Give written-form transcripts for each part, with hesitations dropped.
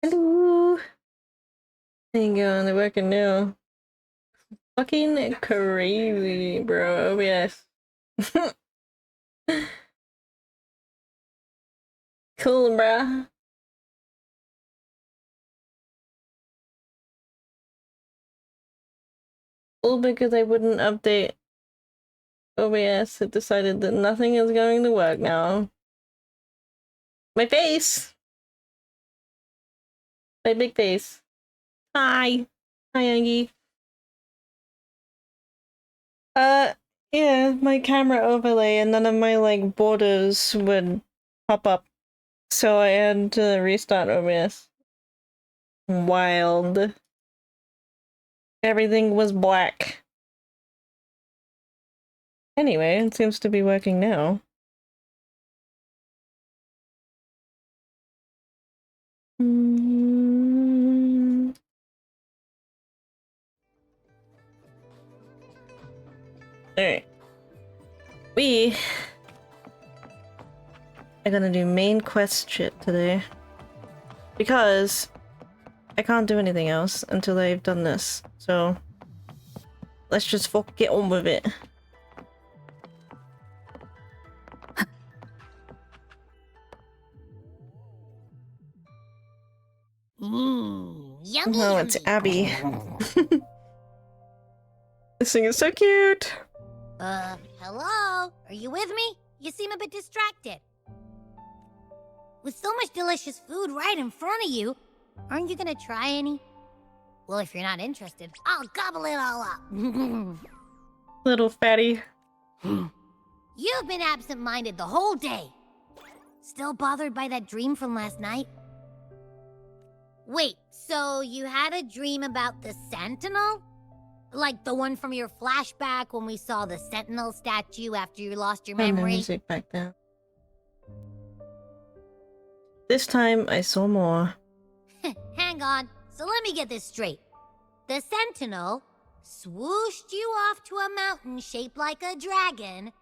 Hello. Hang on, they're working now. Fucking crazy, bro. OBS. Cool, bruh. All because I wouldn't update OBS, it decided that nothing is going to work now. My face! My big face. Hi. Hi, Angie. Yeah, my camera overlay and none of my, like, borders would pop up. So I had to restart OBS. Wild. Everything was black. Anyway, it seems to be working now. Alright. We are gonna do main quest shit today. Because I can't do anything else until I've done this. So let's just get on with it. Yummy, Oh, yummy. it's Abby. This thing is so cute. Hello? Are you with me? You seem a bit distracted. With so much delicious food right in front of you, aren't you gonna try any? Well, if you're not interested, I'll gobble it all up. Little fatty. You've been absent-minded the whole day. Still bothered by that dream from last night? Wait, so you had a dream about the Sentinel? Like the one from your flashback when we saw the Sentinel statue after you lost your Turn the memory? music back down. This time I saw more. Hang on, so let me get this straight. The Sentinel swooshed you off to a mountain shaped like a dragon.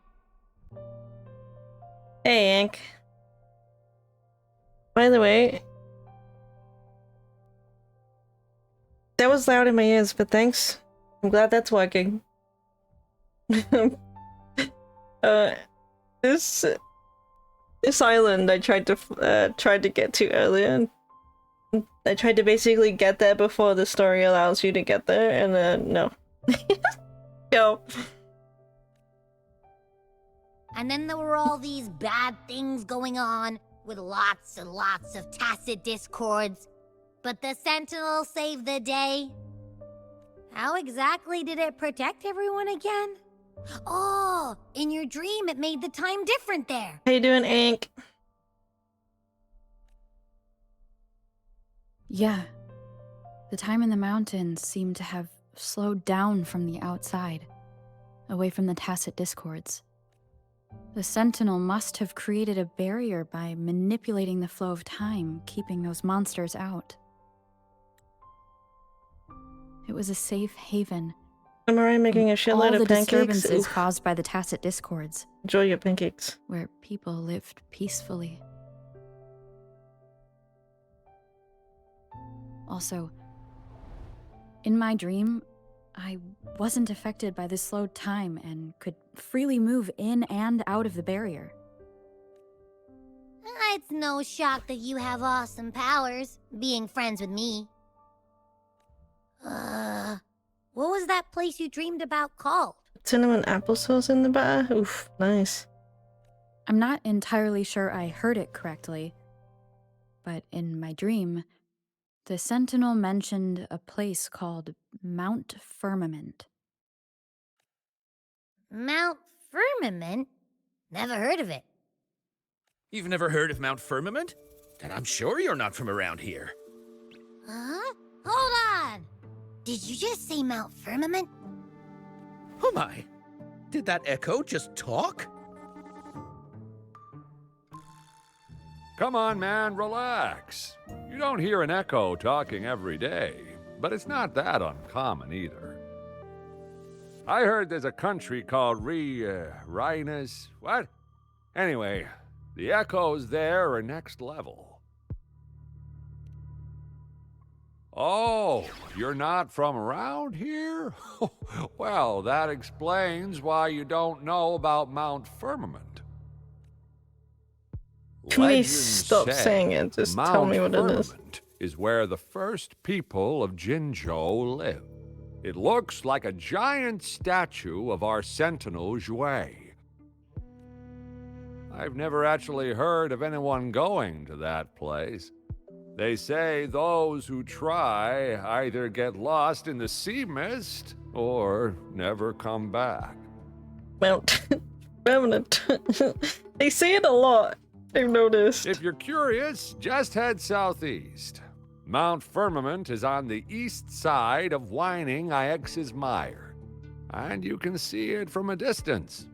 Hey, Hank. By the way, that was loud in my ears, but thanks. I'm glad that's working. This island I tried to get to earlier. I tried to basically get there before the story allows you to get there, and no. Go. And then there were all these bad things going on, with lots and lots of tacit discords. But the Sentinel saved the day. How exactly did it protect everyone again? Oh, in your dream it made the time different there. How you doing, Hank? Yeah. The time in the mountains seemed to have slowed down from the outside, away from the tacit discords. The Sentinel must have created a barrier by manipulating the flow of time, keeping those monsters out. It was a safe haven. Am I making a shitload all of the pancakes? disturbances Oof. caused by the tacit discords, Enjoy your pancakes. where people lived peacefully. Also, in my dream, I wasn't affected by the slowed time and could freely move in and out of the barrier. It's no shock that you have awesome powers, being friends with me. What was that place you dreamed about called? Cinnamon applesauce in the batter? Oof, nice. I'm not entirely sure I heard it correctly, but in my dream, the Sentinel mentioned a place called Mount Firmament. Mount Firmament? Never heard of it. You've never heard of Mount Firmament? Then I'm sure you're not from around here. Huh? Hold on! Did you just say Mount Firmament? Oh my! Did that echo just talk? Come on, man, relax. You don't hear an echo talking every day, but it's not that uncommon either. I heard there's a country called Rhinus. What? Anyway, the echoes there are next level. Oh, you're not from around here? Well, that explains why you don't know about Mount Firmament. Can we Legends stop say saying it? Just tell Mount me what it is. Firmament is where the first people of Jinzhou lived. It looks like a giant statue of our sentinel Jue. I've never actually heard of anyone going to that place. They say those who try either get lost in the sea mist or never come back. Mount Permanent. They say it a lot, I've noticed. If you're curious, just head southeast. Mount Firmament is on the east side of Whining Ix's Mire, and you can see it from a distance.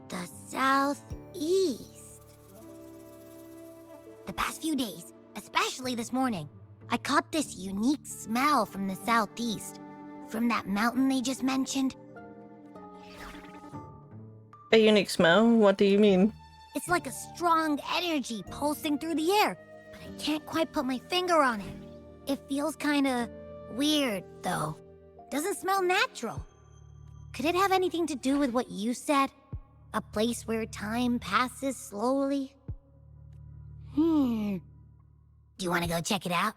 The southeast. The past few days, especially this morning, I caught this unique smell from the southeast. From that mountain they just mentioned. A unique smell? What do you mean? It's like a strong energy pulsing through the air, but I can't quite put my finger on it. It feels kinda weird, though. Doesn't smell natural. Could it have anything to do with what you said? A place where time passes slowly? Do you want to go check it out?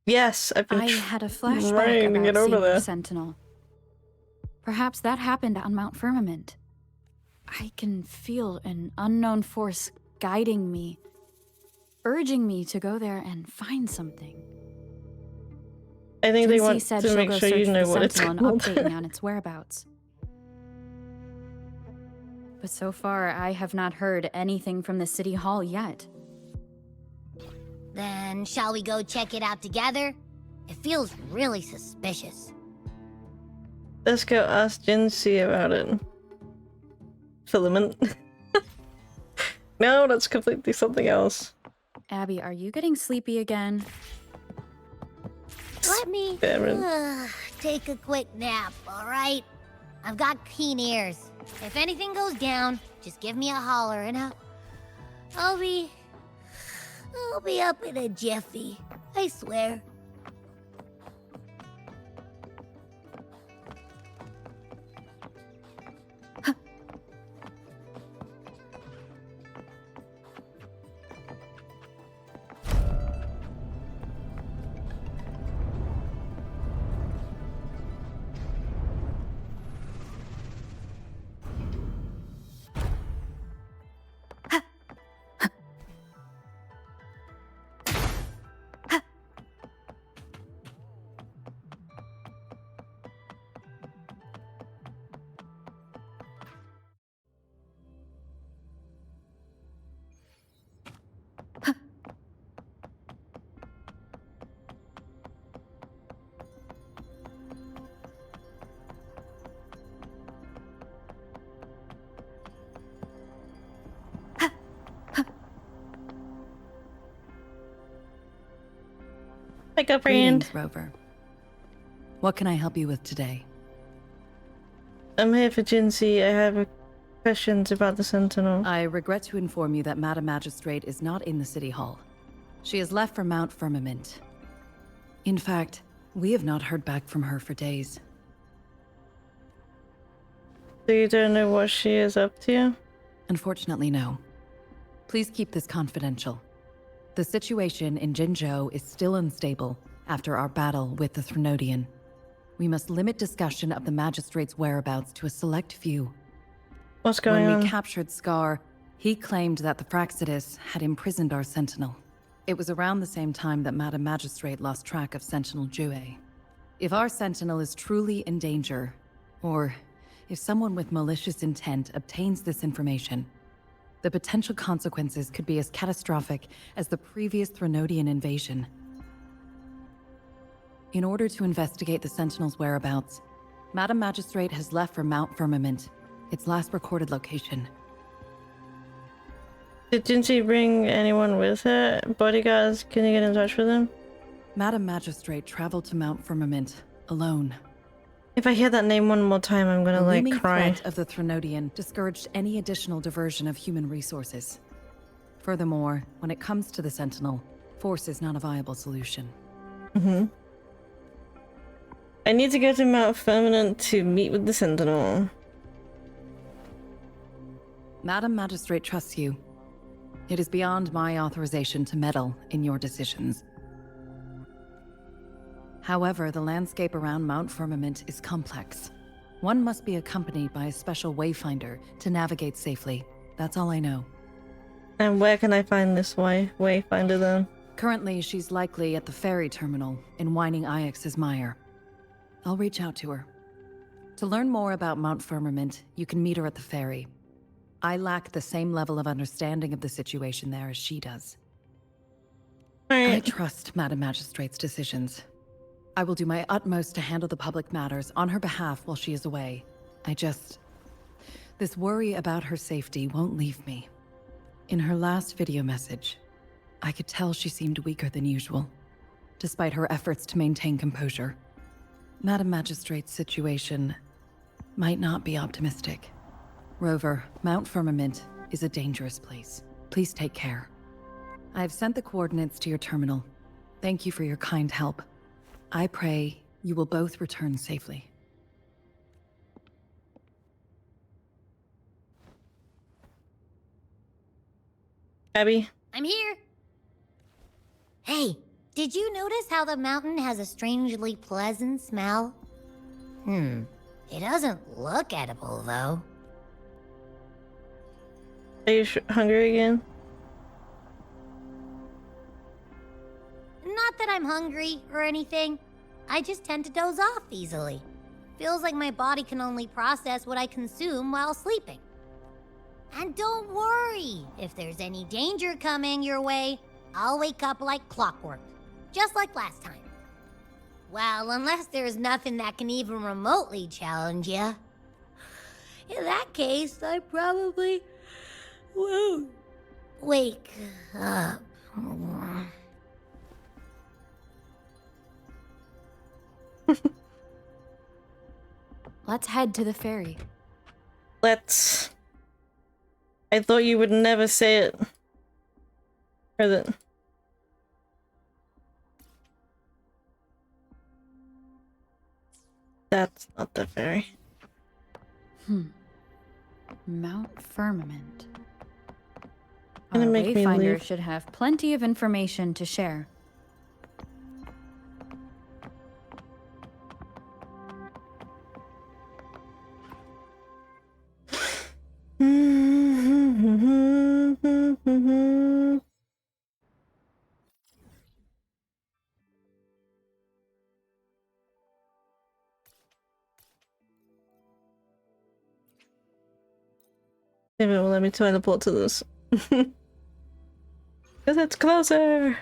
Yes, I've been I had a flashback trying to about get seeing over the there. Sentinel. Perhaps that happened on Mount Firmament. I can feel an unknown force guiding me, urging me to go there and find something. I think they Jinsei want said to she'll make go sure search you for know the what it's Sentinel and called. update me on its whereabouts. But so far, I have not heard anything from the City Hall yet. Then shall we go check it out together? It feels really suspicious. Let's go ask Jinsei about it. Filament. No, that's completely something else. Abby, are you getting sleepy again? Let me Damn take a quick nap, alright? I've got keen ears. If anything goes down, just give me a holler and I'll be up in a jiffy. I swear. Like a friend. Greetings, Rover. What can I help you with today? I'm here for Jinsei. I have questions about the Sentinel. I regret to inform you that Madam Magistrate is not in the City Hall. She has left for Mount Firmament. In fact, we have not heard back from her for days. So you don't know what she is up to? Unfortunately, no. Please keep this confidential. The situation in Jinzhou is still unstable after our battle with the Threnodian. We must limit discussion of the Magistrate's whereabouts to a select few. What's going When on? we captured Scar, he claimed that the Fraxidus had imprisoned our Sentinel. It was around the same time that Madam Magistrate lost track of Sentinel Jue. If our Sentinel is truly in danger, or if someone with malicious intent obtains this information, the potential consequences could be as catastrophic as the previous Threnodian invasion. In order to investigate the Sentinel's whereabouts, Madam Magistrate has left for Mount Firmament, its last recorded location. Did Jinsei bring anyone with her? Bodyguards? Can you get in touch with them? Madam Magistrate traveled to Mount Firmament alone. If I hear that name one more time, I'm gonna The like looming cry. threat of the Threnodian discouraged any additional diversion of human resources. Furthermore, when it comes to the Sentinel, Force is not a viable solution. Mm-hmm. I need to go to Mount Firmament to meet with the Sentinel. Madam Magistrate trusts you. It is beyond my authorization to meddle in your decisions. However, the landscape around Mount Firmament is complex. One must be accompanied by a special wayfinder to navigate safely. That's all I know. And where can I find this wayfinder then? Currently, she's likely at the ferry terminal in Whining Ix's mire. I'll reach out to her. To learn more about Mount Firmament, you can meet her at the ferry. I lack the same level of understanding of the situation there as she does. I Alright. trust Madam Magistrate's decisions. I will do my utmost to handle the public matters on her behalf while she is away. This worry about her safety won't leave me. In her last video message, I could tell she seemed weaker than usual, despite her efforts to maintain composure. Madam Magistrate's situation might not be optimistic. Rover, Mount Firmament is a dangerous place. Please take care. I have sent the coordinates to your terminal. Thank you for your kind help. I pray you will both return safely. Abby? I'm here. Hey, did you notice how the mountain has a strangely pleasant smell? It doesn't look edible, though. Are you hungry again? Not that I'm hungry or anything. I just tend to doze off easily. Feels like my body can only process what I consume while sleeping. And don't worry, if there's any danger coming your way, I'll wake up like clockwork, just like last time. Well, unless there's nothing that can even remotely challenge you. In that case, I probably won't wake up. Let's head to the ferry. Let's... I thought you would never say it. Or that... That's not the ferry. Mount Firmament. Gonna Our make me wayfinder leave. should have plenty of information to share. If it will let me teleport to this. Because it's closer!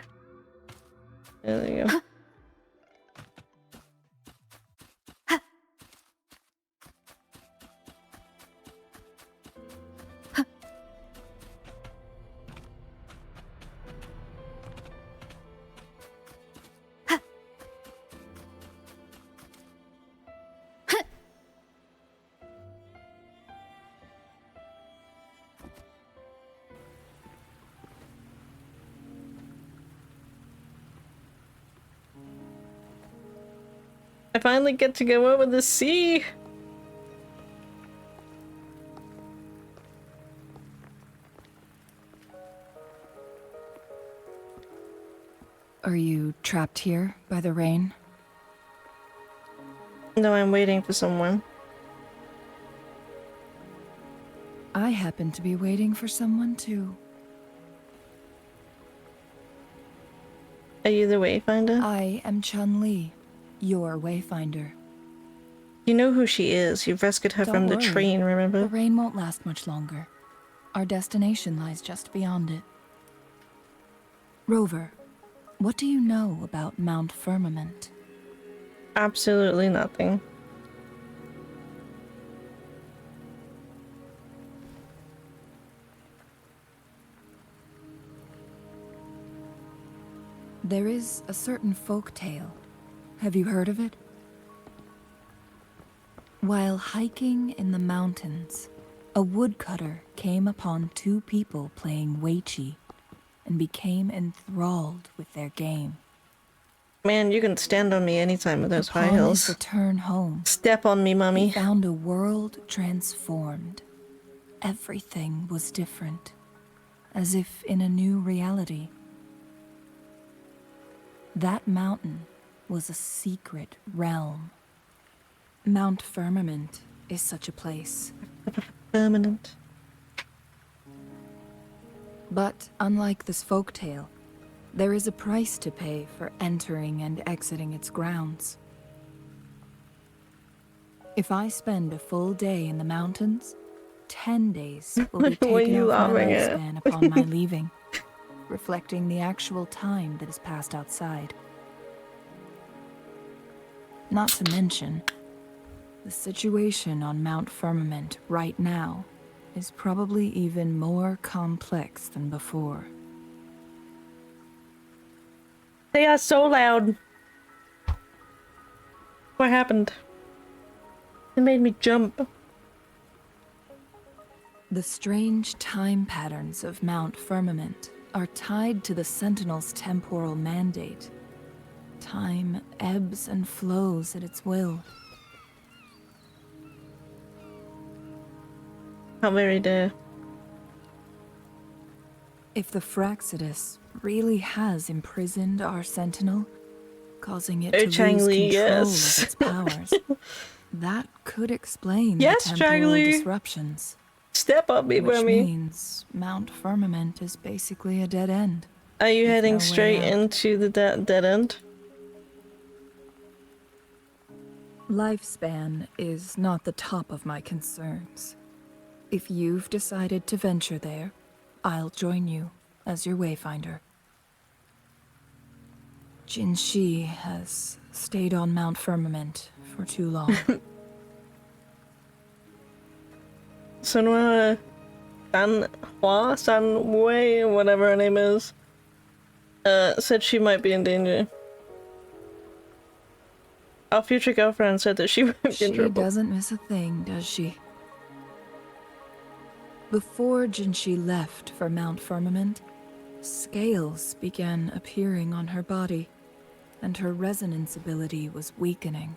There you go. I finally get to go over the sea! Are you trapped here by the rain? No, I'm waiting for someone. I happen to be waiting for someone too. Are you the Wayfinder? I am Chun-Li, your wayfinder. You know who she is. You've rescued her Don't from the worry. train, The remember? rain won't last much longer. Our destination lies just beyond it. Rover, what do you know about Mount Firmament? Absolutely nothing. There is a certain folk tale. Have you heard of it? While hiking in the mountains, a woodcutter came upon two people playing weiqi. and became enthralled with their game. Man, you can stand on me anytime with those high Upon his heels. return home, Step on me, he mommy. found a world transformed. Everything was different, as if in a new reality. That mountain was a secret realm. Mount Firmament is such a place. Permanent. But unlike this folktale, there is a price to pay for entering and exiting its grounds. If I spend a full day in the mountains, 10 days will be What are taken you off my laughing at? lifespan upon my leaving, reflecting the actual time that is passed outside. Not to mention, the situation on Mount Firmament right now is probably even more complex than before. They are so loud. What happened? It made me jump. The strange time patterns of Mount Firmament are tied to the Sentinel's temporal mandate. Time ebbs and flows at its will. How very dare. If the Fraxidus really has imprisoned our Sentinel, causing it to Chang lose Li, control yes. of its powers, that could explain Yes, the Chang temporal Li. disruptions. Step up me, Which mommy. means Mount Firmament is basically a dead end. Are you with heading no way straight out. into the dead end? Lifespan is not the top of my concerns. If you've decided to venture there, I'll join you as your wayfinder. Jin Shi has stayed on Mount Firmament for too long. Sunhua San Wei, whatever her name is, said she might be in danger. Our future girlfriend said that she might be in She trouble. doesn't miss a thing, does she? Before Jinshi left for Mount Firmament, scales began appearing on her body, and her resonance ability was weakening.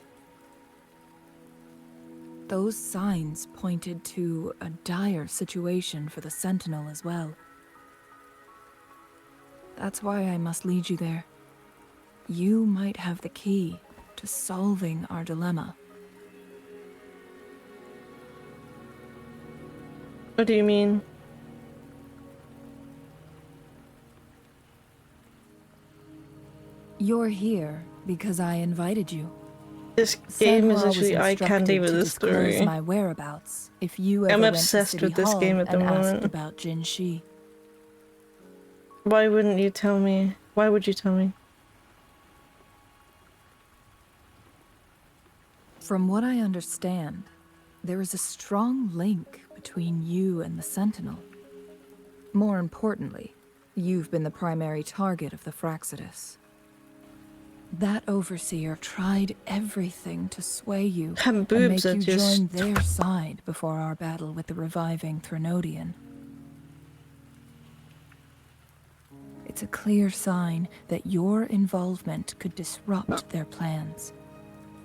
Those signs pointed to a dire situation for the Sentinel as well. That's why I must lead you there. You might have the key to solving our dilemma. What do you mean? You're here because I invited you. This game is Senhua was literally eye candy instructed with to this disclose story. my whereabouts if you ever I'm went obsessed to City with this Hall game at the and asked moment. about Jin Shi. Why wouldn't you tell me? Why would you tell me? From what I understand, there is a strong link between you and the Sentinel. More importantly, you've been the primary target of the Fraxidus. That overseer tried everything to sway you Her and boobs make are you just... join their side before our battle with the reviving Threnodian. It's a clear sign that your involvement could disrupt their plans,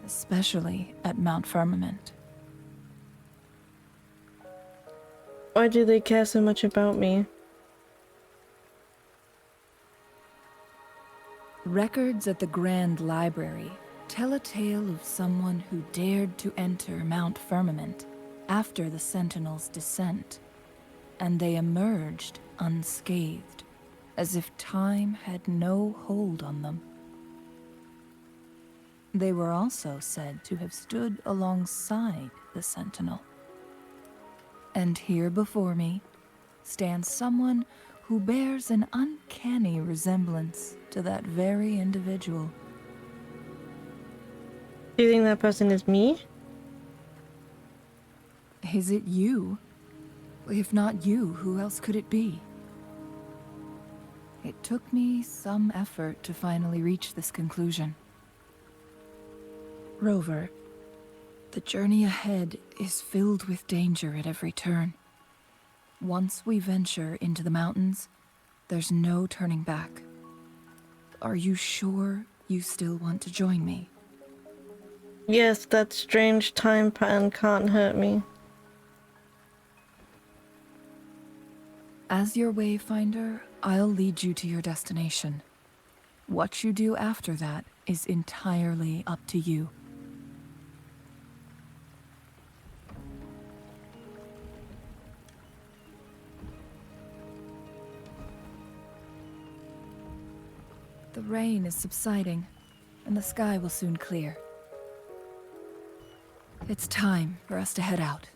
especially at Mount Firmament. Why do they care so much about me? Records at the Grand Library tell a tale of someone who dared to enter Mount Firmament after the Sentinel's descent, and they emerged unscathed, as if time had no hold on them. They were also said to have stood alongside the Sentinel. And here before me stands someone who bears an uncanny resemblance to that very individual. Do you think that person is me? Is it you? If not you, who else could it be? It took me some effort to finally reach this conclusion. Rover, the journey ahead is filled with danger at every turn. Once we venture into the mountains, there's no turning back. Are you sure you still want to join me? Yes, that strange time pattern can't hurt me. As your wayfinder, I'll lead you to your destination. What you do after that is entirely up to you. The rain is subsiding, and the sky will soon clear. It's time for us to head out.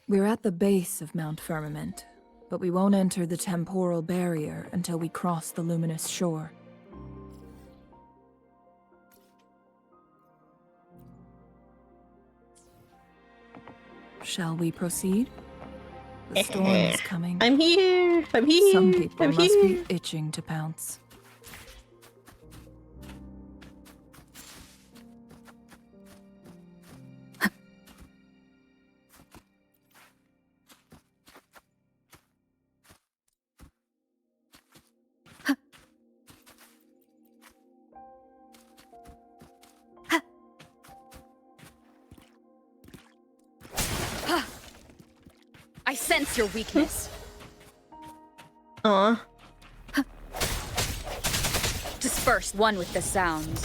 We're at the base of Mount Firmament, but we won't enter the temporal barrier until we cross the luminous shore. Shall we proceed? The storm is coming. I'm here! I'm here! Some people I'm must here! be itching to pounce. I sense your weakness. Aw. Disperse one with the sounds.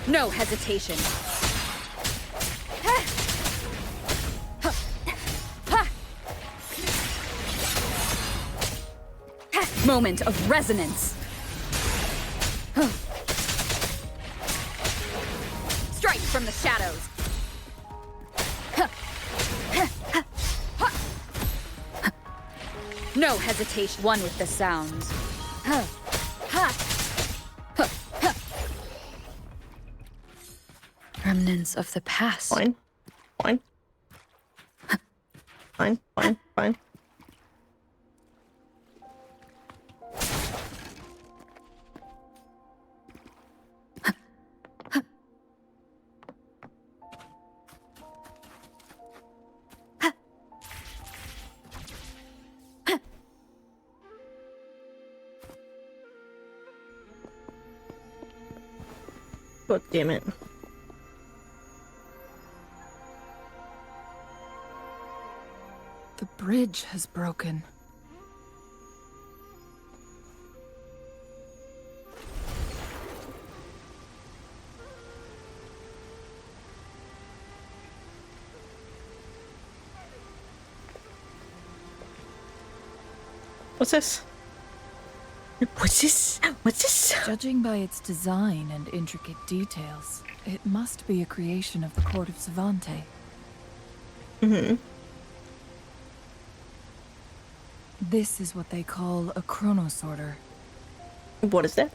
No hesitation. Moment of resonance. Strike from the shadows. No hesitation. One with the sounds. Remnants of the past. Fine. Fine. Fine, fine, fine. God damn it. The bridge has broken. What's this? What's this? What's this? Judging by its design and intricate details, it must be a creation of the court of Savante. Mm-hmm. This is what they call a chronosorter. What is that?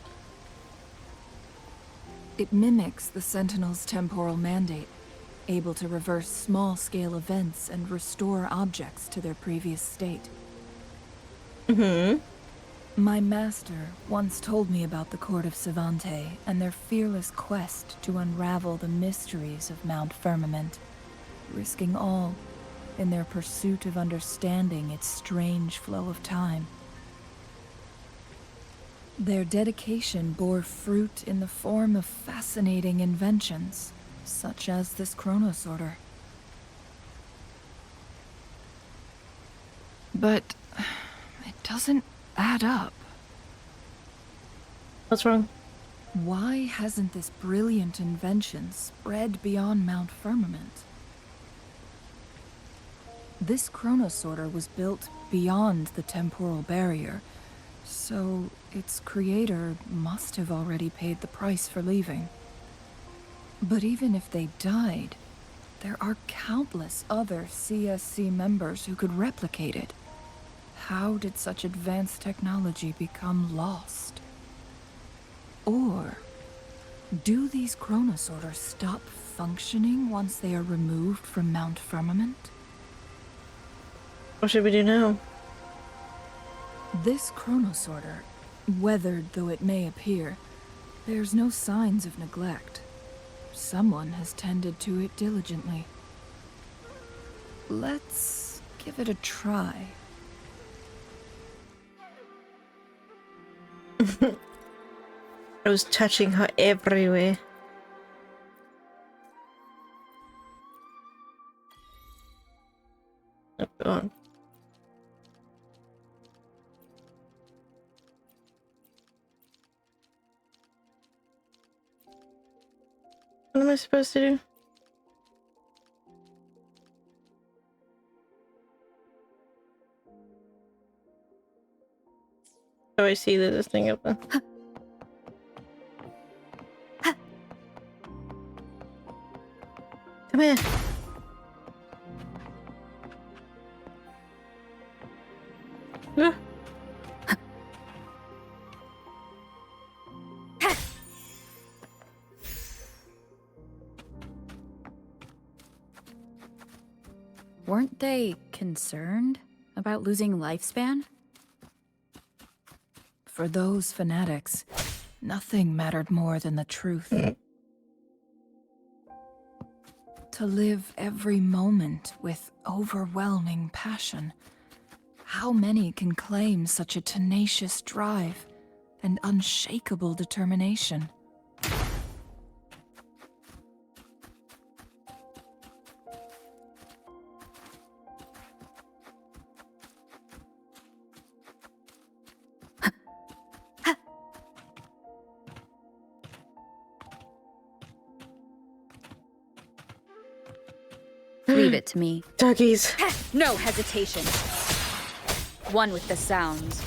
It mimics the Sentinel's temporal mandate, able to reverse small-scale events and restore objects to their previous state. My master once told me about the Court of Savante and their fearless quest to unravel the mysteries of Mount Firmament, risking all in their pursuit of understanding its strange flow of time. Their dedication bore fruit in the form of fascinating inventions, such as this chronosorter. But it doesn't add up. What's wrong? Why hasn't this brilliant invention spread beyond Mount Firmament? This chronosorter was built beyond the temporal barrier, so its creator must have already paid the price for leaving. But even if they died, there are countless other CSC members who could replicate it. How did such advanced technology become lost? Or do these chronosorters stop functioning once they are removed from Mount Firmament? What should we do now? This chronosorter, weathered though it may appear, bears no signs of neglect. Someone has tended to it diligently. Let's give it a try. I was touching her everywhere. Oh, God. What am I supposed to do? Oh, I see there's this thing up there. Come here. Ah. Weren't they concerned about losing lifespan? For those fanatics, nothing mattered more than the truth. To live every moment with overwhelming passion. How many can claim such a tenacious drive and unshakable determination? Leave it to me. Doggies. No hesitation. One with the sounds.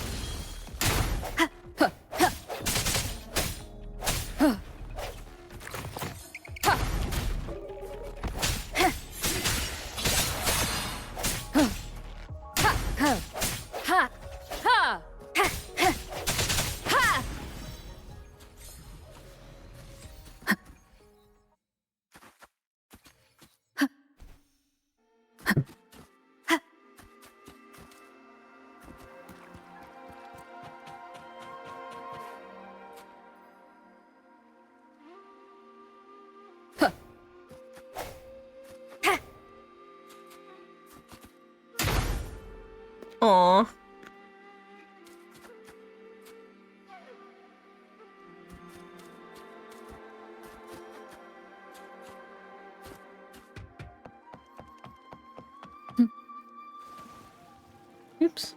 Aww. Oops.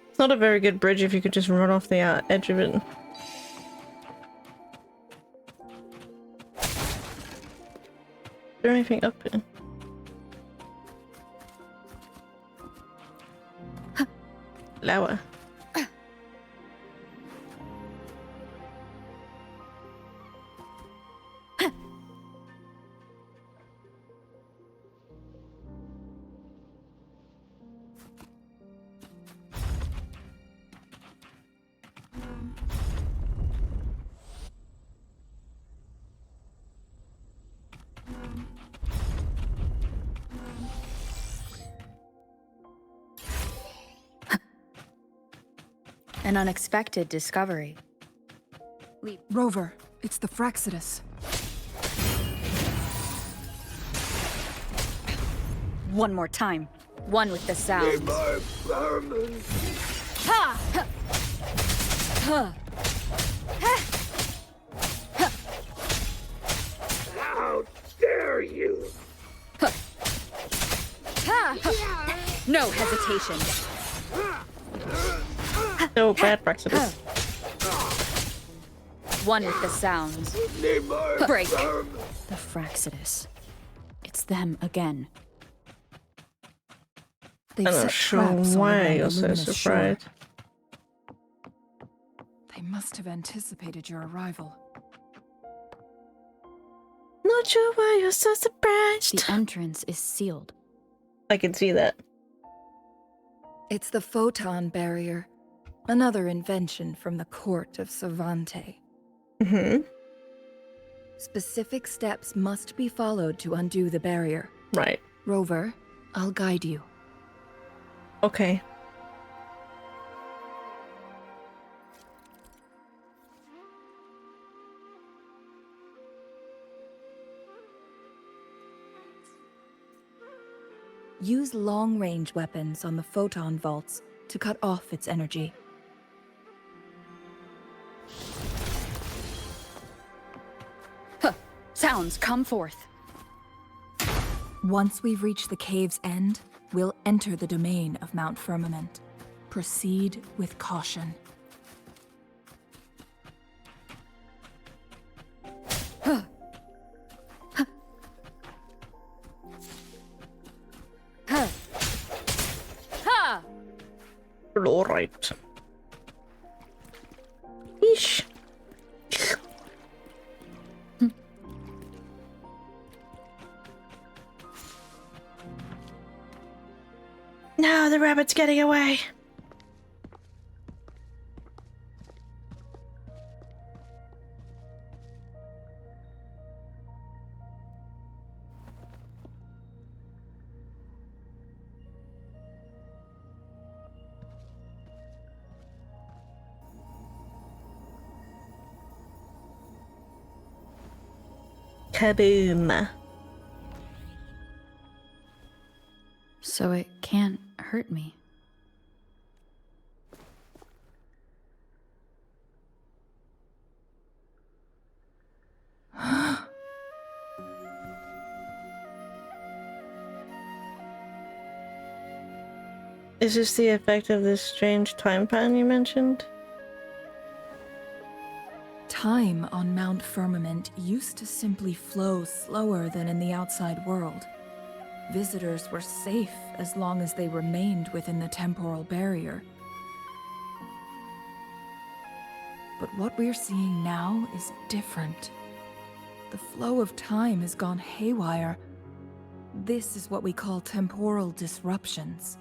It's not a very good bridge if you could just run off the edge of it. Is there anything up here? Lower. An unexpected discovery. Rover, it's the Fraxidus. One more time. One with the sound. Ha! Ha! Huh. How dare you! No hesitation. No bad practices. One with the sounds. Break. The Fraxidus. It's them again. They've I'm not set sure traps all why around you're the so luminous shore. surprised. They must have anticipated your arrival. Not sure why you're so surprised. The entrance is sealed. I can see that. It's the photon barrier, another invention from the court of Savante. Mm-hmm. Specific steps must be followed to undo the barrier. Right. Rover, I'll guide you. Okay. Use long-range weapons on the photon vaults to cut off its energy. Sounds, come forth. Once we've reached the cave's end, we'll enter the domain of Mount Firmament. Proceed with caution. Ha! All right. Yeesh. No, the rabbit's getting away. Kaboom. So it can't hurt me. Is this the effect of this strange time pan you mentioned? Time on Mount Firmament used to simply flow slower than in the outside world. Visitors were safe as long as they remained within the temporal barrier. But what we're seeing now is different. The flow of time has gone haywire. This is what we call temporal disruptions.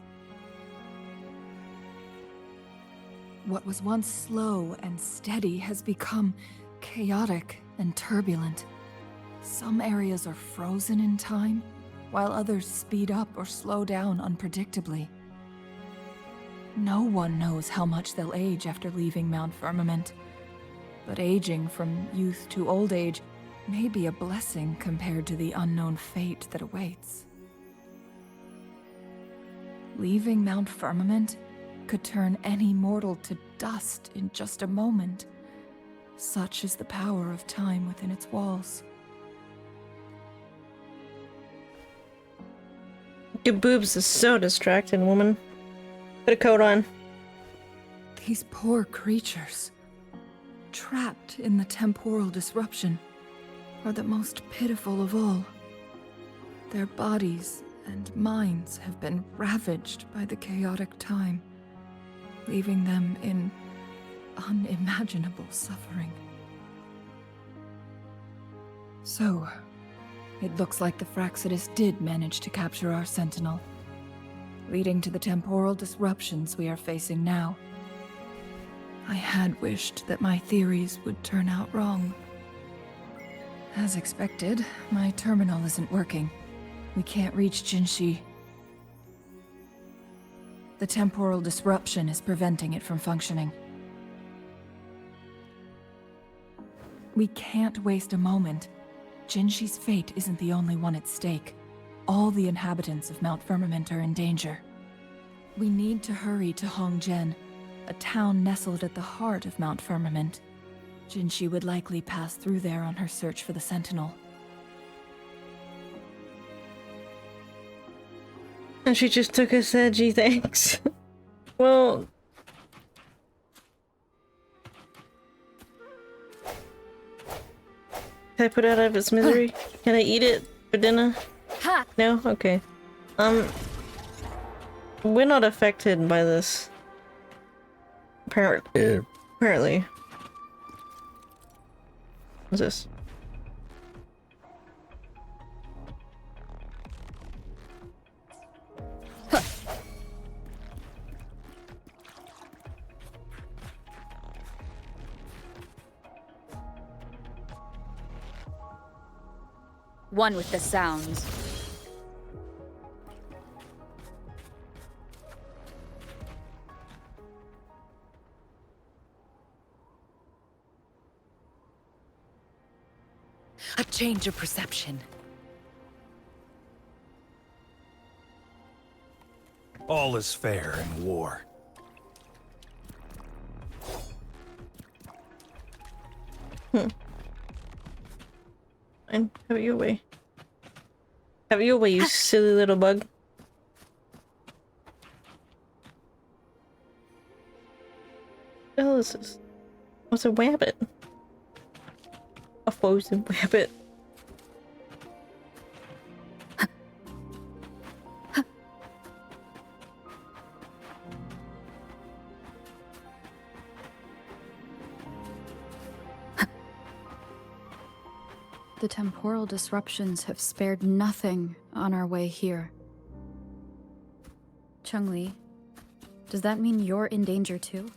What was once slow and steady has become chaotic and turbulent. Some areas are frozen in time, while others speed up or slow down unpredictably. No one knows how much they'll age after leaving Mount Firmament, but aging from youth to old age may be a blessing compared to the unknown fate that awaits. Leaving Mount Firmament could turn any mortal to dust in just a moment. Such is the power of time within its walls. Your boobs are so distracting, woman. Put a coat on. These poor creatures, trapped in the temporal disruption, are the most pitiful of all. Their bodies and minds have been ravaged by the chaotic time, leaving them in unimaginable suffering. So, it looks like the Fraxidus did manage to capture our sentinel, leading to the temporal disruptions we are facing now. I had wished that my theories would turn out wrong. As expected, my terminal isn't working. We can't reach Jinshi. The temporal disruption is preventing it from functioning. We can't waste a moment. Jinshi's fate isn't the only one at stake. All the inhabitants of Mount Firmament are in danger. We need to hurry to Hongjian, a town nestled at the heart of Mount Firmament. Jinshi would likely pass through there on her search for the Sentinel. And she just took us there, gee thanks. Well... Can I put it out of its misery? Can I eat it for dinner? No? Okay. We're not affected by this. Apparently. What's this? One with the sounds. A change of perception. All is fair in war. Fine, have it your way. Have it your way, you silly little bug. What the hell is this? What's a rabbit? A frozen rabbit. The temporal disruptions have spared nothing on our way here. Chun-Li, does that mean you're in danger too?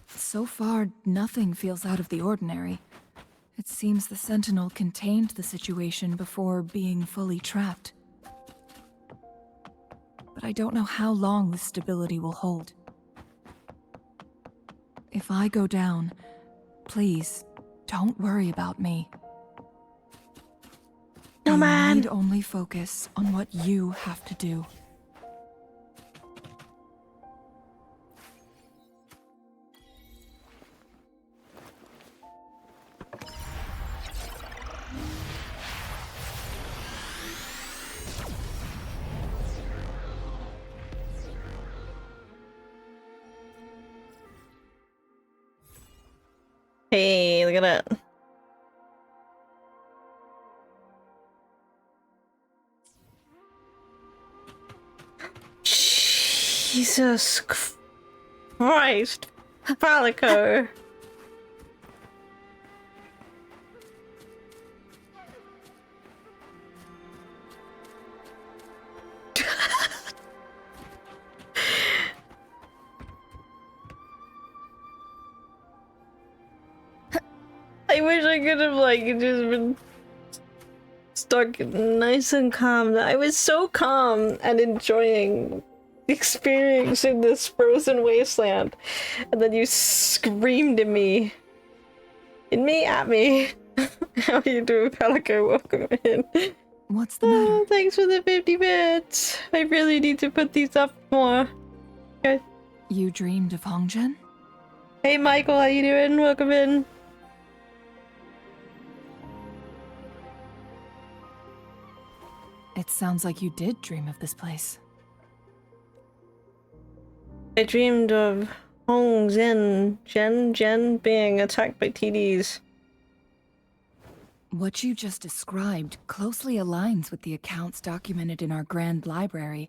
So far, nothing feels out of the ordinary. It seems the Sentinel contained the situation before being fully trapped. But I don't know how long this stability will hold. If I go down, please, don't worry about me. No, man. You need only focus on what you have to do. Hey, look at that. Jesus Christ. Palico. I wish I could have like just been stuck nice and calm. I was so calm and enjoying the experience in this frozen wasteland, and then you screamed at me. At me. How are you doing, Pelico? Welcome in. What's the matter? Oh, thanks for the 50 bits. I really need to put these up more. Okay. You dreamed of Hongjian? Hey Michael, how you doing? Welcome in. It sounds like you did dream of this place. I dreamed of Jen being attacked by TDs. What you just described closely aligns with the accounts documented in our Grand Library.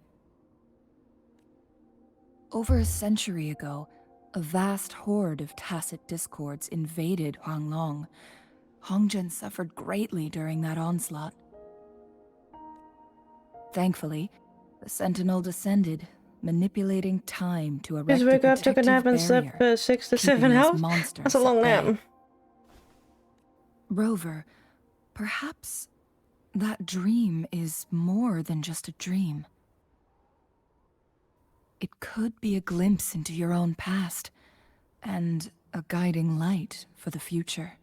Over a century ago, a vast horde of tacit discords invaded Huanglong. Hongjian suffered greatly during that onslaught. Thankfully, the Sentinel descended, manipulating time to erect Just a woke up, took a nap, and protective slept barrier, 6 to keeping 7 these hours. monsters That's a long at bay. nap. Rover, perhaps that dream is more than just a dream. It could be a glimpse into your own past, and a guiding light for the future.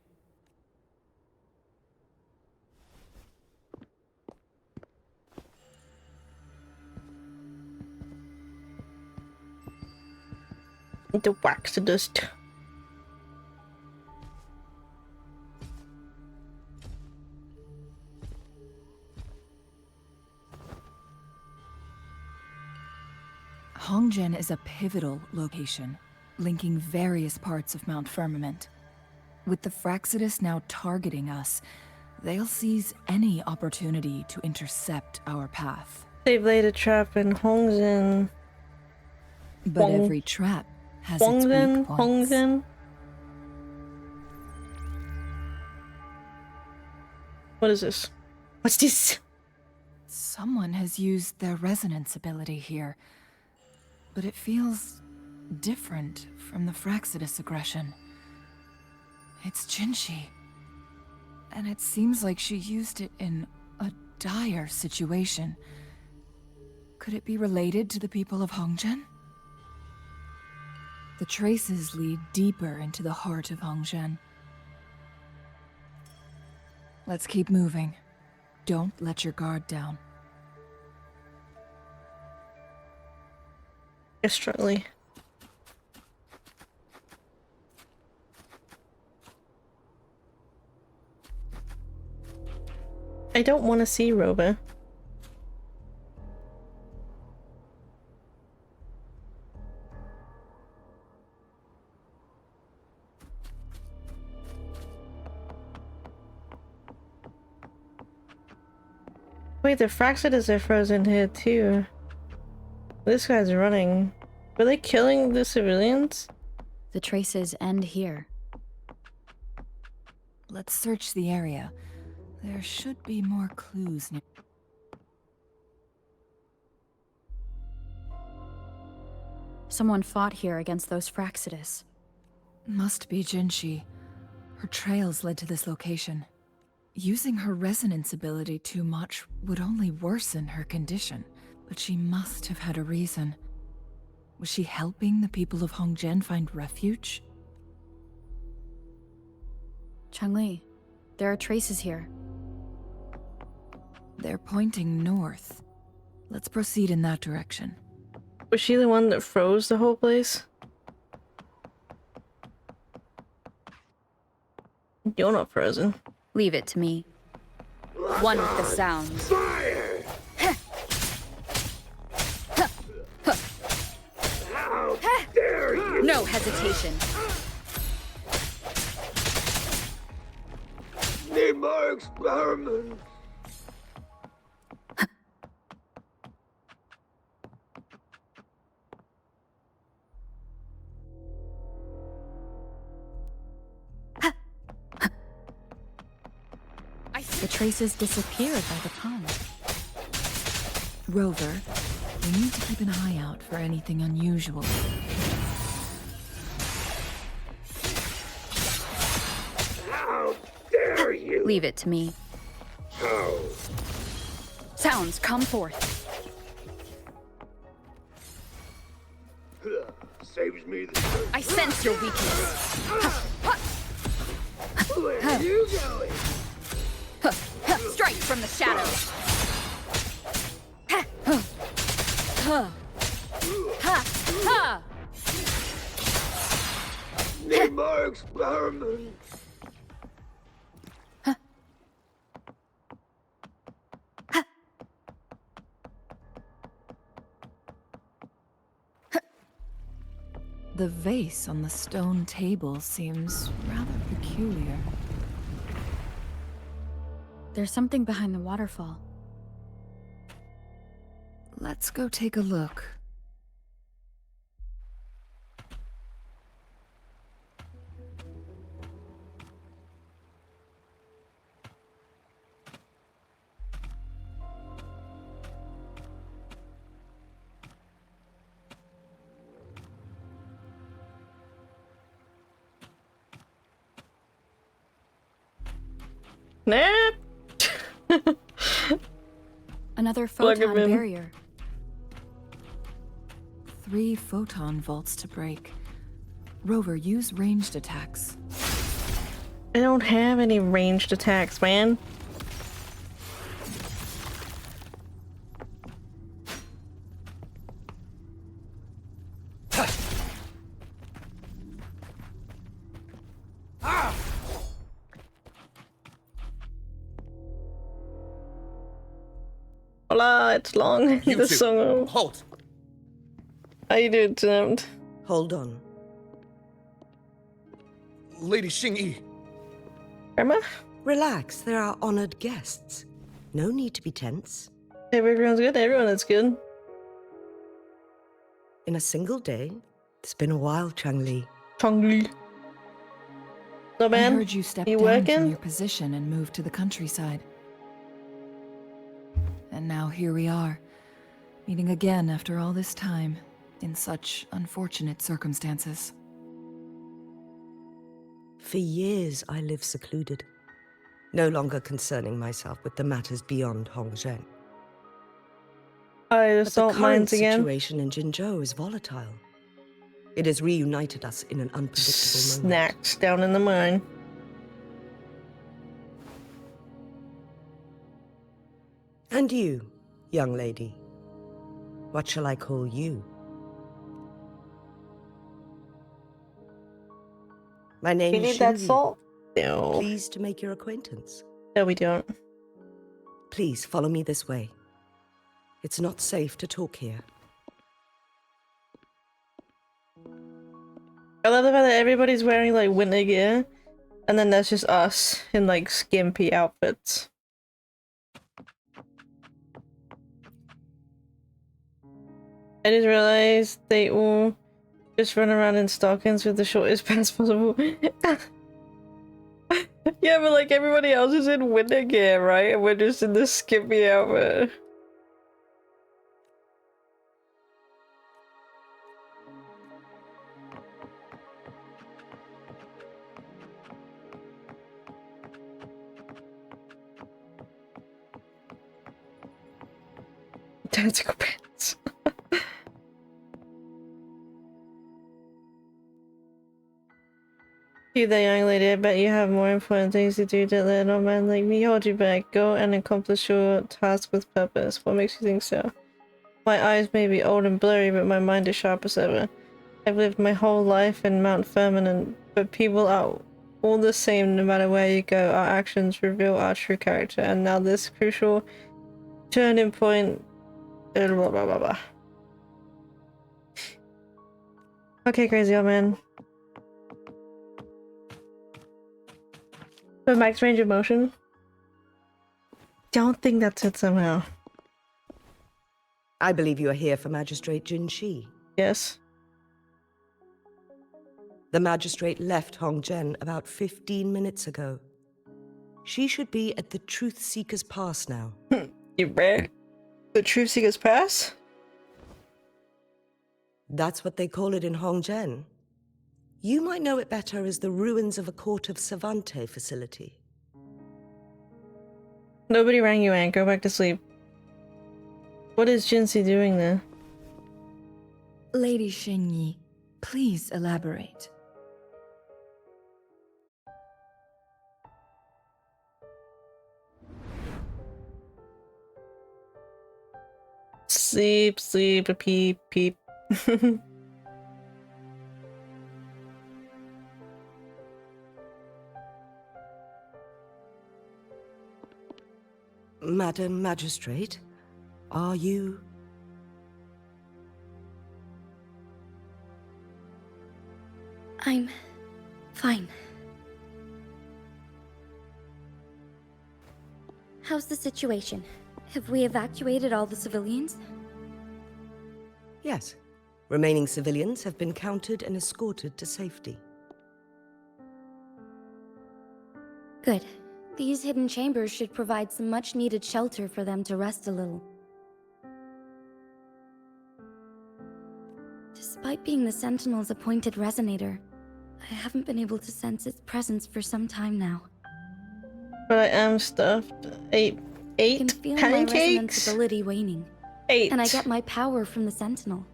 The wax dust. Hongzhen is a pivotal location, linking various parts of Mount Firmament. With the Fraxidus now targeting us, they'll seize any opportunity to intercept our path. They've laid a trap in Hongzhen. But every trap has its weak points. Hongzhen. What is this? What's this? Someone has used their resonance ability here, but it feels different from the Fraxidus aggression. It's Jinshi, and it seems like she used it in a dire situation. Could it be related to the people of Hongzhen? The traces lead deeper into the heart of Hongzhen. Let's keep moving. Don't let your guard down. Extremely. I don't want to see Roba. Wait, the Fraxidus are frozen here too. This guy's running. Were they killing the civilians? The traces end here. Let's search the area. There should be more clues near. Someone fought here against those Fraxidus. Must be Jinshi. Her trails led to this location. Using her resonance ability too much would only worsen her condition, but she must have had a reason. Was she helping the people of Hongzhen find refuge? Changli, there are traces here. They're pointing north. Let's proceed in that direction. Was she the one that froze the whole place? You're not frozen. Leave it to me. One with the sounds. Fire! How dare you! No hesitation. Need more experiments! The traces disappeared by the pond. Rover, we need to keep an eye out for anything unusual. How dare you! Leave it to me. How? Sounds, come forth. Saves me the... I sense your weakness. Where are you going? Strike from the shadows. Need more experiments! The vase on the stone table seems rather peculiar. There's something behind the waterfall. Let's go take a look. Nah. Another Plug 'em photon in. barrier. 3 photon vaults to break. Rover, use ranged attacks. I don't have any ranged attacks, man. Hola, it's long. You The two, song. halt! How you doing, Tim? Hold on. Lady Xingyi. Grandma? Relax, they're our honored guests. No need to be tense. Everyone's good. Everyone is good. In a single day, it's been a while, Changli. Chongli. So, man, I heard you stepped you down working? from your position and moved to the countryside. And now here we are, meeting again after all this time, in such unfortunate circumstances. For years, I lived secluded, no longer concerning myself with the matters beyond Hongzhen. I But the assault current mines again. situation in Jinzhou is volatile. It has reunited us in an unpredictable moment. Snacks down in the mine. And you, young lady, what shall I call you? My name We is need that Xingyi. salt? No. Pleased to make your acquaintance. No, we don't. Please follow me this way. It's not safe to talk here. I love the fact that everybody's wearing like winter gear, and then there's just us in like skimpy outfits. I just realized they all just run around in stockings with the shortest pants possible. Yeah, but like everybody else is in winter gear, right? And we're just in this skimpy outfit. Tentacle pants. You there, young lady, I bet you have more important things to do. Don't let an old man like me hold you back. Go and accomplish your task with purpose. What makes you think so? My eyes may be old and blurry, but my mind is sharp as ever. I've lived my whole life in Mount Firmament, but people are all the same no matter where you go. Our actions reveal our true character, and now this crucial turning point. Blah blah blah blah. Okay, crazy old man. The max range of motion? Don't think that's it somehow. I believe you are here for Magistrate Jin Shi. Yes. The magistrate left Hongzhen about 15 minutes ago. She should be at the Truth Seeker's Pass now. You rare? The Truth Seeker's Pass? That's what they call it in Hongzhen. You might know it better as the ruins of a Court of Savante facility. Nobody rang you, Anne. Go back to sleep. What is Jinxie doing there? Lady Xingyi, please elaborate. Sleep, sleep, peep, peep. Madam Magistrate, are you... I'm fine. How's the situation? Have we evacuated all the civilians? Yes. Remaining civilians have been counted and escorted to safety. Good. These hidden chambers should provide some much-needed shelter for them to rest a little. Despite being the Sentinel's appointed resonator, I haven't been able to sense its presence for some time now. But I am stuffed. Eight I can feel my resonance pancakes? ability waning. 8. And I get my power from the Sentinel.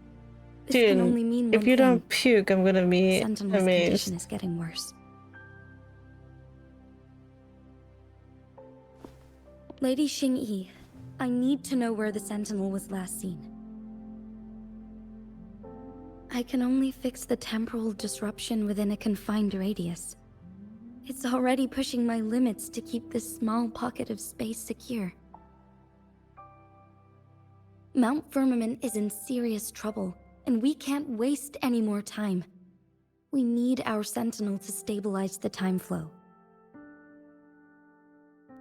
This can only mean if one you thing. don't puke, I'm gonna be Sentinel's amazed. condition is getting worse. Lady Xingyi, I need to know where the Sentinel was last seen. I can only fix the temporal disruption within a confined radius. It's already pushing my limits to keep this small pocket of space secure. Mount Firmament is in serious trouble, and we can't waste any more time. We need our Sentinel to stabilize the time flow.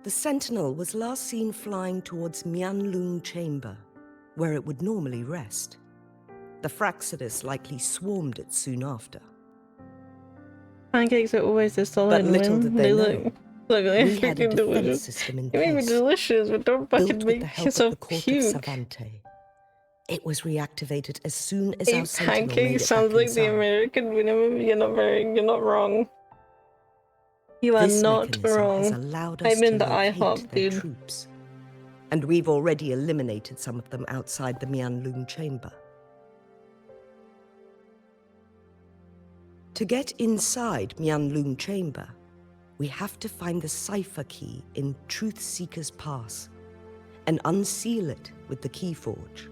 The Sentinel was last seen flying towards Mianlung Chamber, where it would normally rest. The Fraxidus likely swarmed it soon after. Pancakes are always a solid But little win. did They they look know, like we had a freaking defense delicious. system in You make me place, delicious, but don't built fucking with make the help of yourself the court puke. of Savante. It was reactivated as soon as A our Sentinel made pancake it sounds back like the inside. American minimum. You're not wrong. You are This not mechanism has wrong. allowed us I'm in to the locate IHOP, their dude. troops. And we've already eliminated some of them outside the Mianlung Chamber. To get inside Mianlung Chamber, we have to find the cipher key in Truth Seeker's Pass and unseal it with the Keyforge.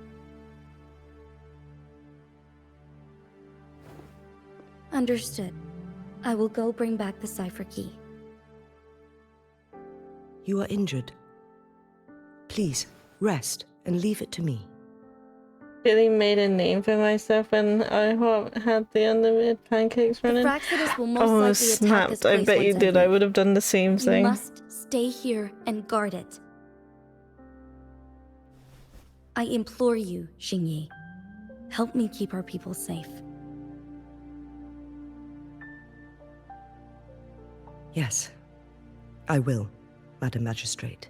Understood. I will go bring back the cipher key. You are injured. Please, rest and leave it to me. Really made a name for myself when I had the unlimited pancakes The running. Fraxidus will most Oh, likely attack this snapped. I place bet once you I did. I leave. would have done the same You thing. must stay here and guard it. I implore you, Xingyi. Help me keep our people safe. Yes, I will, Madam Magistrate.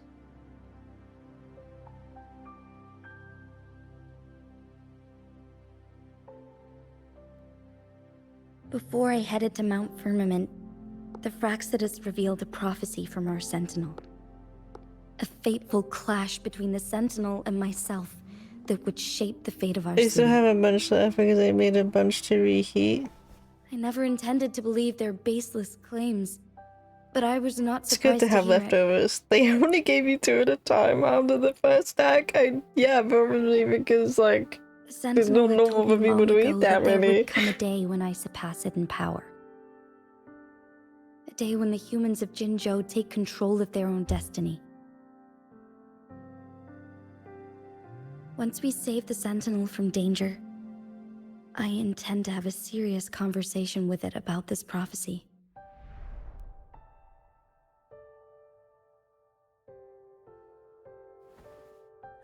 Before I headed to Mount Firmament, the Fraxidus revealed a prophecy from our Sentinel. A fateful clash between the Sentinel and myself that would shape the fate of our I still city. have a bunch left because I made a bunch to reheat. I never intended to believe their baseless claims, but I was not It's surprised good to have hear it. leftovers. They only gave you 2 at a time after the first stack. Yeah, probably because, like, The it's Sentinel not had normal told for me people long to ago eat that there many. would come a day when I surpass it in power. A day when the humans of Jinzhou take control of their own destiny. Once we save the Sentinel from danger, I intend to have a serious conversation with it about this prophecy.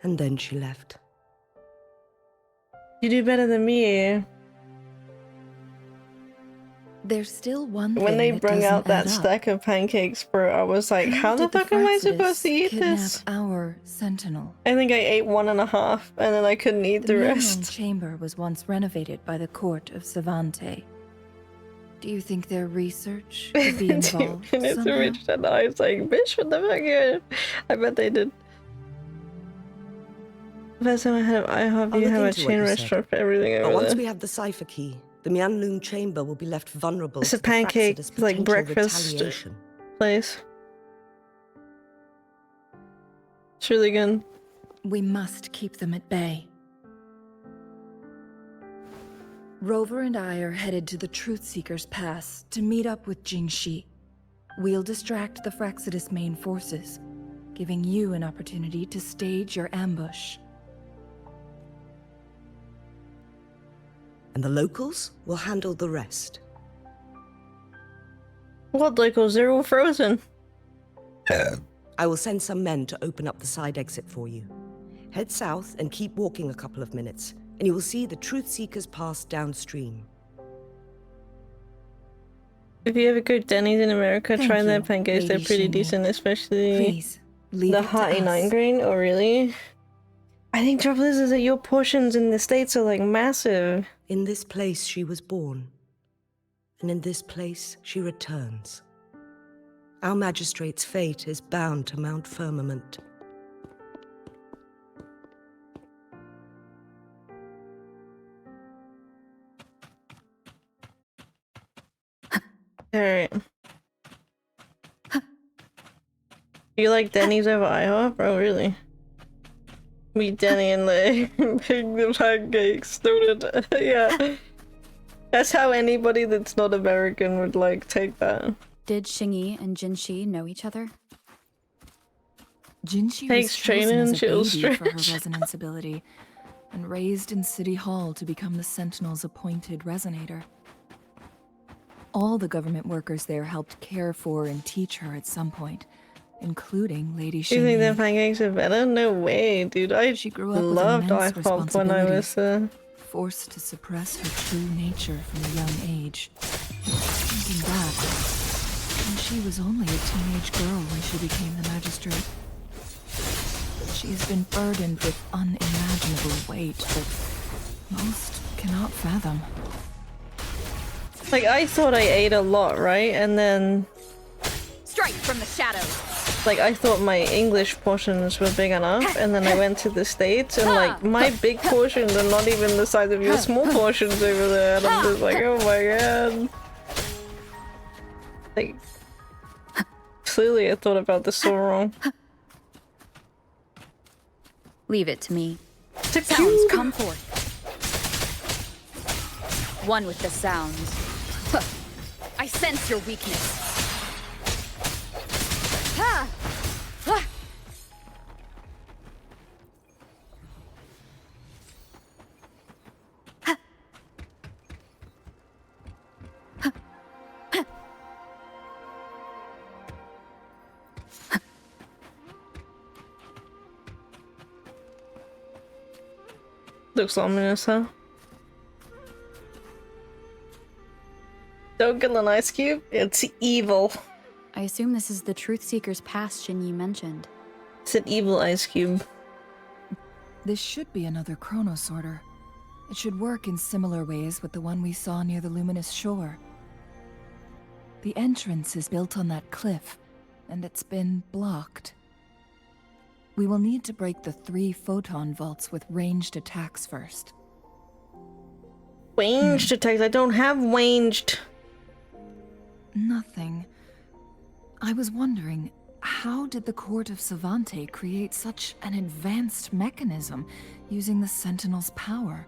And then she left. You do better than me. There's still one When thing they that brought doesn't out that add up. stack of pancakes, bro, I was like, how the did the fuck am I supposed Fraxidus to eat kidnap this? our Sentinel? I think I ate 1.5, and then I couldn't eat the Mianlong rest. Chamber was once renovated by the court of Savante. Do you think their research could be 2 involved minutes to somehow? reach that. I was like, bitch, what the fuck? I bet they did. First time I had an IHOP, I'll you look have a into what chain you restaurant said. for everything But over once there. we have the cipher key, the Mianlung Chamber will be left vulnerable It's to a the pancake, Fraxidus' like, potential breakfast retaliation. place. It's really good. We must keep them at bay. Rover and I are headed to the Truth Seeker's Pass to meet up with Jingxi. We'll distract the Fraxidus' main forces, giving you an opportunity to stage your ambush. And the locals will handle the rest. What, like, they're all frozen? I will send some men to open up the side exit for you. Head south and keep walking a couple of minutes, and you will see the Truth Seekers Pass downstream. If you ever go to Denny's in America, Thank try their you, pancakes. They're Lady pretty Xingyi. decent, especially Please, leave the it to Hearty 9 us. grain. Oh, really? I think trouble is that your portions in the States are, like, massive. In this place she was born, and in this place she returns. Our magistrate's fate is bound to Mount Firmament. Alright. You like Denny's over IHOP? Oh, really? Meet Denny and the pig the pancakes, don't it? Yeah. That's how anybody that's not American would, like, take that. Did Xingyi and Jinxi know each other? Jinxi Takes was training, chosen as a she'll baby for her stretch. resonance ability, and raised in City Hall to become the Sentinel's appointed resonator. All the government workers there helped care for and teach her at some point, including Lady Do you think the Xingyi. pancakes are better? No way, dude. She grew up with loved immense IHOP when I was forced to suppress her true nature from a young age. Thinking back, and she was only a teenage girl when she became the magistrate. She has been burdened with unimaginable weight that most cannot fathom. like, I thought I ate a lot, right? And then Strike from the shadows. like, I thought my English portions were big enough, and then I went to the States, and like, my big portions are not even the size of your small portions over there, and I'm just like, oh my god. Like, clearly I thought about this so wrong. Leave it to me. The Sounds cube. come forth. One with the sounds. Huh. I sense your weakness. Ha! Ha! Looks ominous, huh? Don't kill an ice cube. It's evil. I assume this is the Truth Seeker's past Xingyi mentioned. It's an evil ice cube. This should be another chronosorter. It should work in similar ways with the one we saw near the luminous shore. The entrance is built on that cliff, and it's been blocked. We will need to break the 3 photon vaults with ranged attacks first. Ranged attacks? I don't have ranged. Nothing. I was wondering, how did the Court of Savante create such an advanced mechanism using the Sentinel's power?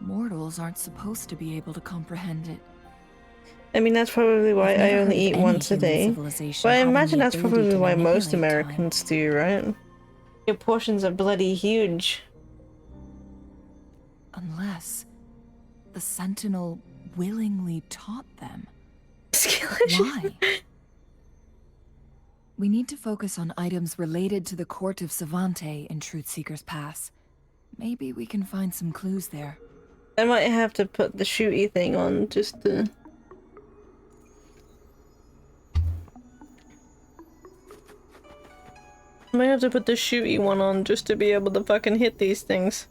Mortals aren't supposed to be able to comprehend it. I mean, that's probably why I've I never only heard of eat any once a human day. civilization But I having imagine the that's ability probably to why most manipulate time. Americans do, right? Your portions are bloody huge. Unless the Sentinel willingly taught them. Why? We need to focus on items related to the Court of Savante in Truthseeker's Pass. Maybe we can find some clues there. I might have to put the shooty thing on just to... I might have to put the shooty one on just to be able to fucking hit these things.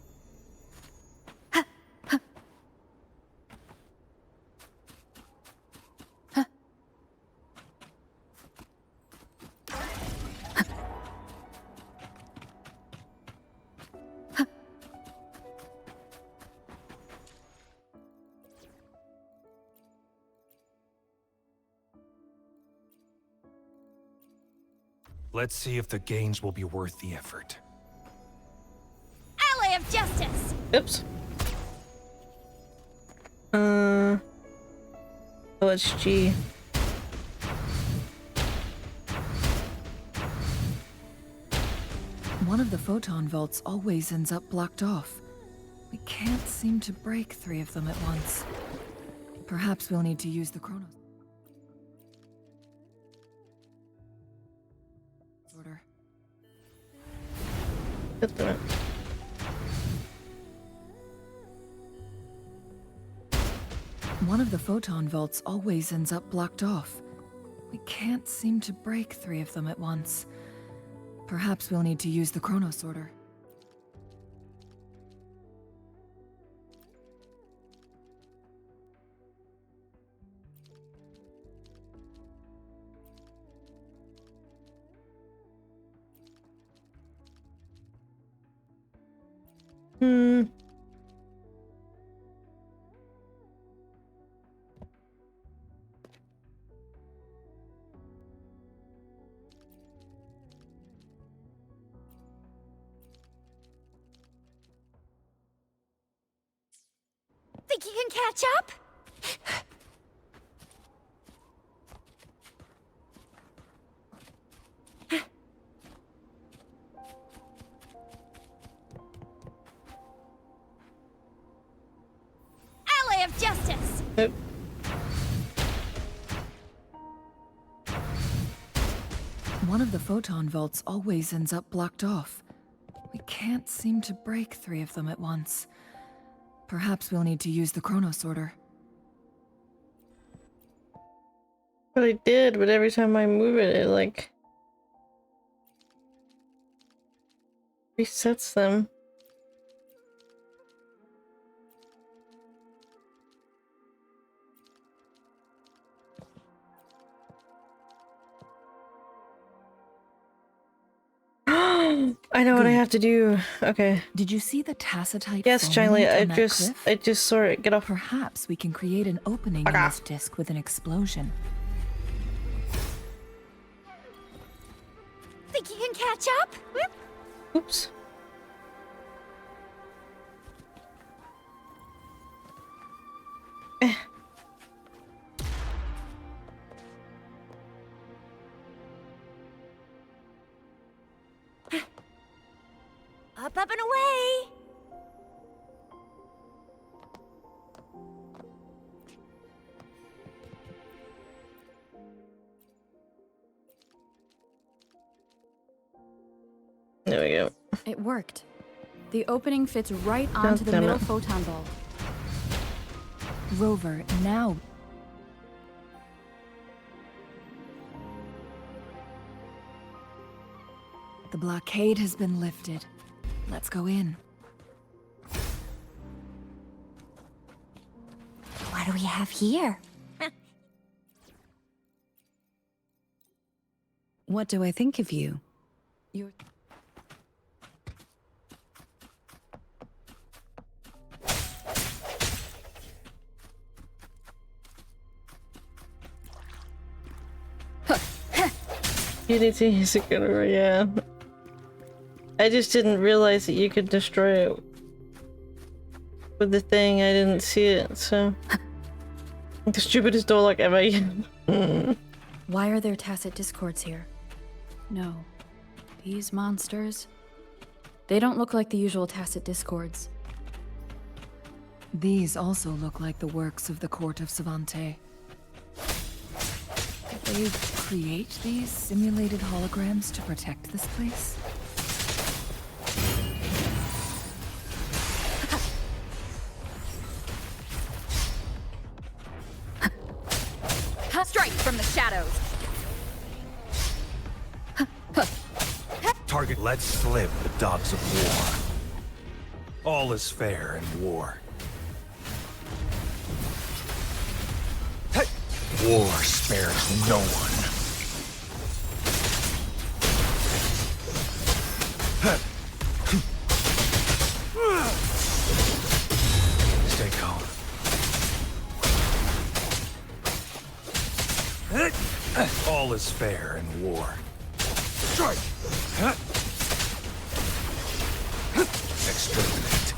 Let's see if the gains will be worth the effort. Ally of Justice! Oops. Oh, it's G. One of the photon vaults always ends up blocked off. We can't seem to break 3 of them at once. Perhaps we'll need to use the chronos. Order. Just a minute. One of the photon vaults always ends up blocked off. We can't seem to break 3 of them at once. Perhaps we'll need to use the chronosorter. Think you can catch up? Ally of justice! One of the photon vaults always ends up blocked off. We can't seem to break 3 of them at once. Perhaps we'll need to use the chrono sorter. But I did, but every time I move it, it like resets them. I know what I have to do. Okay. Did you see the tacitite? Yes, Charlie. fulminate I on that cliff? just saw it. Get off. Perhaps we can create an opening in this disk with an explosion. Think you can catch up? Oops. Up, up, and away! There we go. It worked. The opening fits right onto the damn middle it. photon ball. Rover, now. The blockade has been lifted. Let's go in. What do we have here? What do I think of you? You're... Unity is a good one, yeah. I just didn't realize that you could destroy it with the thing. I didn't see it, so... The stupidest door lock ever. Why are there tacit discords here? No. These monsters... They don't look like the usual tacit discords. These also look like the works of the court of Savante. Did they create these simulated holograms to protect this place? Strike from the shadows. Target, let's slip the dogs of war. All is fair in war. War spares no one. Stay calm. All is fair in war. Strike! Exterminate.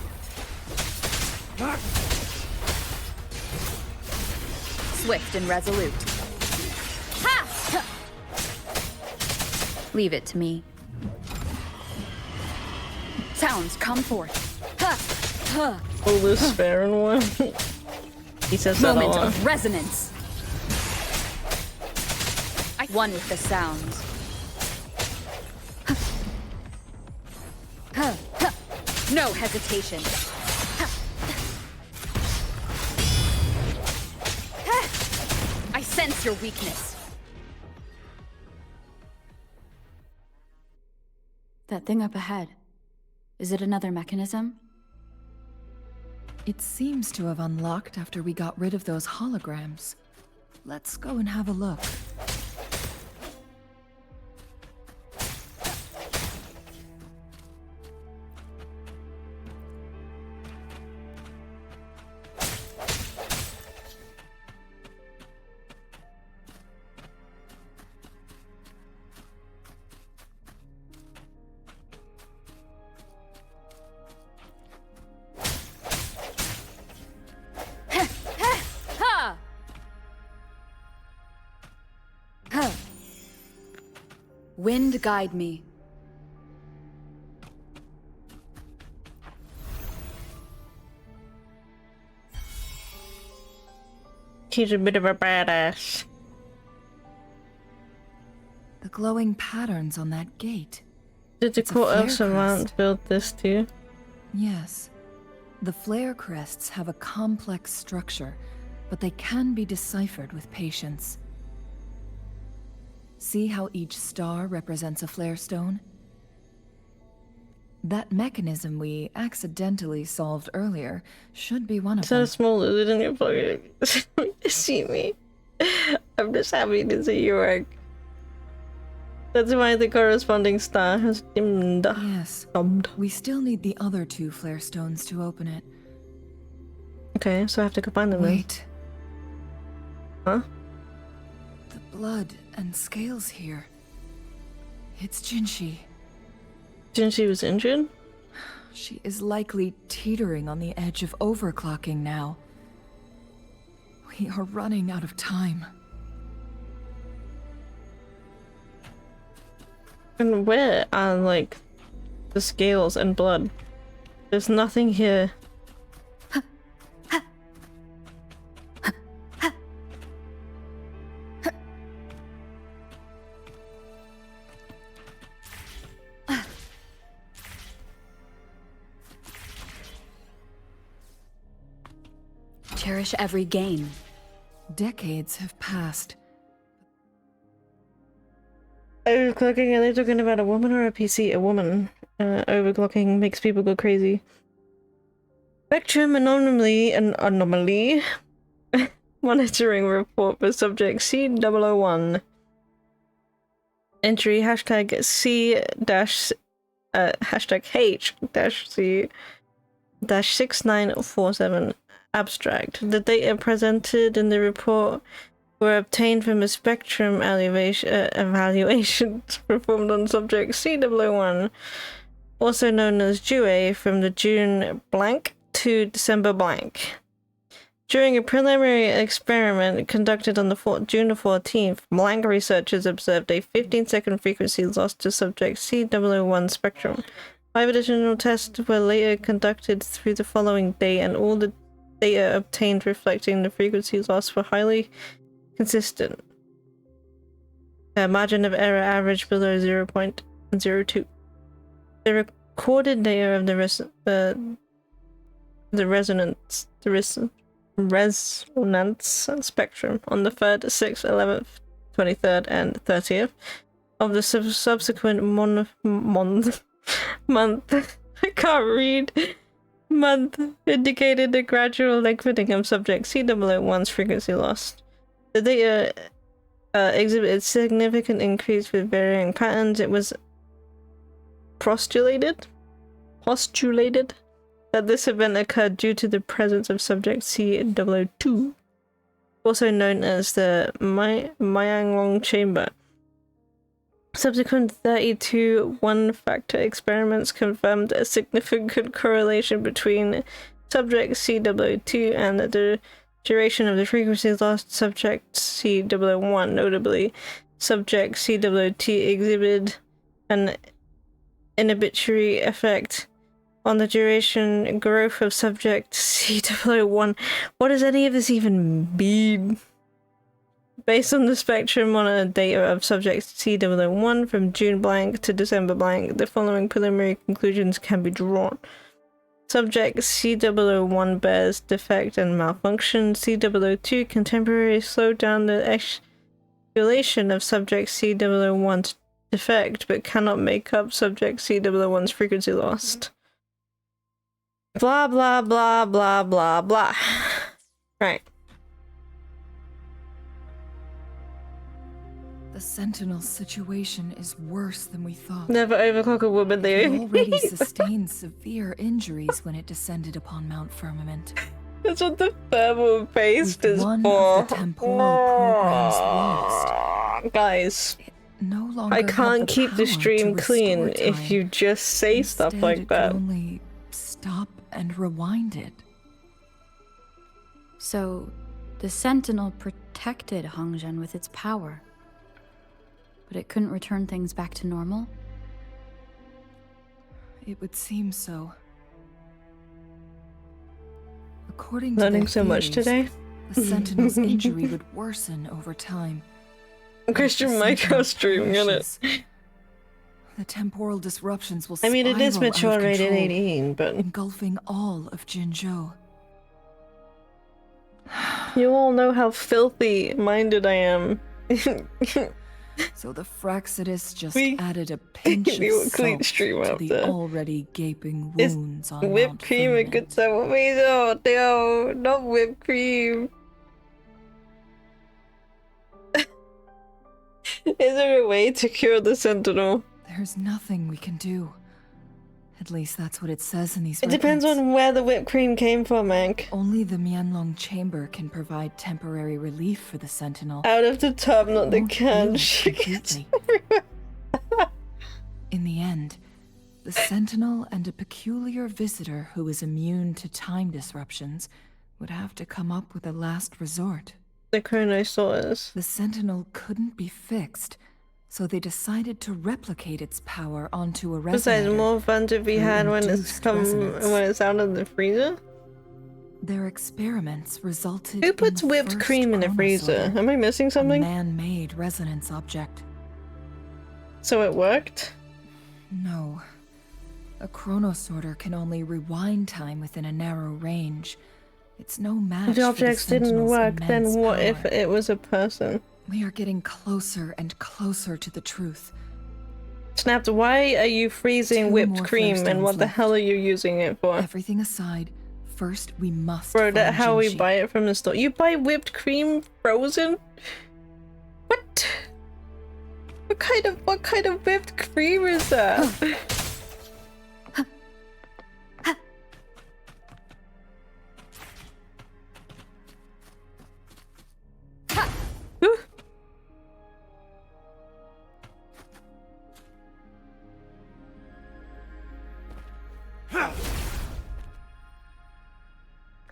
Swift and resolute. Ha! Leave it to me. Sounds come forth. Ha! Ha! Oh, this Baron one. He says that a Moment lot. of resonance. One with the sounds. No hesitation. I sense your weakness. That thing up ahead. Is it another mechanism? It seems to have unlocked after we got rid of those holograms. Let's go and have a look. Wind guide me. He's a bit of a badass. The glowing patterns on that gate. Did the It's a court of flare Savant crest. build this too? Yes. The flare crests have a complex structure, but they can be deciphered with patience. See how each star represents a flare stone? That mechanism we accidentally solved earlier should be one of So them. small that they didn't fucking see me. I'm just happy to see you work. That's why the corresponding star has dimmed. Yes. We still need the other 2 flare stones to open it. Okay, so I have to combine them. Wait. Huh? The blood and scales here. It's Jinshi. Jinshi was injured? She is likely teetering on the edge of overclocking now. We are running out of time. And where are, like, the scales and blood? There's nothing here. Cherish every gain. Decades have passed. Overclocking, are they talking about a woman or a PC? A woman. Overclocking makes people go crazy. Spectrum anomaly monitoring report for subject C001. Entry hashtag C dash hashtag H dash C dash 6947. Abstract. The data presented in the report were obtained from a spectrum evaluation performed on subject C001, also known as Jue, from the June blank to December blank. During a preliminary experiment conducted on the June the 14th, blank researchers observed a 15-second frequency loss to subject C001 spectrum. 5 additional tests were later conducted through the following day, and all the data obtained reflecting the frequency loss were highly consistent. Margin of error average below 0.02. The recorded data of the resonance spectrum on the 3rd, 6th, 11th, 23rd, and 30th of the subsequent month I can't read. Month indicated a gradual lengthening of subject C001's frequency loss. The data exhibited significant increase with varying patterns. It was postulated that this event occurred due to the presence of subject C002, also known as the Myanglong chamber. Subsequent 32 one-factor experiments confirmed a significant correlation between subject C002 and the duration of the frequency lost. Subject C001, notably, subject C002 exhibited an inhibitory effect on the duration growth of subject C001. What does any of this even mean? Based on the spectrum monitor data of subject C001 from June blank to December blank, the following preliminary conclusions can be drawn. Subject C001 bears defect and malfunction. C002 can temporarily slow down the escalation of subject C001's defect, but cannot make up subject C001's frequency lost. Blah blah blah blah blah blah. Right. The Sentinel situation is worse than we thought. Never overclock a woman, they It already sustained severe injuries when it descended upon Mount Firmament. That's what the thermal paste is One for. of the temporal programs lost. Guys, No longer I had can't the keep the power stream to clean restore if time. you just say stuff Instead, like it that. could only stop and rewind it. So, the Sentinel protected Hongzhen with its power. but it couldn't return things back to normal? It would seem so. According to Learning their so much theories, today. the Sentinel's injury would worsen over time. Christian micro stream, innit? The temporal disruptions will I mean, it is spiral out mature of rated control, 18, but engulfing all of Jinzhou. you all know how filthy minded I am. So the Fraxidus just We- added a pinch we of will clean salt stream to up the there. already gaping It's wounds on whipped Mount cream and good Firmament. stuff. Oh, not whipped cream. Is there a way to cure the Sentinel? There's nothing we can do. At least that's what it says in these It depends records. on where the whipped cream came from, Hank. Only the Mianlong chamber can provide temporary relief for the Sentinel. Out of the tub, not the Won't can. heal completely. In the end, the Sentinel and a peculiar visitor who is immune to time disruptions would have to come up with a last resort. The Chronosaurus. The Sentinel couldn't be fixed, so they decided to replicate its power onto a resonator. Besides, more fun to be through had when it's induced come resonance. when it's out of the freezer. Their experiments resulted Who puts in the whipped first cream in a freezer? chronosaur, Am I missing a something? man-made resonance object. So it worked? No. A chronosorter can only rewind time within a narrow range. It's no match If the for objects didn't Sentinel's work, then immense what if power. it was a person? We are getting closer and closer to the truth. Snapped, why are you freezing Two whipped more cream and flare what stones the left. hell are you using it for? Everything aside, first we must Bro, find that's how we Jinshi. buy it from the store. You buy whipped cream frozen? What? What kind of whipped cream is that?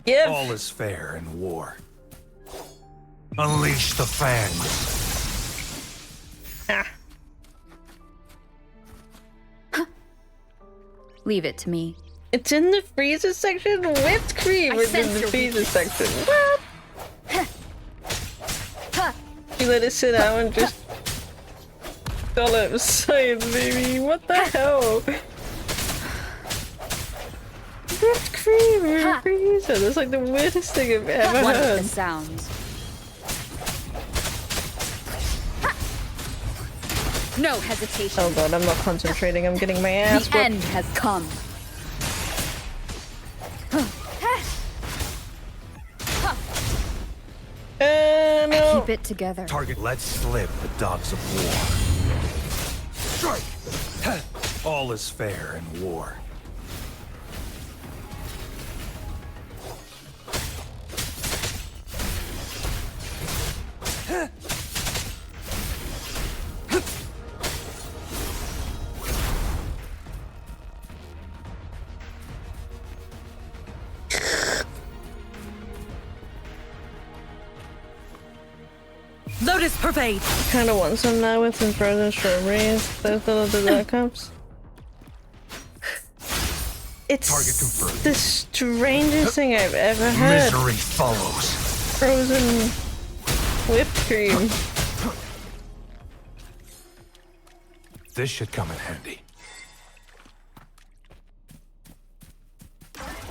Give. All is fair in war. Unleash the fangs. Leave it to me. It's in the freezer section? Whipped cream I is in sense the your freezer weakness. section. What? You let it sit out and just fall outside, baby. What the hell? Whipped cream in the freezer. That's like the weirdest thing I've ever One with heard. the sounds. No hesitation. Oh god, I'm not concentrating. I'm getting my ass The whipped. end has come. No. Keep it together. Target, let slip the dogs of war. Strike! All is fair in war. Lotus pervade! Kinda want some now with some frozen strawberries. Those little dessert cups. It's Target confirmed. the strangest thing I've ever heard. Misery follows. Frozen whipped cream. This should come in handy.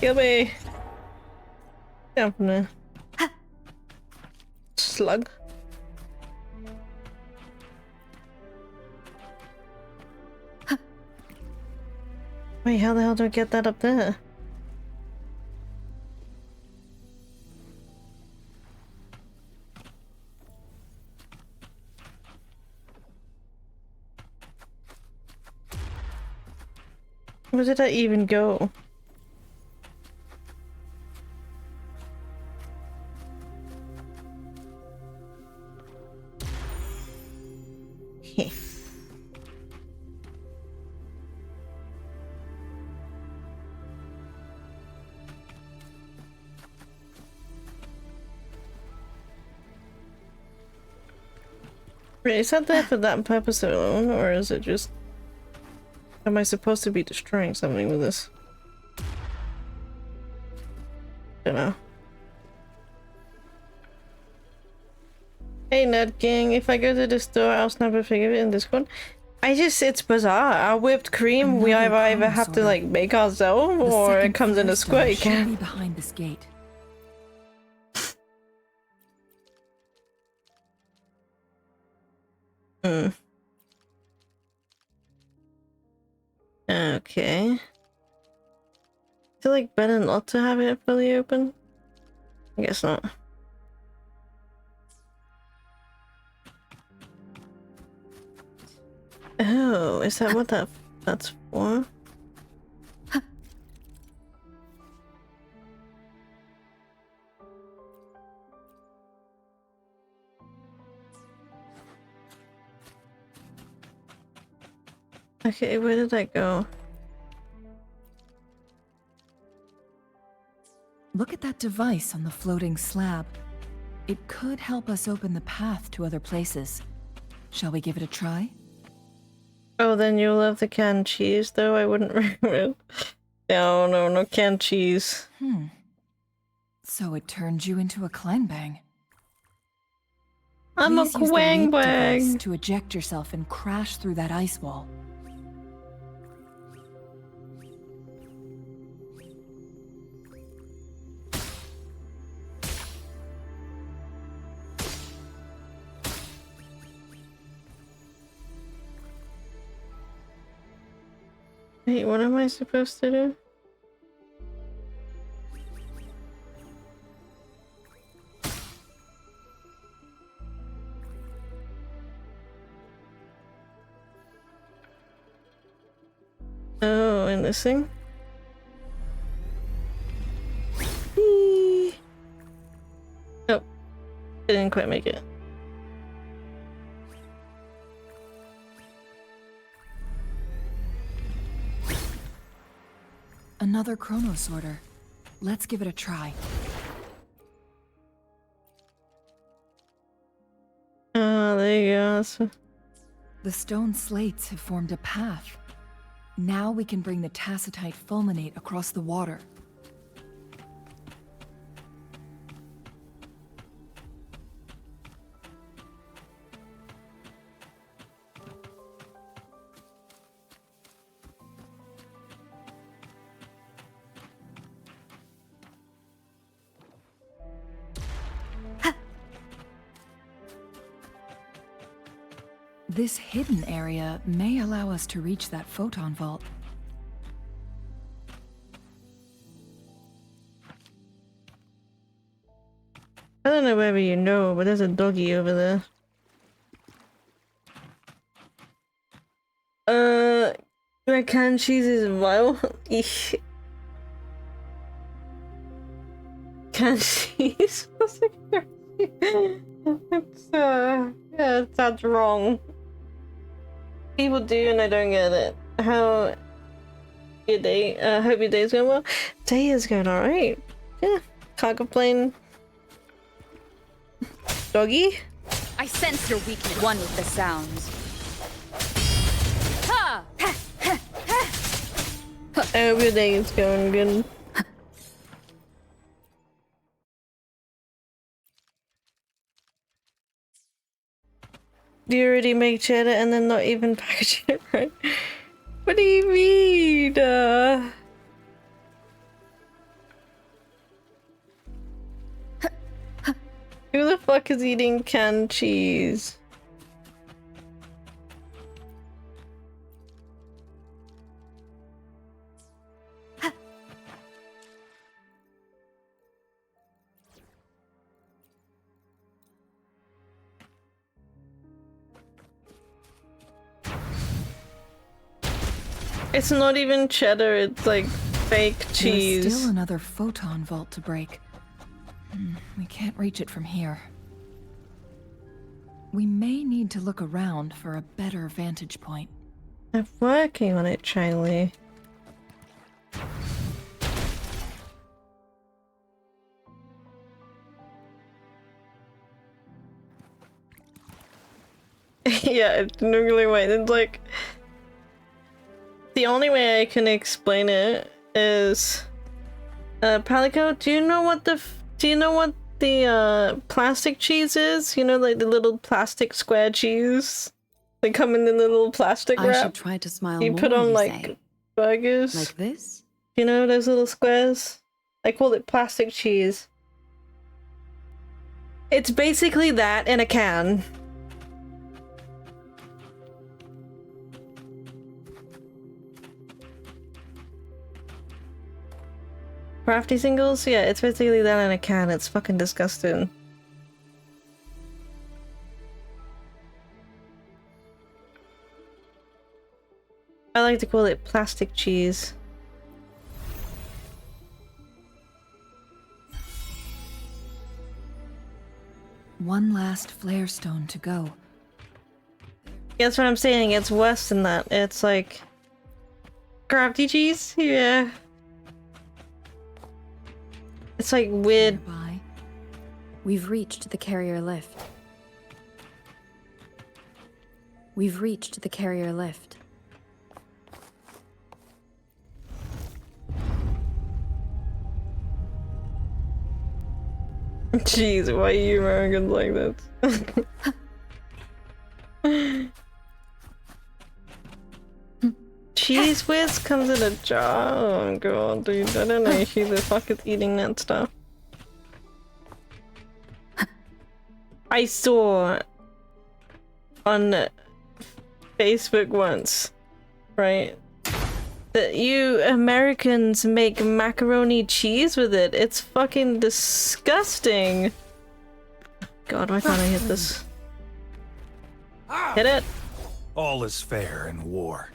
Kill me. Down from there. Slug. Wait, how the hell do I get that up there? Where did I even go? Wait, is that there for that purpose alone, or is it just... Am I supposed to be destroying something with this? Don't know. Hey Nerd Gang, if I go to the store, I'll snap a figure in Discord. It's bizarre. Our whipped cream, we either have to like make ourselves, or it comes in a squirt can. Behind this gate. Okay. I feel like better not to have it fully open. I guess not. Oh, is that what that's for? Okay, where did that go? Look at that device on the floating slab. It could help us open the path to other places. Shall we give it a try? Oh, then you'll love the canned cheese, though I wouldn't recommend. No canned cheese. So it turned you into a clangbang. I'm a Please use the leap device clangbang. to eject yourself and crash through that ice wall. Wait, what am I supposed to do? Oh, in this thing? Whee! Oh, I didn't quite make it. Another chrono sorter. Let's give it a try. Oh, there you go. The stone slates have formed a path. Now we can bring the tacitite fulminate across the water. This hidden area may allow us to reach that photon vault. I don't know whether you know, but there's a doggy over there. My canned cheese is vile. Eesh. Canned cheese? That's wrong. People do, and I don't get it. How your day? Hope your day's going well. Day is going alright. Yeah, can't complain. Doggy? I sense your weakness. One with the sounds. Ha! I hope your day is going good. Do you already make cheddar and then not even package it right? What do you mean? Who the fuck is eating canned cheese? It's not even cheddar, it's like fake cheese. There's still another photon vault to break. We can't reach it from here. We may need to look around for a better vantage point. I'm working on it, Charlie. Yeah, it's nuclear white. It's like the only way I can explain it is Palico, do you know what the plastic cheese is? You know, like the little plastic square cheese? They come in the little plastic wrap. I should try to smile you more, put on you like say? burgers. Like this? You know those little squares? I call it plastic cheese. It's basically that in a can. Crafty singles? Yeah, it's basically that in a can. It's fucking disgusting. I like to call it plastic cheese. One last flare stone to go. That's what I'm saying. It's worse than that. It's like crafty cheese? Yeah. It's like weird. Nearby, we've reached the carrier lift. We've reached the carrier lift. Jeez, why are you Americans like this? Cheese whiz comes in a jar? Oh god, dude, I don't know if who the fuck is eating that stuff. I saw on Facebook once, right, that you Americans make macaroni cheese with it. It's fucking disgusting. God, why can't I hit this? Hit it! All is fair in war.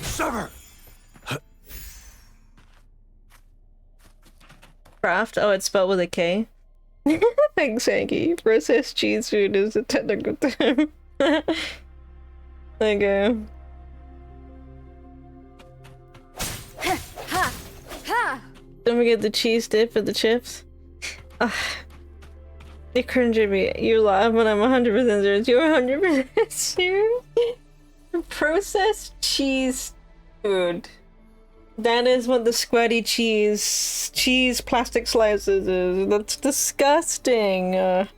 Sever! Craft? Oh, it's spelled with a K. Thanks, Hanky. Processed cheese food is a technical term. There you go. Don't forget the cheese dip for the chips. You cringe at me. You laugh when I'm 100% serious. You're 100% serious? Processed cheese food. That is what the squatty cheese plastic slices is. That's disgusting. You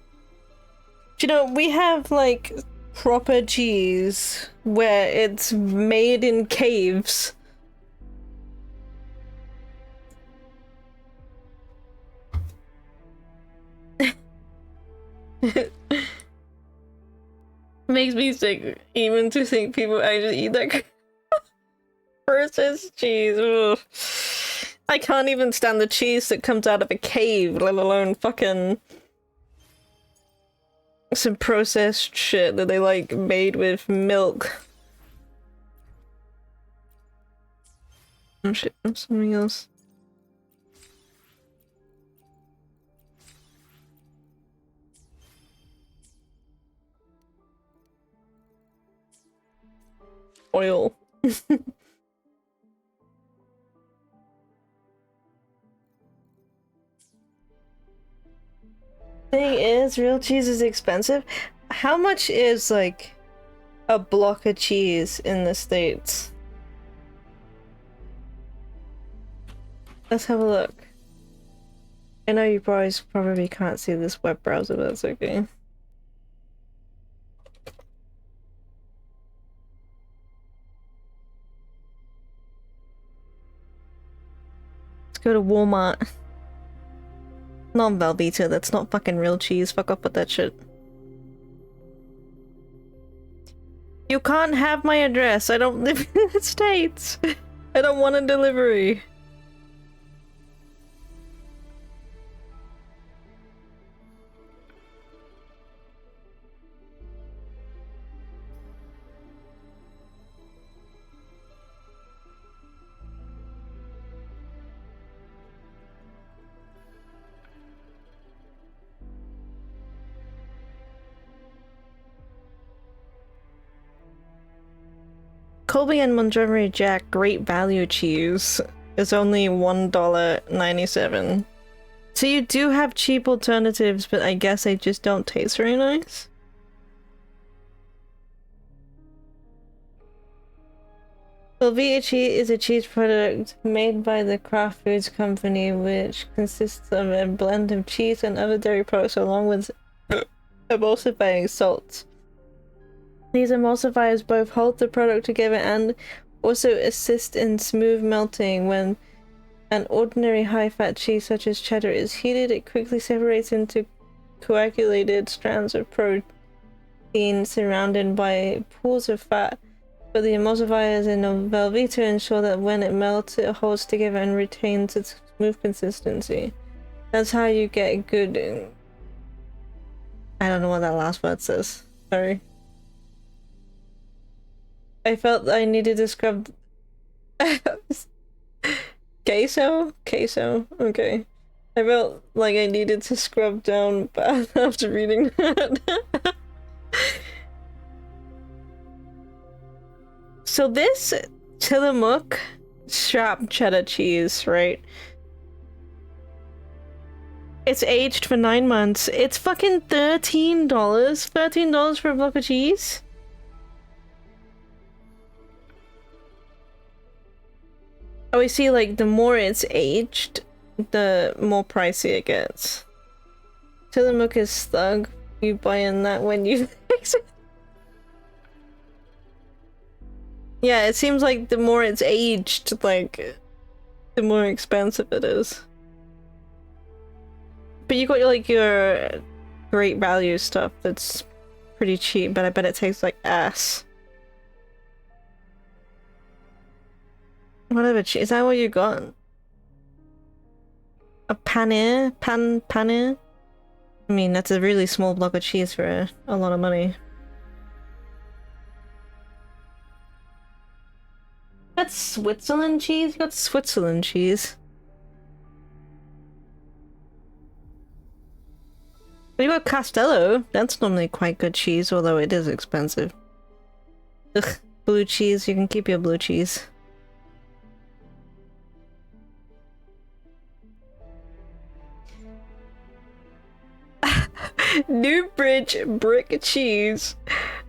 know, we have like proper cheese where it's made in caves. Makes me sick even to think people actually eat that processed cheese. Ugh. I can't even stand the cheese that comes out of a cave, let alone fucking some processed shit that they like made with milk. Oh shit, something else. Oil. Thing is, real cheese is expensive. How much is like a block of cheese in the States? Let's have a look. I know you probably can't see this web browser, but that's okay. Go to Walmart. Not Velveeta, that's not fucking real cheese. Fuck off with that shit. You can't have my address. I don't live in the States. I don't want a delivery. Colby and Montgomery Jack Great Value Cheese is only $1.97. So you do have cheap alternatives, but I guess they just don't taste very nice. Velveeta cheese is a cheese product made by the Kraft Foods Company, which consists of a blend of cheese and other dairy products along with emulsifying salts. These emulsifiers both hold the product together and also assist in smooth melting. When an ordinary high-fat cheese such as cheddar is heated, it quickly separates into coagulated strands of protein surrounded by pools of fat. But the emulsifiers in a Velveeta ensure that when it melts, it holds together and retains its smooth consistency. That's how you get good... I don't know what that last word says. Sorry. I felt I needed to scrub... Queso? Queso. Okay. I felt like I needed to scrub down bad after reading that. So this Tillamook strap cheddar cheese, right? It's aged for 9 months. It's fucking $13. $13 for a block of cheese? Oh, I see, like, the more it's aged, the more pricey it gets. Tillamook is thug. You buying that when you fix it? Yeah, it seems like the more it's aged, like, the more expensive it is. But you got like your great value stuff that's pretty cheap, but I bet it tastes like ass. Whatever, is that what you got? A paneer? Paneer? I mean, that's a really small block of cheese for a lot of money. That's Switzerland cheese? You got Switzerland cheese. But you got Castello. That's normally quite good cheese, although it is expensive. Ugh, blue cheese. You can keep your blue cheese. Newbridge brick cheese.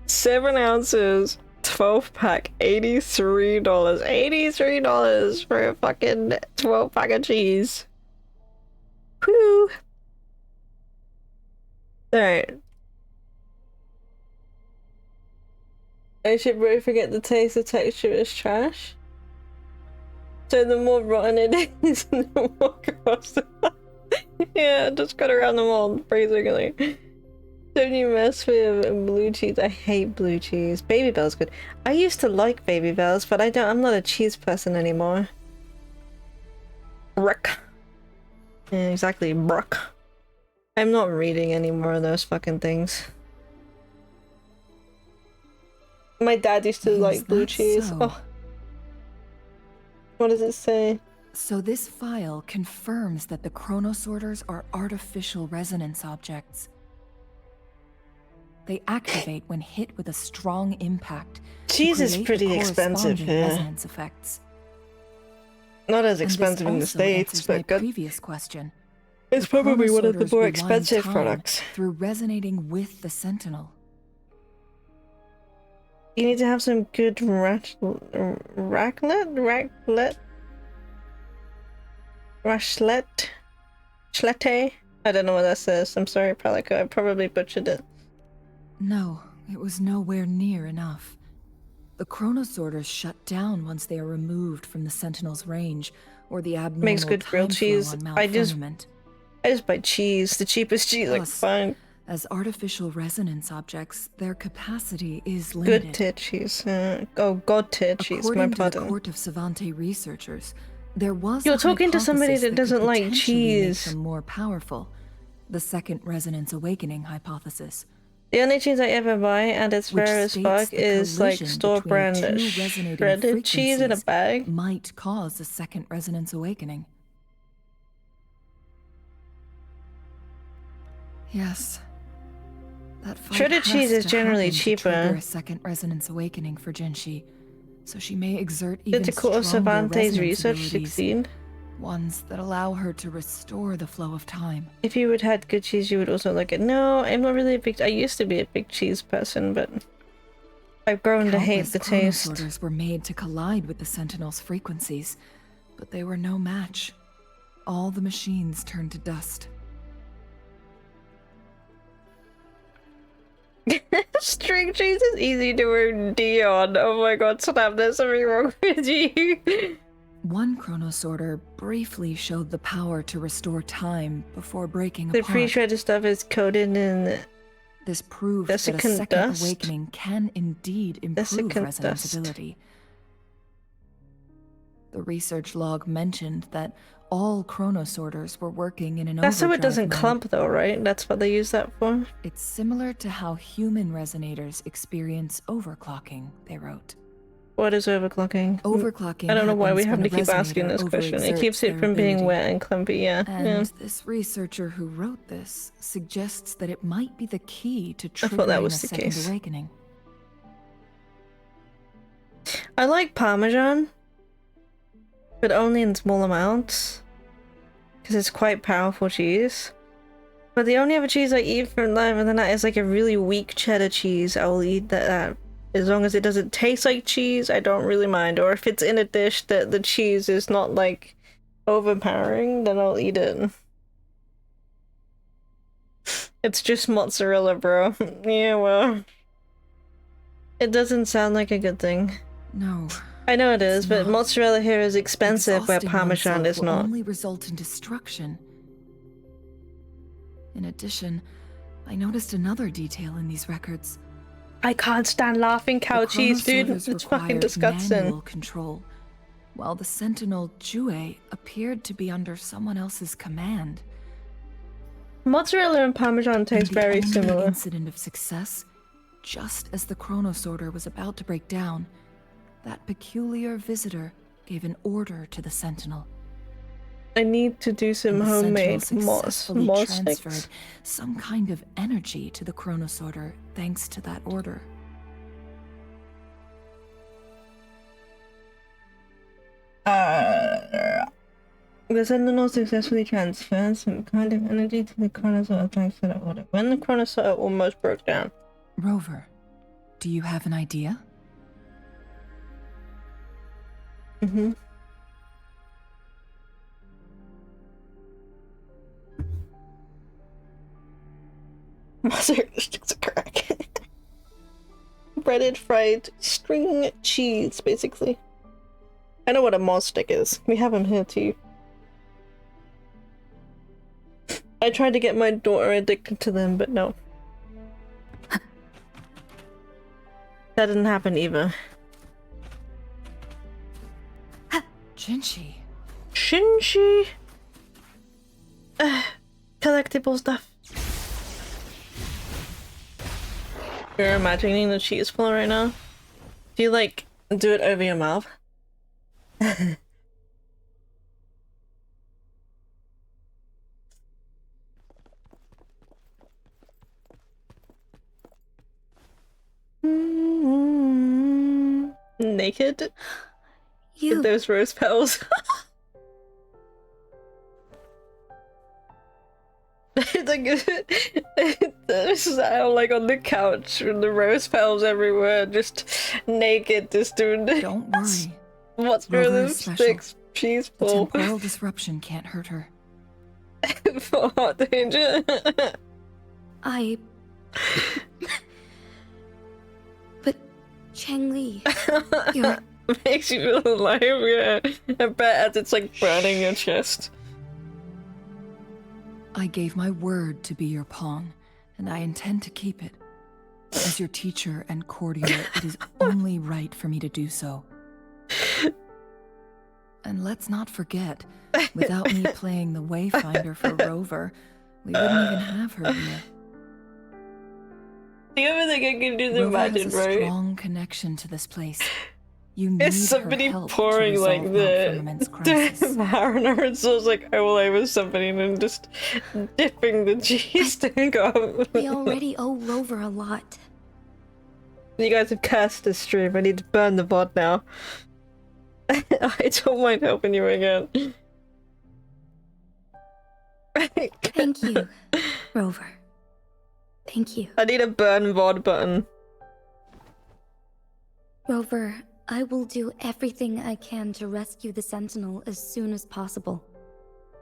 7 ounces. 12-pack, $83. $83 for a fucking 12-pack of cheese. Whew. Alright. I should really forget the taste. The texture is trash. So the more rotten it is, the more gross. Yeah, just cut around the mold, basically. Don't you mess with blue cheese? I hate blue cheese. Baby Bell's good. I used to like Baby Bell's, but I'm not a cheese person anymore. Bruck. Yeah, exactly, bruck. I'm not reading any more of those fucking things. My dad used to like blue cheese. So? Oh. What does it say? So this file confirms that the chronosorters are artificial resonance objects. They activate when hit with a strong impact. Cheese is pretty expensive here. Resonance effects. Not as expensive in the States, but good. Previous question. It's probably one of the more expensive products. Through resonating with the Sentinel. You need to have some good raclette? Schlette? I don't know what that says. I'm sorry, Palico. I probably butchered it. No, it was nowhere near enough. The chronosorters shut down once they are removed from the Sentinel's range, or the abnormal makes good grilled cheese. I just buy cheese, the cheapest cheese I can find. As artificial resonance objects, their capacity is limited. Good tier cheese. God tier cheese, my pardon. According to the Court of Savante researchers, there was You're talking to somebody that doesn't like cheese. Make them more powerful. The second resonance awakening hypothesis. The only cheese I ever buy, and it's rare as fuck, is like store brand shredded cheese in a bag. Might cause a second resonance awakening. Yes. That shredded cheese is generally cheaper. A second resonance awakening for Jinshi, so she may exert even Did the Court of Savante's research succeed? Ones that allow her to restore the flow of time. If you would had good cheese, you would also like it. No, I'm not really a big... I used to be a big cheese person, but... I've grown to hate Countless the taste. chronosorters were made to collide with the Sentinel's frequencies, but they were no match. All the machines turned to dust. String cheese is easy to earn D on. Oh my god, Snap, there's something wrong with you. One chronosorter briefly showed the power to restore time before breaking The apart. pre-shredded stuff is coded in This proved that a desiccant second dust. awakening can indeed improve Desiccant resonance dust. ability. The research log mentioned that all chronosorters were working in an That's so it overdrive doesn't mode. clump though, right? That's what they use that for? It's similar to how human resonators experience overclocking, they wrote. What is overclocking? Overclocking I don't know why we happens have to when keep a asking resonator this question. It overexerts keeps it their from being ability. wet and clumpy, yeah. And this researcher who wrote this suggests that it might be the key to I thought that triggering was a the second case. awakening. I like Parmesan, but only in small amounts, because it's quite powerful cheese. But the only other cheese I eat from that other than that is like a really weak cheddar cheese. I will eat that. As long as it doesn't taste like cheese, I don't really mind. Or if it's in a dish that the cheese is not like overpowering, then I'll eat it. It's just mozzarella, bro. Yeah, well. It doesn't sound like a good thing. No. I know it is, but not. mozzarella here is expensive where Exhausting Parmesan oneself is will not. only result in destruction. In addition, I noticed another detail in these records. I can't stand laughing cow The cheese, dude. chronosorters It's fucking required disgusting. manual control, while the Sentinel Jue appeared to be under someone else's command. Mozzarella and Parmesan taste In the very only similar. incident of success, just as the chronosorter was about to break down, that peculiar visitor gave an order to the Sentinel. I need to do some And the Sentinel homemade successfully moss transferred sticks. some kind of energy to the chronosorter thanks to that order. The Sentinel successfully transferred some kind of energy to the Chronosaur thanks to that order. When the Chronosaur almost broke down. Rover, do you have an idea? Mm-hmm. Mozzarella sticks are crack. Breaded fried string cheese, basically. I know what a moss stick is. We have them here too. I tried to get my daughter addicted to them, but no. That didn't happen either. Jinchi. Shinji. Collectible stuff. You're imagining the cheese pull right now? Do you like do it over your mouth? Naked? You. With those rose petals. It's like this is out like on the couch with the rose petals everywhere, just naked, just doing Don't worry. what's Rover really is special. sticks cheese The pull temporal disruption can't hurt her. for hot danger. I... But, Changli, you're... Makes you feel alive, yeah. I bet as it's like burning your chest. I gave my word to be your pawn, and I intend to keep it. As your teacher and courtier, it is only right for me to do so. And let's not forget, without me playing the Wayfinder for Rover, we wouldn't even have her here. Do you ever think I can do the Rover magic, has a right? strong connection to this place. You need It's somebody her help pouring to like resolve Mount Firmament's crisis. the mariner, and so it's like, I will over somebody and then just dipping the cheese stick off. We already owe Rover a lot. You guys have cursed the stream. I need to burn the bot now. I don't mind helping you again. Thank you, Rover. Thank you. I need a burn VOD button. Rover, I will do everything I can to rescue the Sentinel as soon as possible.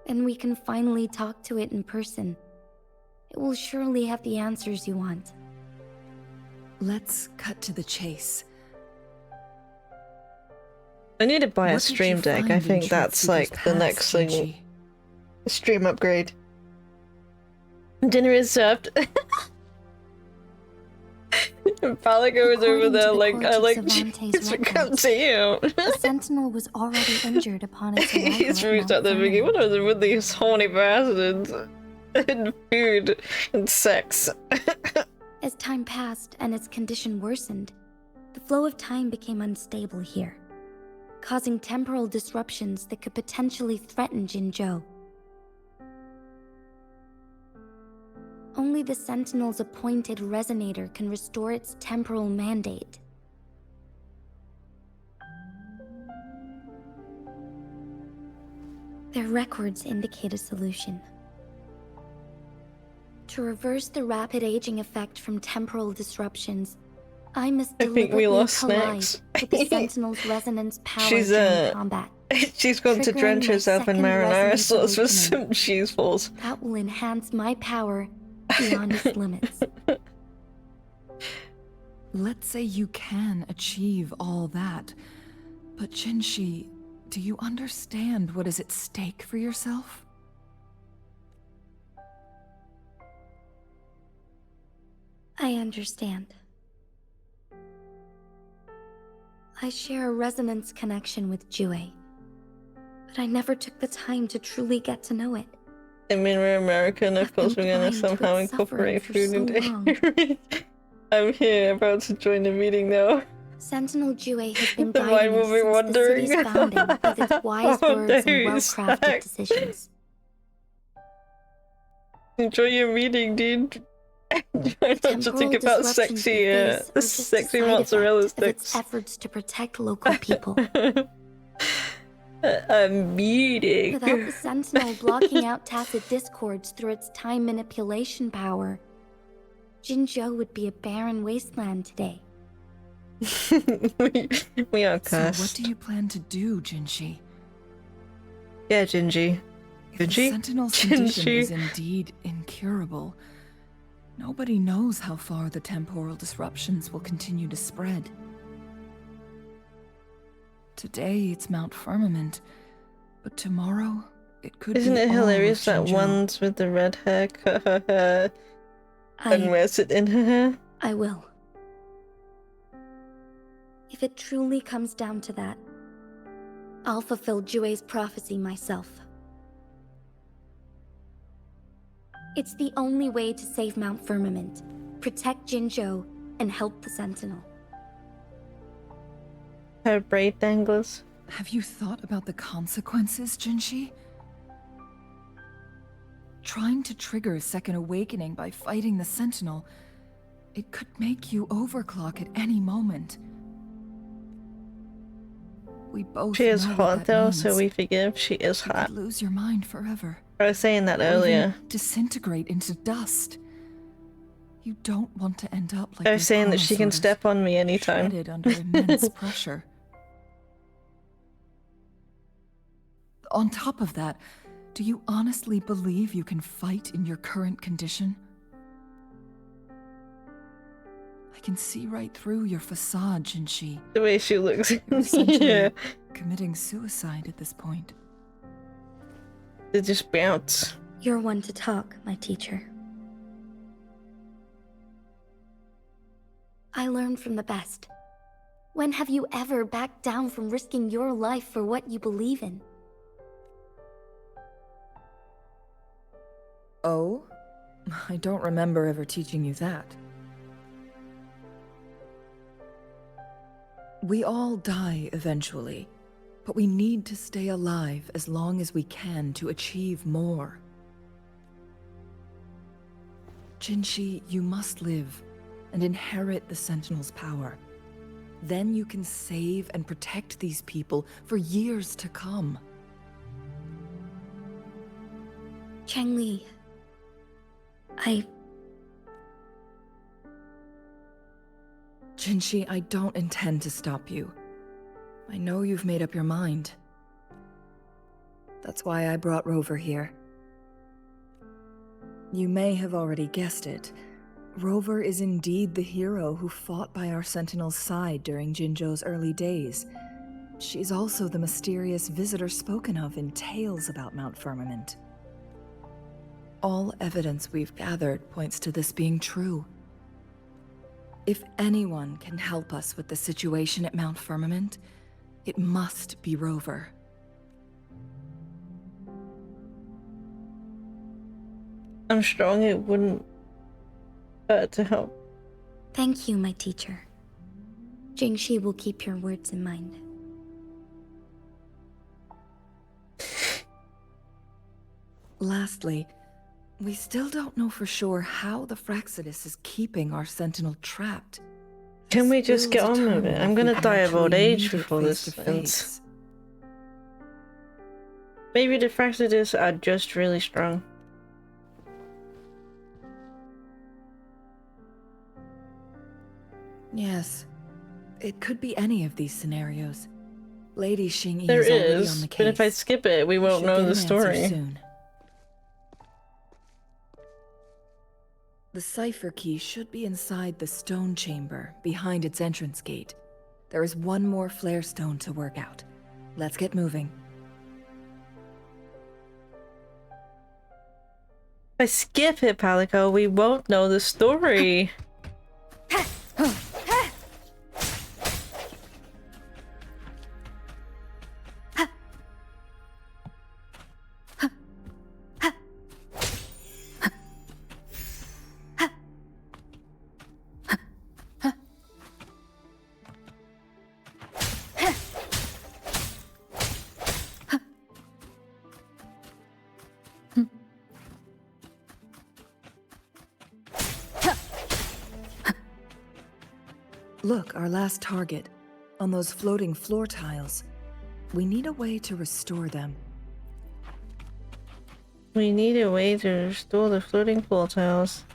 And we can finally talk to it in person. It will surely have the answers you want. Let's cut to the chase. I need to buy a What did stream you deck. find I in think that's Truth like Seeker's the past, next thing. Jinchi? Stream upgrade. Dinner is served. Palico was over According to there the like, I courts of like, Cervantes' it's come records, to you. the Sentinel was already injured upon its arrival He's at reached Mount out the beginning. Firmament. What are with these horny bastards? And food and sex. As time passed and its condition worsened, the flow of time became unstable here, causing temporal disruptions that could potentially threaten Jinzhou. Only the Sentinel's appointed resonator can restore its temporal mandate. Their records indicate a solution. To reverse the rapid aging effect from temporal disruptions, I must I think deliberately we lost collide Snacks. with the Sentinel's resonance power She's, during combat. She's going to triggering drench my herself in second marinara resonance sauce with awakening. some cheese balls. That will enhance my power beyond its limits. Let's say you can achieve all that, but Jinshi, do you understand what is at stake for yourself? I understand. I share a resonance connection with Jue, but I never took the time to truly get to know it. I mean, we're American, of course we're gonna blind to somehow its suffering incorporate for food so into I'm here, about to join the meeting now. Sentinel Jue has been The mind guiding will us be since the wandering. city's founding with its wise Oh, words and days. well-crafted decisions. Enjoy your meeting, dude. Try not to Temporal think about disruptions we sexy, face are just a sexy side mozzarella effect of its sticks. efforts to protect local people. A meeting. Without the Sentinel blocking out tacit discords through its time manipulation power, Jinzhou would be a barren wasteland today. we are So cursed. what do you plan to do, Jinshi? Yeah, Jinji. If the Jinji? Sentinel's condition Jinji. is indeed incurable, nobody knows how far the temporal disruptions will continue to spread. Today it's Mount Firmament, but tomorrow it could Isn't be it all hilarious of that Jinzhou. one's with the red hair cut her hair and wears it in her hair? I will. If it truly comes down to that, I'll fulfill Jue's prophecy myself. It's the only way to save Mount Firmament, protect Jinzhou, and help the Sentinel. Her braid danglers. Have you thought about the consequences, Jinshi? Trying to trigger a second awakening by fighting the Sentinel, it could make you overclock at any moment. We both She is know what hot that though, means. so we forgive. She is You hot. could lose your mind forever. I was saying that Or earlier. even disintegrate into dust. You don't want to end up like I was these saying that she can chronosaurs, step on me anytime. shredded under immense pressure. On top of that, do you honestly believe you can fight in your current condition? I can see right through your facade, Jinshi. The way she looks. You're essentially Yeah. committing suicide at this point. They just bounce. You're one to talk, my teacher. I learned from the best. When have you ever backed down from risking your life for what you believe in? Oh? I don't remember ever teaching you that. We all die eventually, but we need to stay alive as long as we can to achieve more. Jinshi, you must live and inherit the Sentinel's power. Then you can save and protect these people for years to come. Changli, Jinshi, I don't intend to stop you. I know you've made up your mind. That's why I brought Rover here. You may have already guessed it. Rover is indeed the hero who fought by our Sentinel's side during Jinzhou's early days. She's also the mysterious visitor spoken of in tales about Mount Firmament. All evidence we've gathered points to this being true. If anyone can help us with the situation at Mount Firmament, it must be Rover. I'm strong, it wouldn't hurt to help. Thank you, my teacher. Jingxi will keep your words in mind. Lastly, we still don't know for sure how the Fraxidus is keeping our Sentinel trapped. Can we This just will get on with determine it? if I'm we gonna can die of old actually age meet it before this face to ends. face. Maybe the Fraxidus are just really strong. Yes, it could be any of these scenarios. Lady Xingyi There is already on is, the case. but if I skip it, we won't should know get the an answer story. soon. The cipher key should be inside the stone chamber, behind its entrance gate. There is one more flare stone to work out. Let's get moving. If I skip it, Palico, we won't know the story. Look, our last target. On those floating floor tiles. We need a way to restore them. We need a way to restore the floating floor tiles.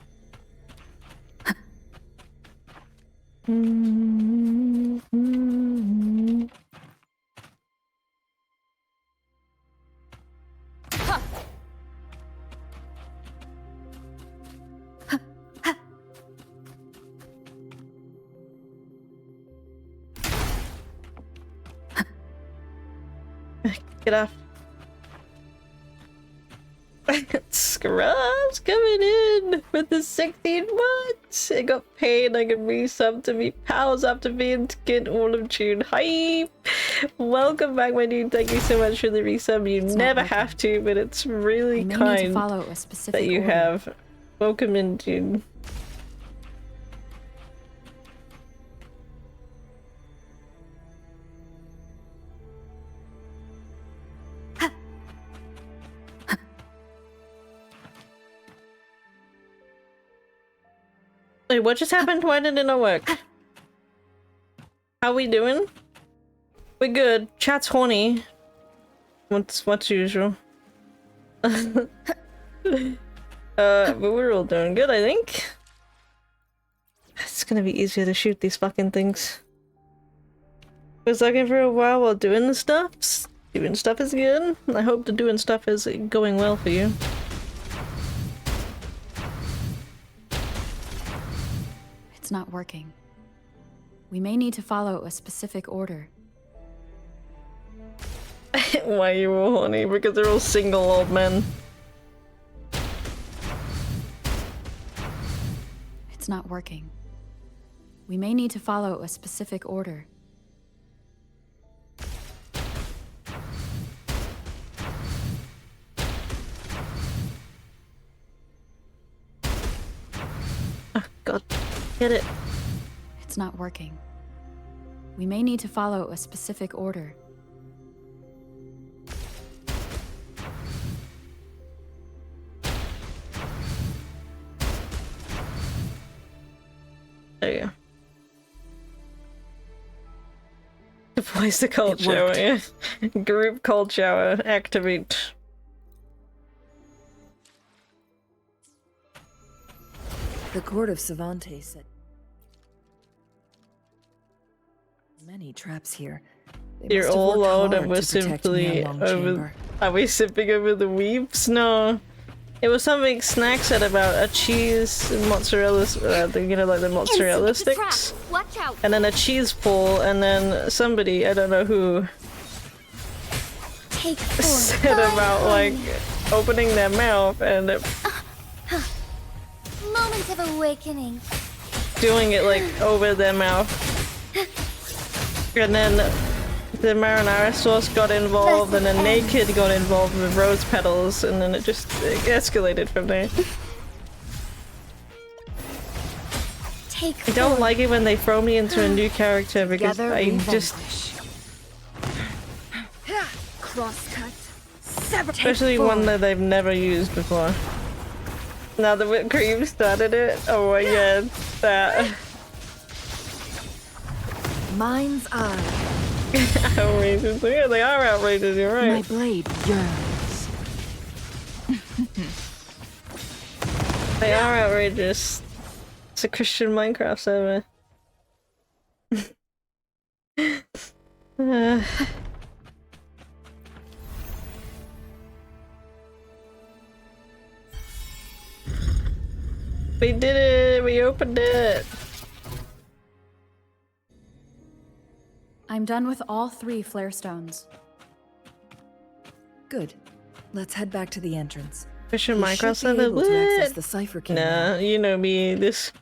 Get off. Scrubs coming in with the 16 months. I got paid. I can resub to be pals after being skin all of June. Hype! Welcome back, my dude. Thank you so much for the resub. You never have to, but it's really You may kind need to follow a specific that you order. have. Welcome in, dude. Wait, what just happened? Why did it not work? How we doing? We're good. Chat's horny. What's usual? But we're all doing good, I think. It's gonna be easier to shoot these fucking things. Was looking for a while doing the stuff. Doing stuff is good. I hope the doing stuff is going well for you. It's not working. We may need to follow a specific order. Why you all horny? Because they're all single old men. It's not working. We may need to follow a specific order. Oh, God. Get it. It's not working. We may need to follow a specific order. There you go. Deploys the cold shower. Group cold shower. Activate. The court of Savantes said Many traps here. They You're must have all worked loud and hard we're to protect me simply along over. chamber. Are we sipping over the weeps? No. It was something Snack said about a cheese and mozzarella, you know, like the mozzarella It's a trap. sticks. Watch out. And then a cheese pull, and then somebody, I don't know who, Take said about like opening their mouth and Moment of awakening. doing it like over their mouth. And then the marinara sauce got involved, and then Naked got involved with rose petals, and then it just escalated from there. I don't like it when they throw me into a new character because I just... Crosscut. Sever. Especially one that they've never used before. Now that whipped cream started it, oh my god, that... Mind's eye. Outrageous. Yeah, they are outrageous, you're right. My blade yearns. They are outrageous. It's a Christian Minecraft server. We did it! We opened it! I'm done with all 3 flare stones. Good. Let's head back to the entrance. Christian We Minecraft should be server? able to access What? the cipher key. Nah, you know me. These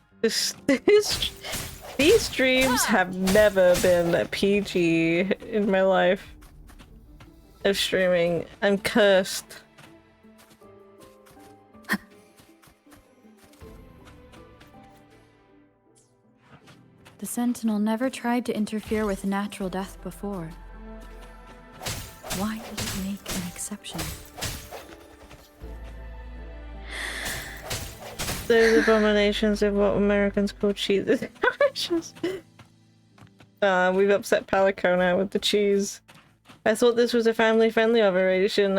streams have never been PG in my life of streaming. I'm cursed. The Sentinel never tried to interfere with natural death before. Why did it make an exception? Those abominations of what Americans call cheese. We've upset Palico now with the cheese. I thought this was a family-friendly operation.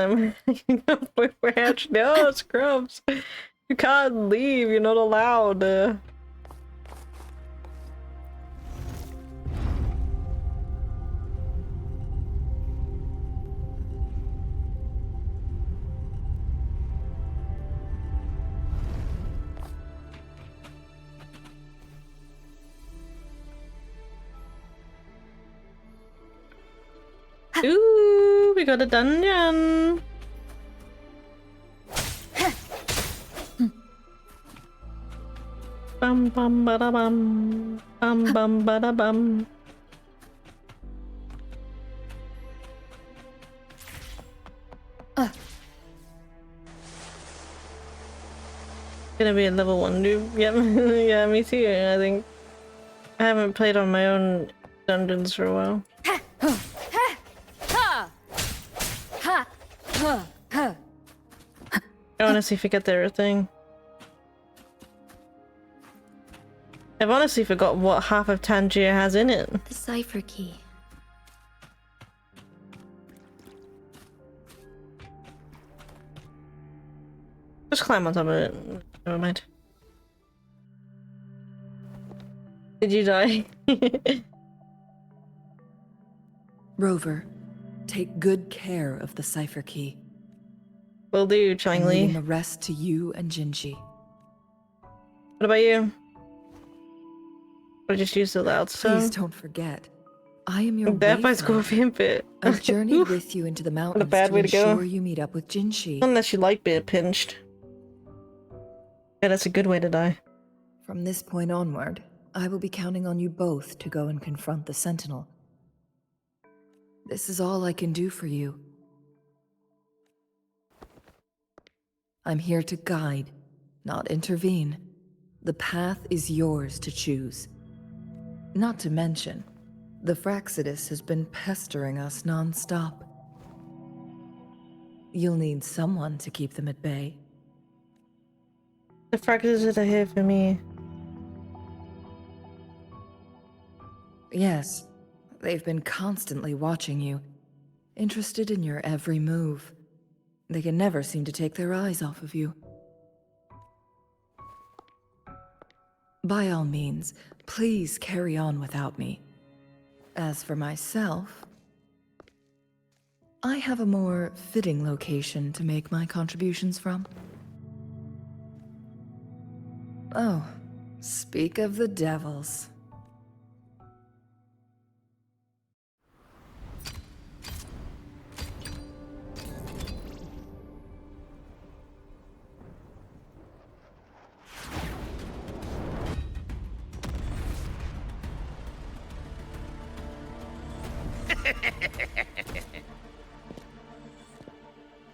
We're actually, oh, scrubs. You can't leave. You're not allowed. Ooh, we got a dungeon. Bum bum ba da bum. Bum ba da bum. Gonna be a level 1 noob. Yep. Yeah, me too. I think I haven't played on my own dungeons for a while. I honestly forget they're a thing. I've honestly forgot what half of Tangier has in it. The cipher key. Just climb on top of it. Never mind. Did you die? Rover, take good care of the cipher key. Will do, I'm Changli. leaving the rest to you and Jinji. What about you? I just used the loud Please sound. don't forget, I am your That by wayfinder. Scorpion Bit. I've journeyed with you into the mountains What a bad way to go. ensure you meet up with Jinshi. Unless you like being pinched. Yeah, that's a good way to die. From this point onward, I will be counting on you both to go and confront the Sentinel. This is all I can do for you. I'm here to guide, not intervene. The path is yours to choose. Not to mention, the Fraxidus has been pestering us non-stop. You'll need someone to keep them at bay. The fractures are here for me. Yes, they've been constantly watching you, interested in your every move. They can never seem to take their eyes off of you. By all means, please carry on without me. As for myself, I have a more fitting location to make my contributions from. Oh, speak of the devils.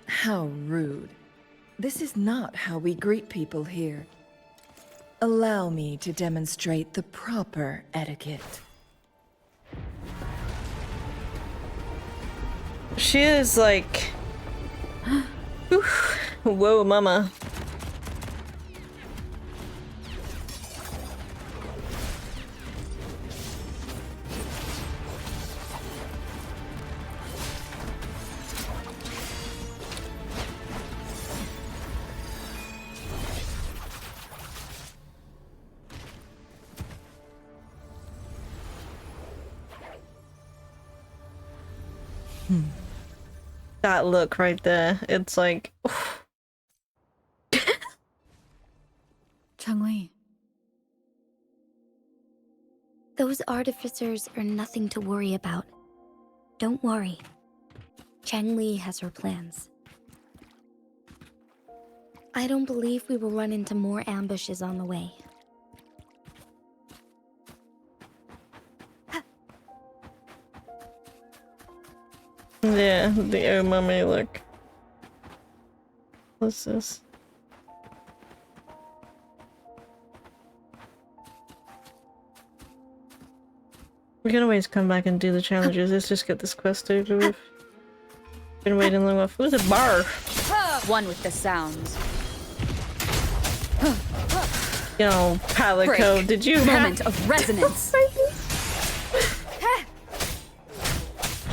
How rude. This is not how we greet people here. Allow me to demonstrate the proper etiquette. She is like... Whoa, mama. That look right there, it's like... Changli. Those artificers are nothing to worry about. Don't worry. Changli has her plans. I don't believe we will run into more ambushes on the way. Yeah, the oh mummy look. What's this? We can always come back and do the challenges. Let's just get this quest over with. Been waiting long enough. Who's a bar? One with the sounds. You know, Palico, Break. did you Moment of resonance.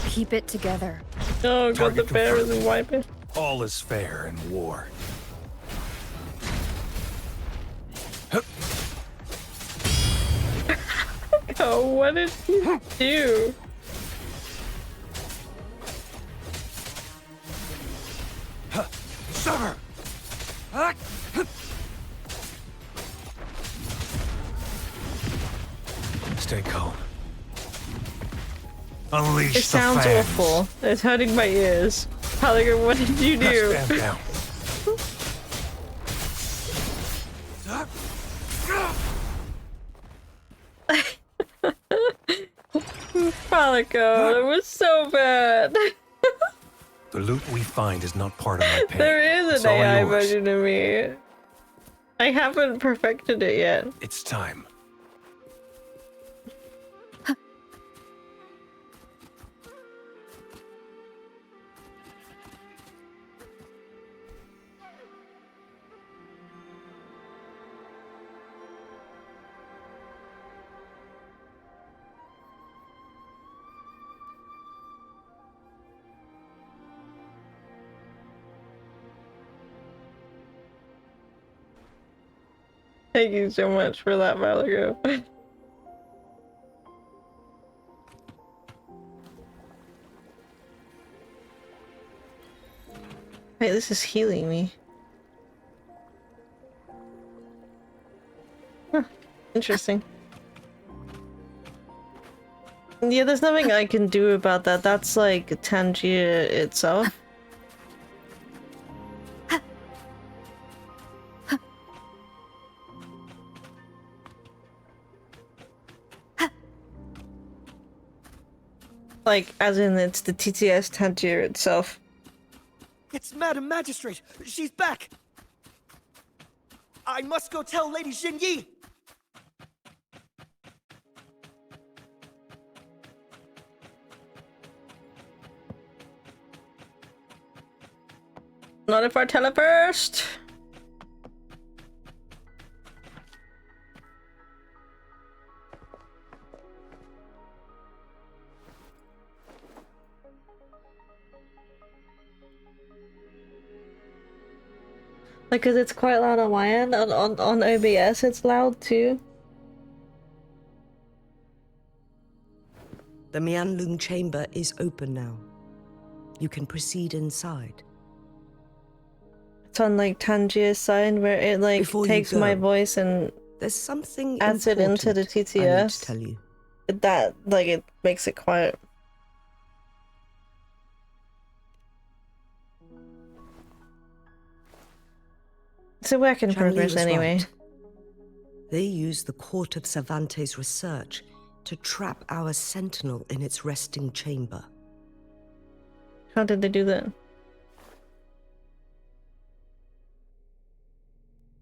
Keep it together. Oh, God, the Target bear confirmed. isn't wiping. All is fair in war. Oh, what did you do? Sever! Stay calm. Unleash It the sounds fans. awful. It's hurting my ears. Palico, what did you do? Stand down. Palico, it was so bad. The loot we find is not part of my pay. There is It's an all AI yours. version of me. I haven't perfected it yet. It's time. Thank you so much for that, Palico. Wait, this is healing me. Huh, interesting. Yeah, there's nothing I can do about that. That's like Tangier itself. Like, as in it's the TTS Tangier itself. It's Madam Magistrate! She's back! I must go tell Lady Jin Yi! Not if I tell her first! Like, cause it's quite loud on my end, on OBS it's loud too. The Mianlung chamber is open now. You can proceed inside. It's on like Tangia's side where it like Before you takes my go, voice and there's something adds it into the important I need to TTS. tell you. That like it makes it quiet. It's a work in Chang Li progress was anyway. right. They use the Court of Cervantes' research to trap our sentinel in its resting chamber. How did they do that?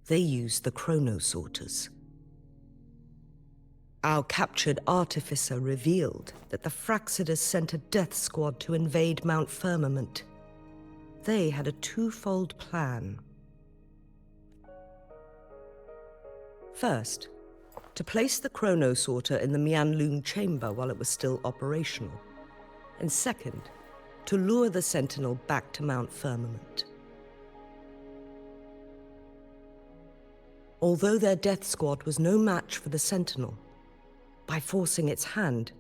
They use the chronosorters. Our captured artificer revealed that the Fraxidus sent a death squad to invade Mount Firmament. They had a twofold plan. First, to place the chronosorter in the Mianlung chamber while it was still operational. And second, to lure the Sentinel back to Mount Firmament. Although their death squad was no match for the Sentinel, by forcing its hand,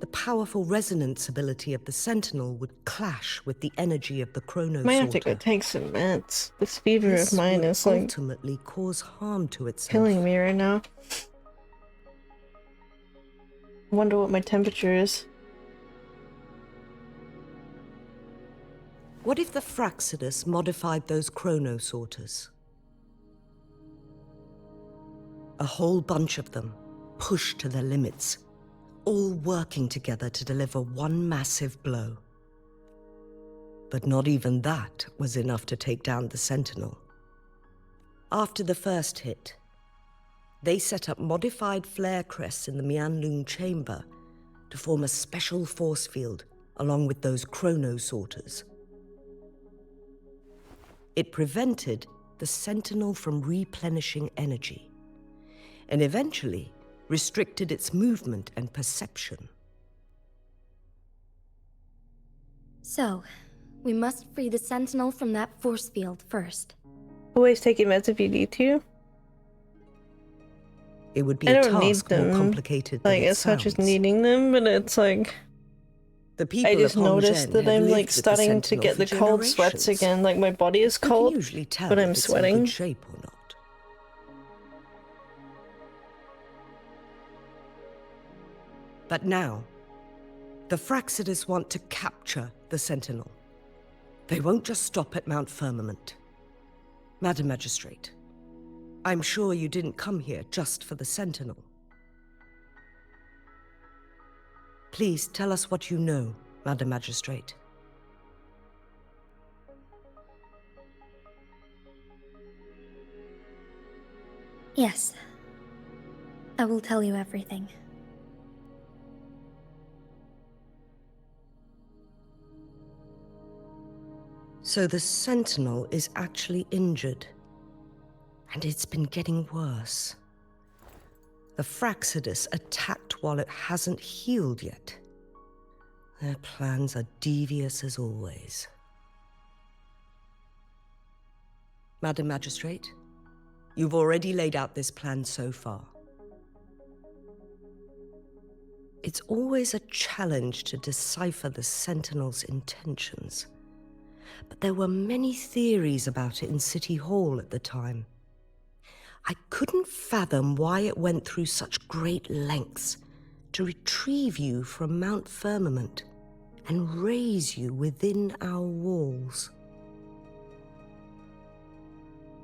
the powerful resonance ability of the Sentinel would clash with the energy of the chronosorter. Might have to go take some meds. This fever of mine is like ultimately cause harm to itself. killing me right now. I wonder what my temperature is. What if the Fraxidus modified those chronosorters? A whole bunch of them, pushed to their limits, all working together to deliver one massive blow. But not even that was enough to take down the Sentinel. After the first hit, they set up modified flare crests in the Mianlung chamber to form a special force field along with those chronosorters. It prevented the Sentinel from replenishing energy, and eventually restricted its movement and perception. So, we must free the Sentinel from that force field first. Always taking meds if you need to. It would be I a don't need task more them, complicated than like it as such as sounds. needing them, but it's like The people I just of noticed Hongzhen that have I'm lived like with the starting to Sentinel get for the cold sweats generations. again. Like my body is You can cold, usually tell but I'm if it's in sweating. good shape or not. But now, the Fraxidus want to capture the Sentinel. They won't just stop at Mount Firmament. Madam Magistrate, I'm sure you didn't come here just for the Sentinel. Please tell us what you know, Madam Magistrate. Yes. I will tell you everything. So the Sentinel is actually injured. And it's been getting worse. The Fraxidus attacked while it hasn't healed yet. Their plans are devious as always. Madam Magistrate, you've already laid out this plan so far. It's always a challenge to decipher the Sentinel's intentions. But there were many theories about it in City Hall at the time. I couldn't fathom why it went through such great lengths to retrieve you from Mount Firmament and raise you within our walls.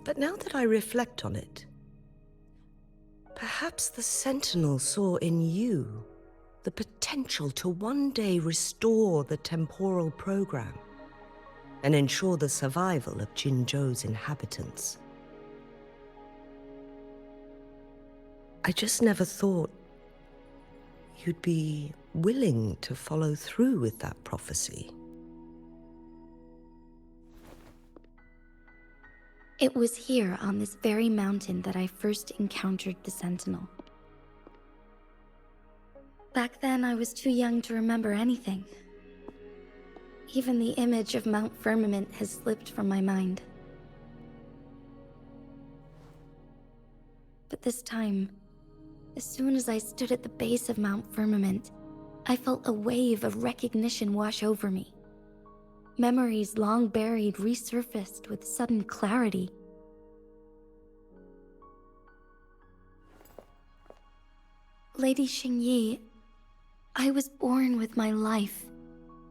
But now that I reflect on it, perhaps the Sentinel saw in you the potential to one day restore the temporal program and ensure the survival of Jinzhou's inhabitants. I just never thought you'd be willing to follow through with that prophecy. It was here on this very mountain that I first encountered the Sentinel. Back then, I was too young to remember anything. Even the image of Mount Firmament has slipped from my mind. But this time, as soon as I stood at the base of Mount Firmament, I felt a wave of recognition wash over me. Memories long buried resurfaced with sudden clarity. Lady Xingyi, I was born with my life,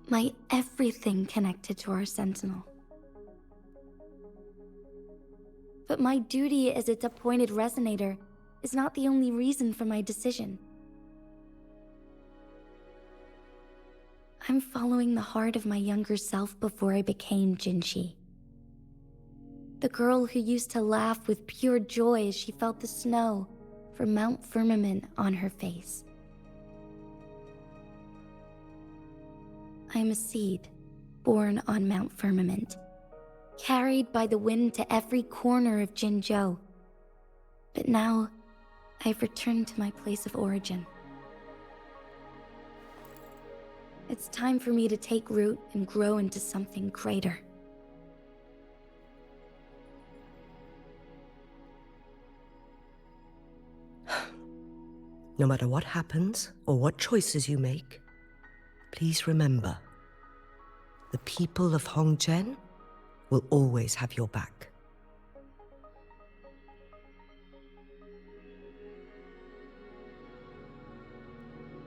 my everything connected to our Sentinel. But my duty as its appointed resonator is not the only reason for my decision. I'm following the heart of my younger self before I became Jinshi. The girl who used to laugh with pure joy as she felt the snow from Mount Firmament on her face. I am a seed born on Mount Firmament, carried by the wind to every corner of Jinzhou. But now, I've returned to my place of origin. It's time for me to take root and grow into something greater. No matter what happens or what choices you make, please remember, the people of Hongzhen will always have your back.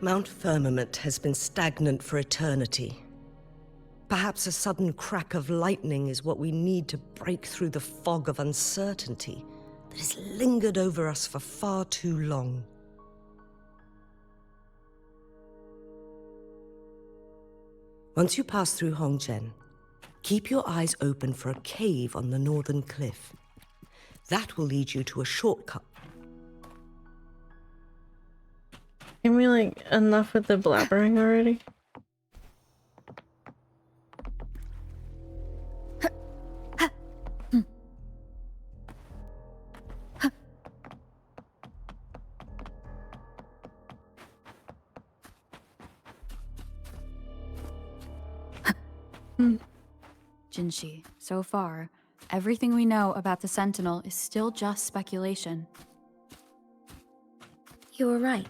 Mount Firmament has been stagnant for eternity. Perhaps a sudden crack of lightning is what we need to break through the fog of uncertainty that has lingered over us for far too long. Once you pass through Hongzhen, keep your eyes open for a cave on the northern cliff. That will lead you to a shortcut. Give me, like, enough with the blabbering already? Jinshi, so far, everything we know about the Sentinel is still just speculation. You're right.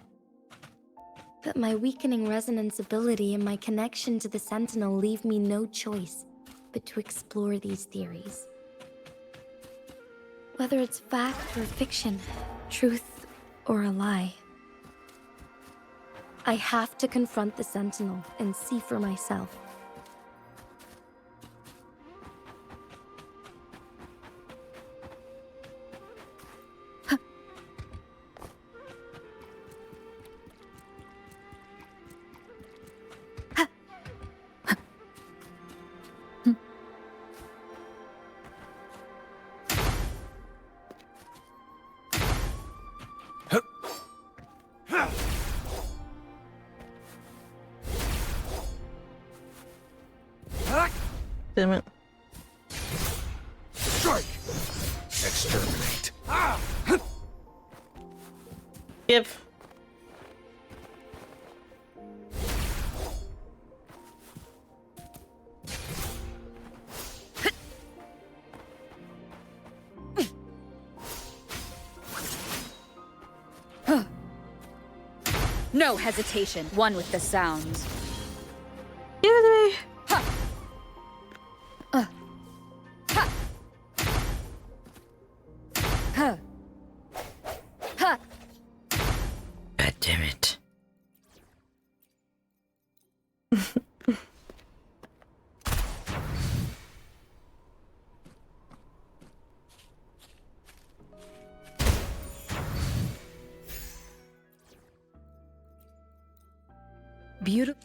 But my weakening resonance ability and my connection to the Sentinel leave me no choice but to explore these theories. Whether it's fact or fiction, truth or a lie, I have to confront the Sentinel and see for myself. Damn it. Strike! Exterminate. Give. No hesitation. One with the sounds. Give it to me. God damn it. Beautiful.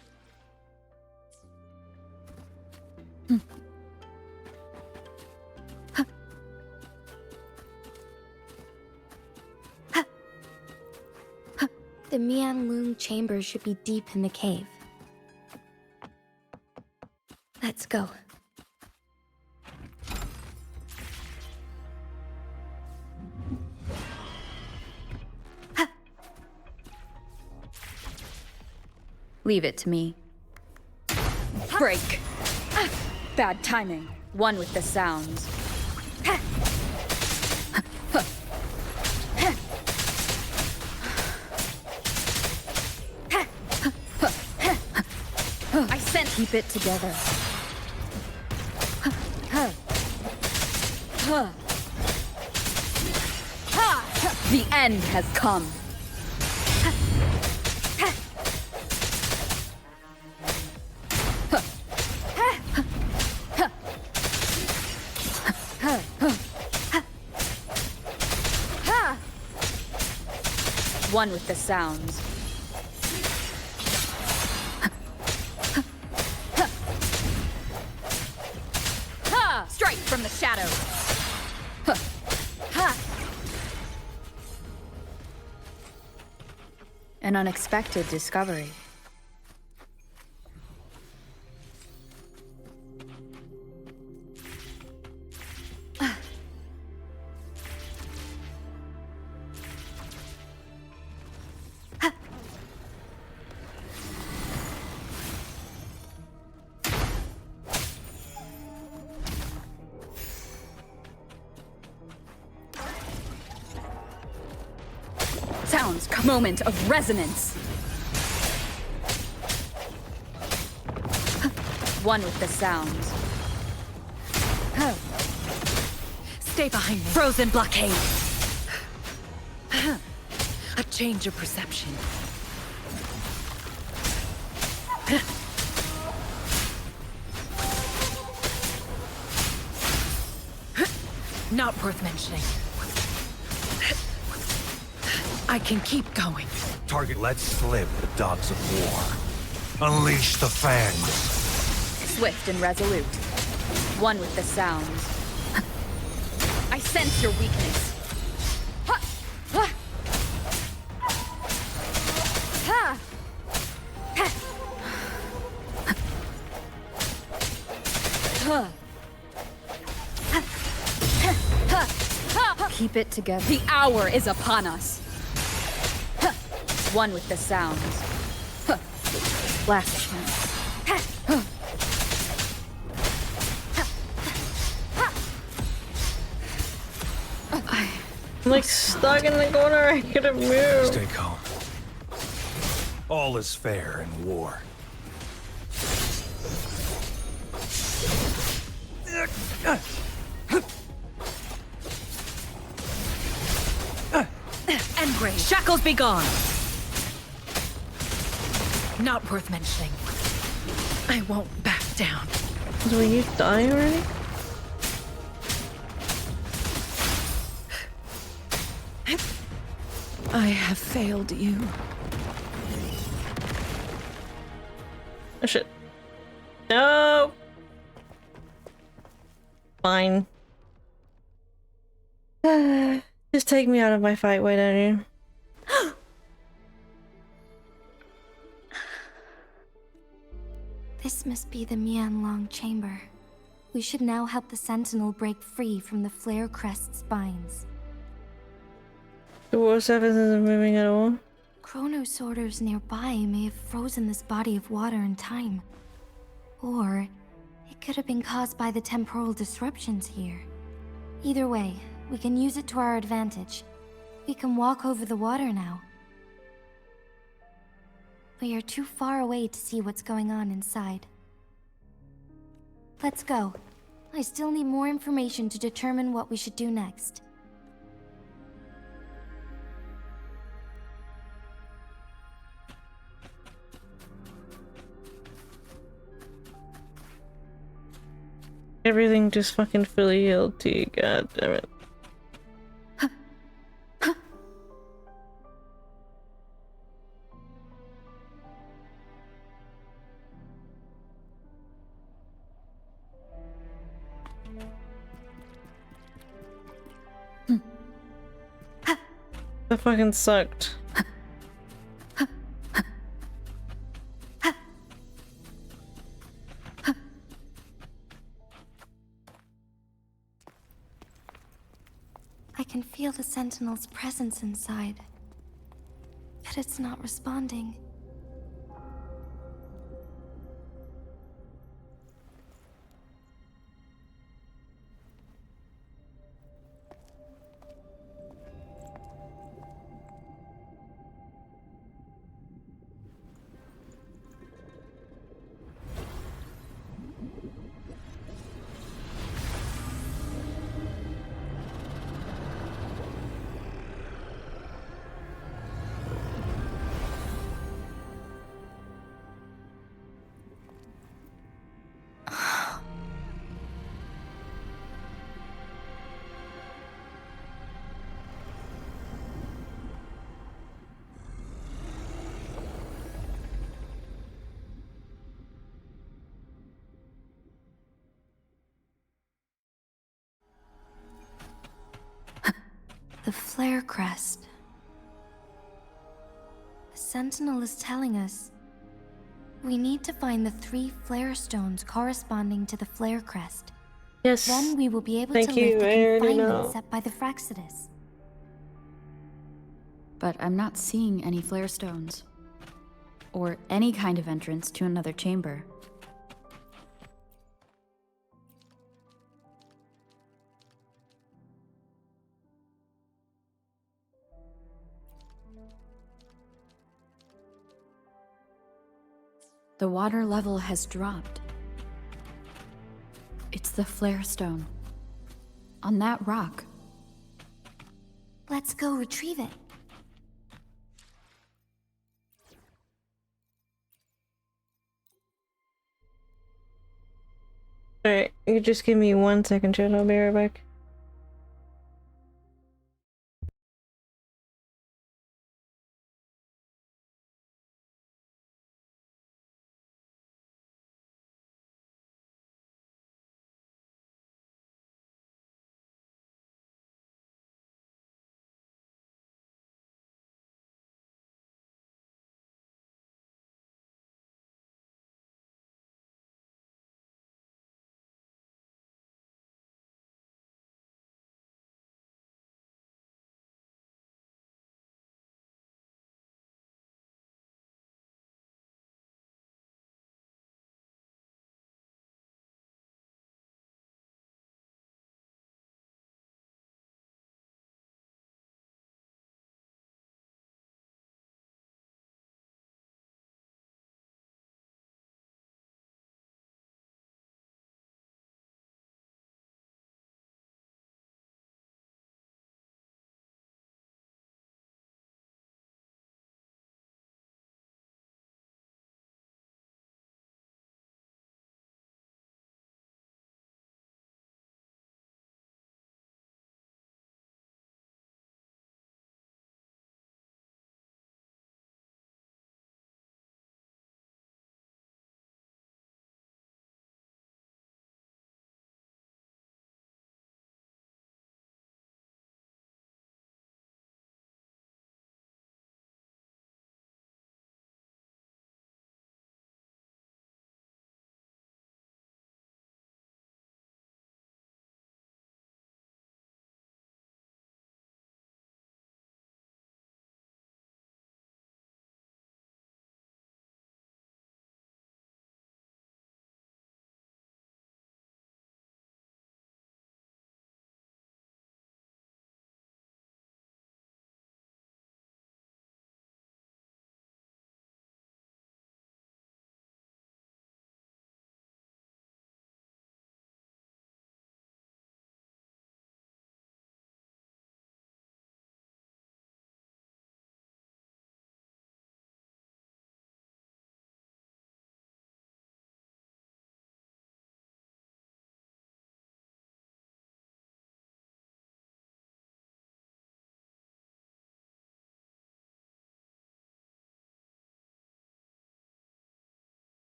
The Mianlun chamber should be deep in the cave. Let's go. Leave it to me. Break. Bad timing. One with the sounds. Keep it together. The end has come. One with the sounds. Strike from the shadows. An unexpected discovery. Sounds, moment of resonance. One with the sounds. Stay behind me. Frozen blockade. A change of perception. Not worth mentioning. I can keep going. Target, let slip the dogs of war. Unleash the fangs. Swift and resolute. One with the sounds. I sense your weakness. Keep it together. The hour is upon us. One with the sounds. Last chance. I'm like stuck in the corner, I couldn't move. Stay calm. All is fair in war. Engrave. Shackles be gone. Not worth mentioning. I won't back down. Do you die already? I have failed you. Oh shit. No! Fine. Just take me out of my fight, why don't you? This must be the Mianlong chamber. We should now help the Sentinel break free from the Flare Crest spines. The War 7 isn't moving at all. Chronos orders nearby may have frozen this body of water in time. Or it could have been caused by the temporal disruptions here. Either way, we can use it to our advantage. We can walk over the water now. We are too far away to see what's going on inside. Let's go. I still need more information to determine what we should do next. Everything just fucking fully healed to you, god damn it. That fucking sucked. I can feel the Sentinel's presence inside, but it's not responding. The flare crest. The Sentinel is telling us we need to find the 3 flare stones corresponding to the flare crest. Yes. Then we will be able Thank to you, lift the I already confinement know. set by the Fraxidus. But I'm not seeing any flare stones. Or any kind of entrance to another chamber. The water level has dropped. It's the flare stone. On that rock. Let's go retrieve it. Alright, you just give me 1 second, chat. I'll be right back.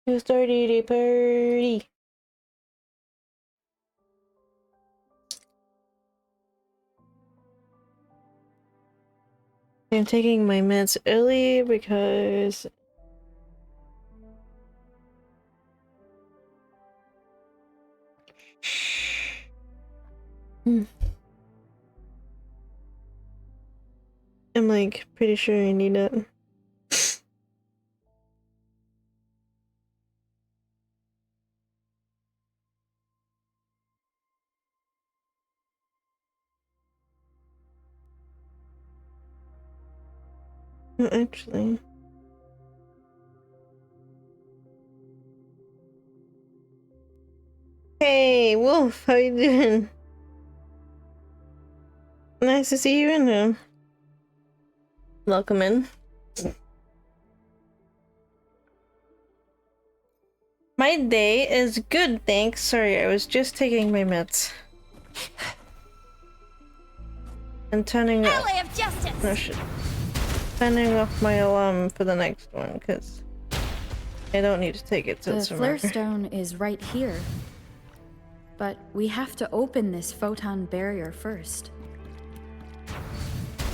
Who started a party? I'm taking my meds early because I'm like pretty sure I need it. Actually. Hey, Wolf, how you doing? Nice to see you in here. Welcome in. My day is good, thanks. Sorry, I was just taking my meds. And turning off. Alley of Justice. No shit. Turning off my alarm for the next one, because I don't need to take it till The tomorrow. flare stone is right here. But we have to open this photon barrier first.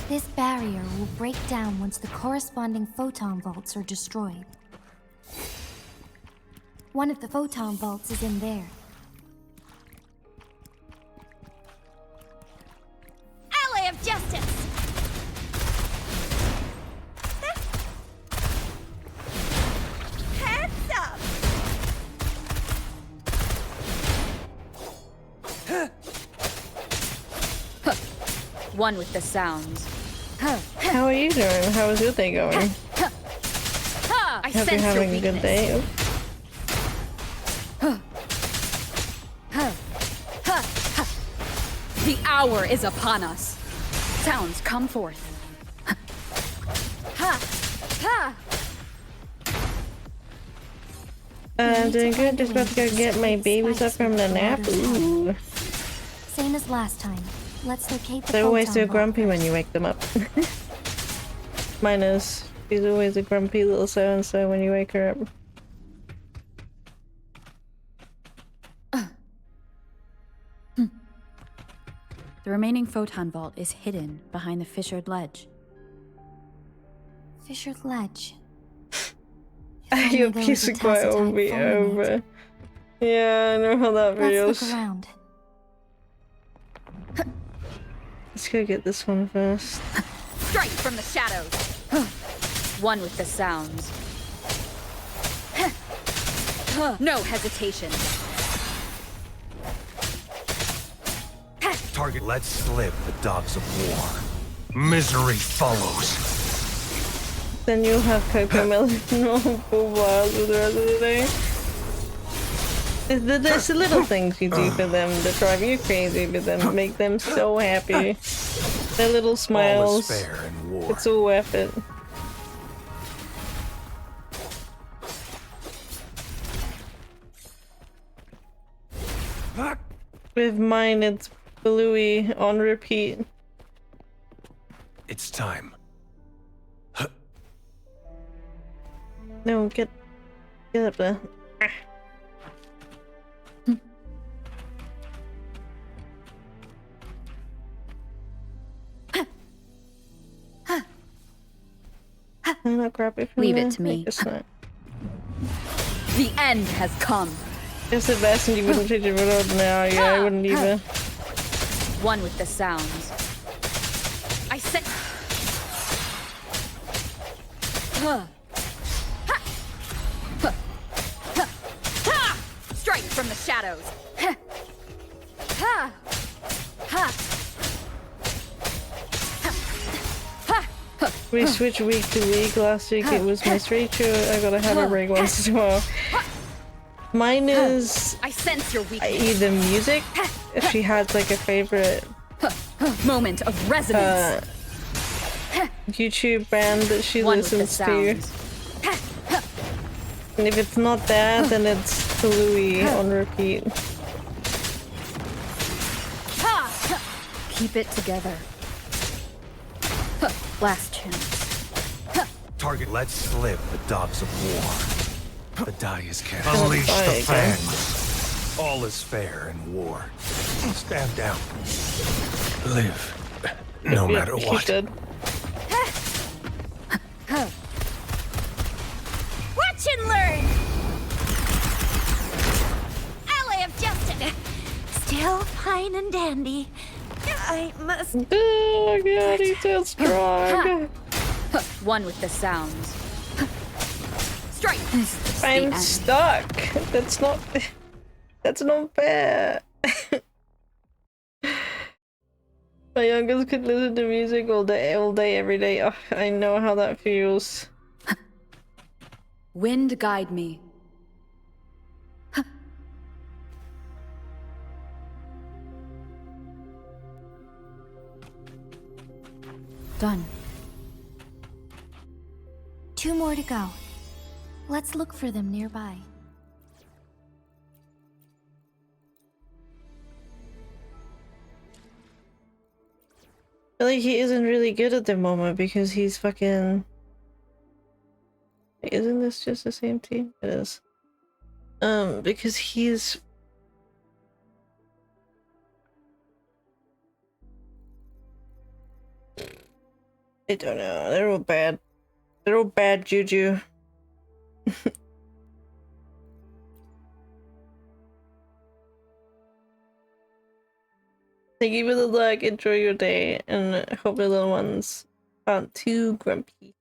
This barrier will break down once the corresponding photon vaults are destroyed. One of the photon vaults is in there. Alley of Justice! Hands up! One with the sounds. How are you doing? How is your day going? I Hope you're sense your having a good weakness. day. The hour is upon us. Sounds, come forth. Doing good. Just about to go get my babies up from the nap. Ooh. Same as last time. Let's locate the They're always photon so vault grumpy when you wake them up. Mine is. She's always a grumpy little so-and-so when you wake her up. The remaining photon vault is hidden behind the fissured ledge. Fissured ledge. Your piece of quiet will be over. Yeah, I know how that feels. Let's look around. Let's go get this one first. Strike from the shadows. One with the sounds. No hesitation. Target let slip the dogs of war. Misery follows. Then you'll have Cocomelon for while for the rest of the day. There's the little things you do for them that drive you crazy, but then make them so happy. Their little smiles. All is fair in war. It's all worth it. With mine, it's Bluey on repeat. It's time. No, get up there. I'm not grab it from Leave there. it to me. It's not. The end has come. It's the best and you wouldn't change it with now. Yeah, I wouldn't either. One with the sounds. I sense. Strike from the shadows. We switch week to week. Last week it was Miss Rachel. I gotta have a break once in a while. Mine is I sense your weakness. either music, if she has like a favorite Moment of resonance. YouTube band that she One with the listens to. sounds. And if it's not that, then it's Louis on repeat. Keep it together. Last chance. Target let slip the dogs of war. The die is cast. Oh, Unleash the okay. fangs. All is fair in war. Stand down. Live, no matter She what. did. Watch and learn! Alley of Justice! Still fine and dandy. I must... Oh god, he's so strong. One with the sounds. Strike. I'm stuck. That's not fair. My youngest could listen to music all day, every day. Oh, I know how that feels. Wind guide me. Done. 2 more to go. Let's look for them nearby. feel like he isn't really good at the moment because he's fucking... Isn't this just the same team? It is. Because he's... I don't know, they're all bad. They're all bad juju. Thank you for the luck, enjoy your day, and hope the little ones aren't too grumpy.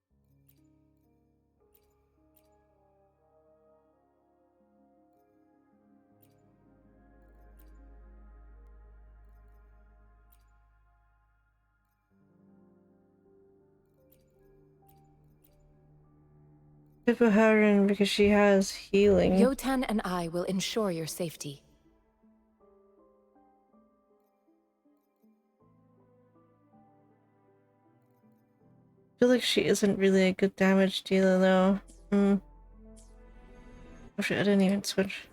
Good for her and because she has healing. Yotan and I will ensure your safety. I feel like she isn't really a good damage dealer though. Oh shit, I didn't even switch.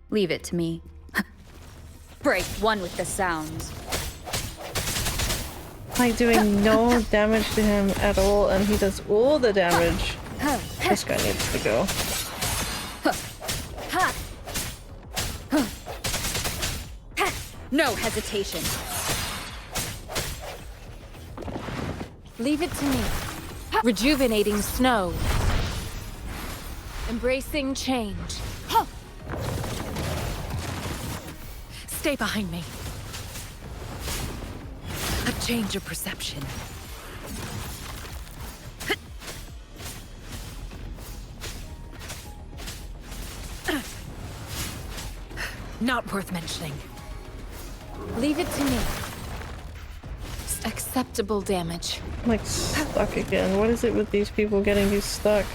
Leave it to me. Break one with the sounds. Like doing no damage to him at all, and he does all the damage. This guy needs to go. No hesitation. Leave it to me. Rejuvenating snow. Embracing change. Stay behind me. A change of perception. Not worth mentioning. Leave it to me. Acceptable damage. I'm like stuck again. What is it with these people getting you stuck?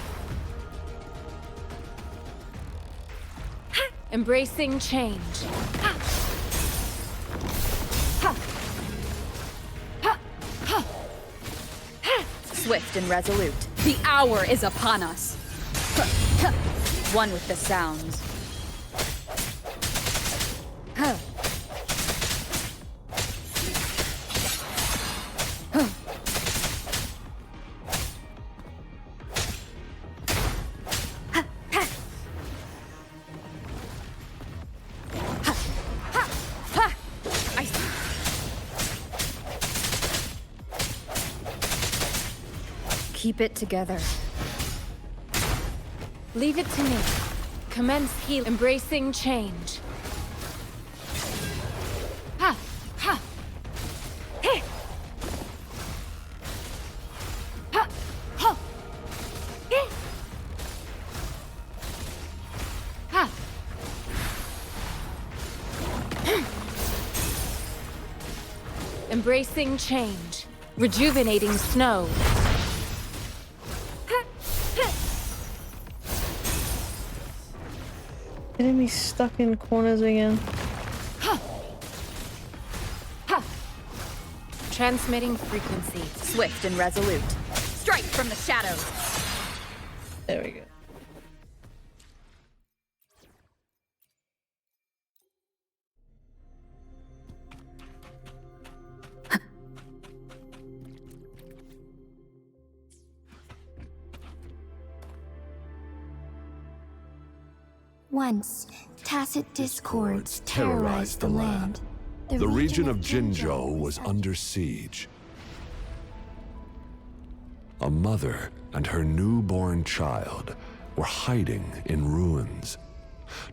Embracing change. Swift and resolute. The hour is upon us. One with the sounds. Keep it together. Leave it to me. Commence heal. Embracing change. Embracing change. Rejuvenating snow. Getting me stuck in corners again. Transmitting frequency. Swift and resolute. Strike from the shadows. There we go. Once, tacit discords terrorized the land. The region of Jinzhou was under siege. A mother and her newborn child were hiding in ruins,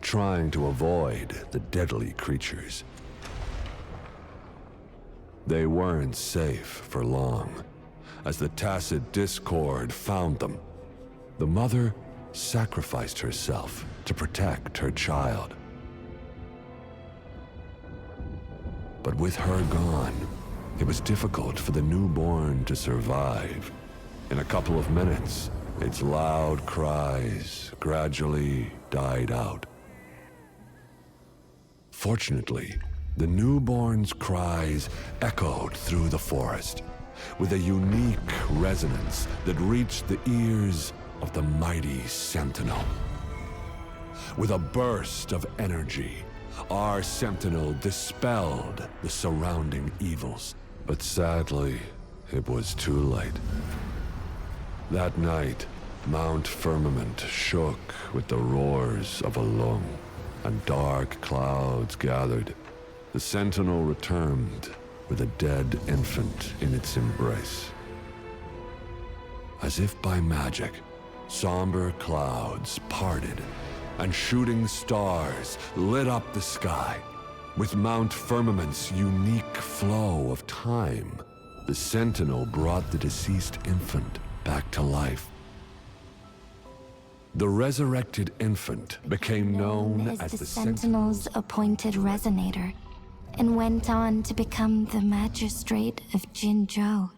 trying to avoid the deadly creatures. They weren't safe for long, as the tacit discord found them. The mother sacrificed herself to protect her child. But with her gone, it was difficult for the newborn to survive. In a couple of minutes, its loud cries gradually died out. Fortunately, the newborn's cries echoed through the forest, with a unique resonance that reached the ears of the mighty Sentinel. With a burst of energy, our Sentinel dispelled the surrounding evils. But sadly, it was too late. That night, Mount Firmament shook with the roars of a lung, and dark clouds gathered. The Sentinel returned with a dead infant in its embrace. As if by magic, somber clouds parted, and shooting stars lit up the sky. With Mount Firmament's unique flow of time, the Sentinel brought the deceased infant back to life. The resurrected infant became known as the Sentinel's appointed resonator, and went on to become the Magistrate of Jinzhou.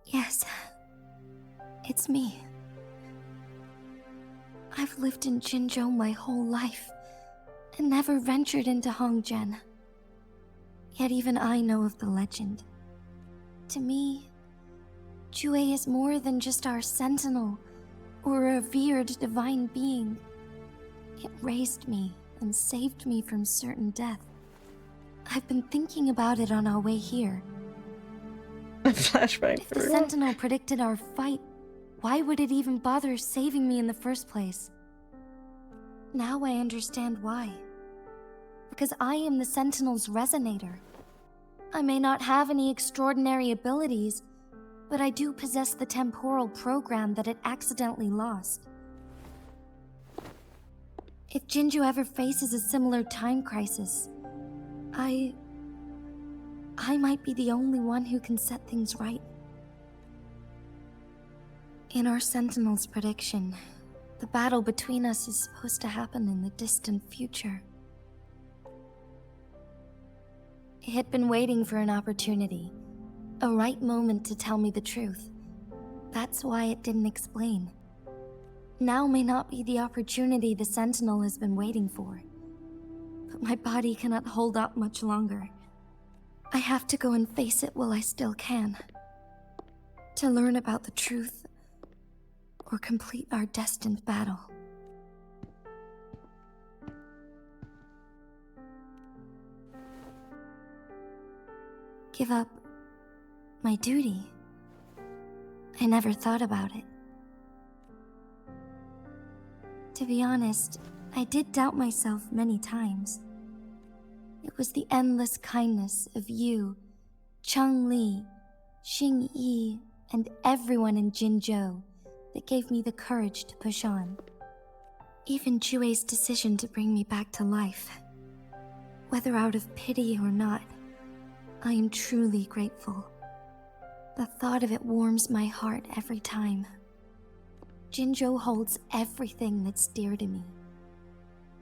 Yes, it's me. I've lived in Jinzhou my whole life, and never ventured into Hongzhen. Yet even I know of the legend. To me, Jue is more than just our sentinel, or a revered divine being. It raised me and saved me from certain death. I've been thinking about it on our way here. Flashback. If the Sentinel predicted our fight, why would it even bother saving me in the first place? Now I understand why. Because I am the Sentinel's resonator. I may not have any extraordinary abilities, but I do possess the temporal program that it accidentally lost. If Jinzhou ever faces a similar time crisis, I might be the only one who can set things right. In our Sentinel's prediction, the battle between us is supposed to happen in the distant future. It had been waiting for an opportunity, a right moment to tell me the truth. That's why it didn't explain. Now may not be the opportunity the Sentinel has been waiting for. But my body cannot hold up much longer. I have to go and face it while I still can. To learn about the truth, or complete our destined battle. Give up my duty. I never thought about it. To be honest, I did doubt myself many times. It was the endless kindness of you, Cheng Li, Xing Yi, and everyone in Jinzhou that gave me the courage to push on. Even Jue's decision to bring me back to life. Whether out of pity or not, I am truly grateful. The thought of it warms my heart every time. Jinzhou holds everything that's dear to me.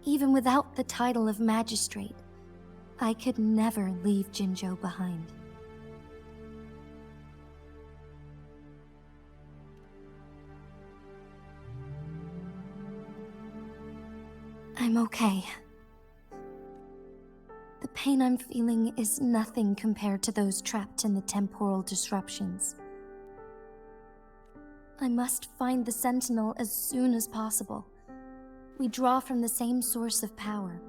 Even without the title of magistrate, I could never leave Jinzhou behind. I'm okay. The pain I'm feeling is nothing compared to those trapped in the temporal disruptions. I must find the Sentinel as soon as possible. We draw from the same source of power.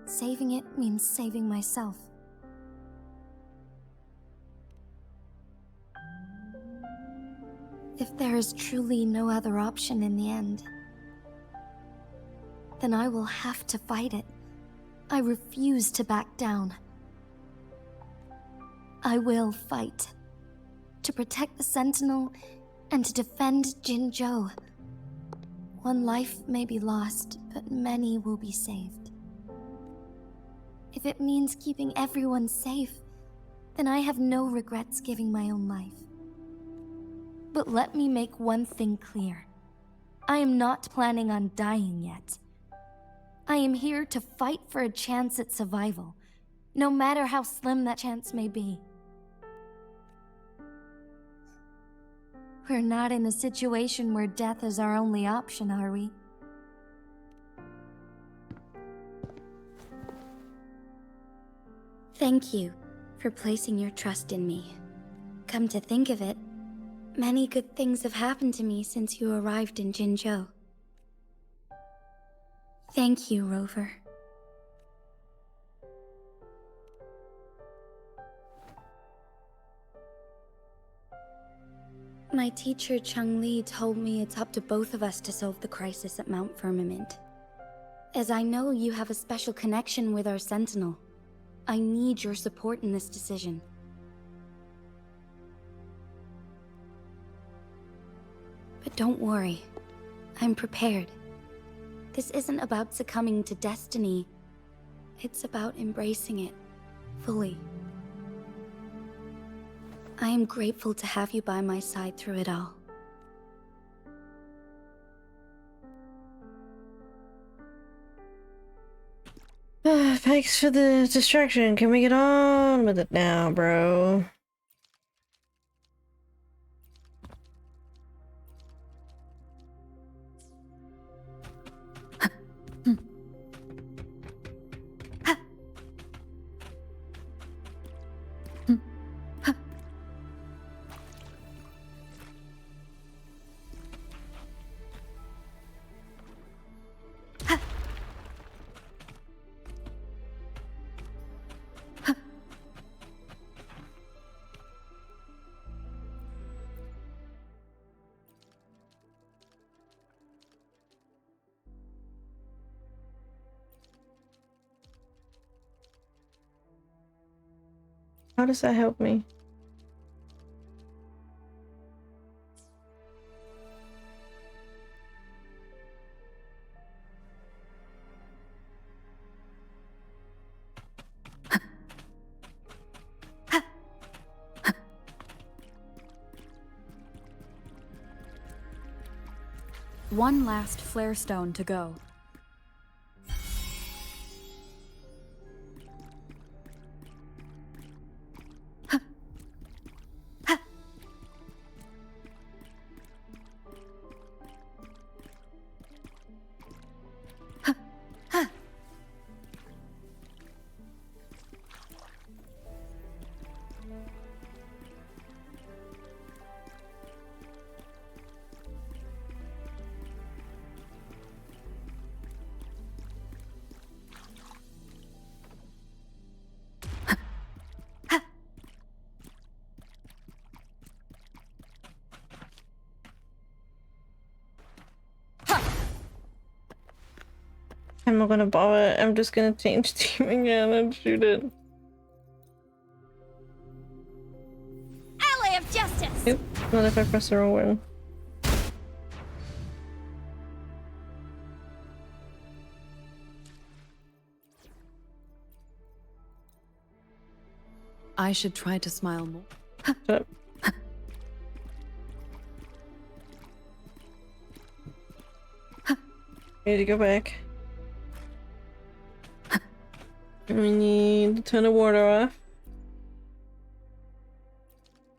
Saving it means saving myself. If there is truly no other option in the end, then I will have to fight it. I refuse to back down. I will fight. To protect the Sentinel and to defend Jinzhou. One life may be lost, but many will be saved. If it means keeping everyone safe, then I have no regrets giving my own life. But let me make one thing clear. I am not planning on dying yet. I am here to fight for a chance at survival, no matter how slim that chance may be. We're not in a situation where death is our only option, are we? Thank you for placing your trust in me. Come to think of it, many good things have happened to me since you arrived in Jinzhou. Thank you, Rover. My teacher Cheng-Li told me it's up to both of us to solve the crisis at Mount Firmament. As I know you have a special connection with our Sentinel, I need your support in this decision. But don't worry, I'm prepared. This isn't about succumbing to destiny. It's about embracing it fully. I am grateful to have you by my side through it all. Thanks for the distraction. Can we get on with it now, bro? How does that help me? One last flare stone to go. I'm not gonna bother. I'm just gonna change team again and shoot it. Ally of justice! Oop, not if I press the wrong one. I should try to smile more. Shut up. Need to go back. We need to turn the water off.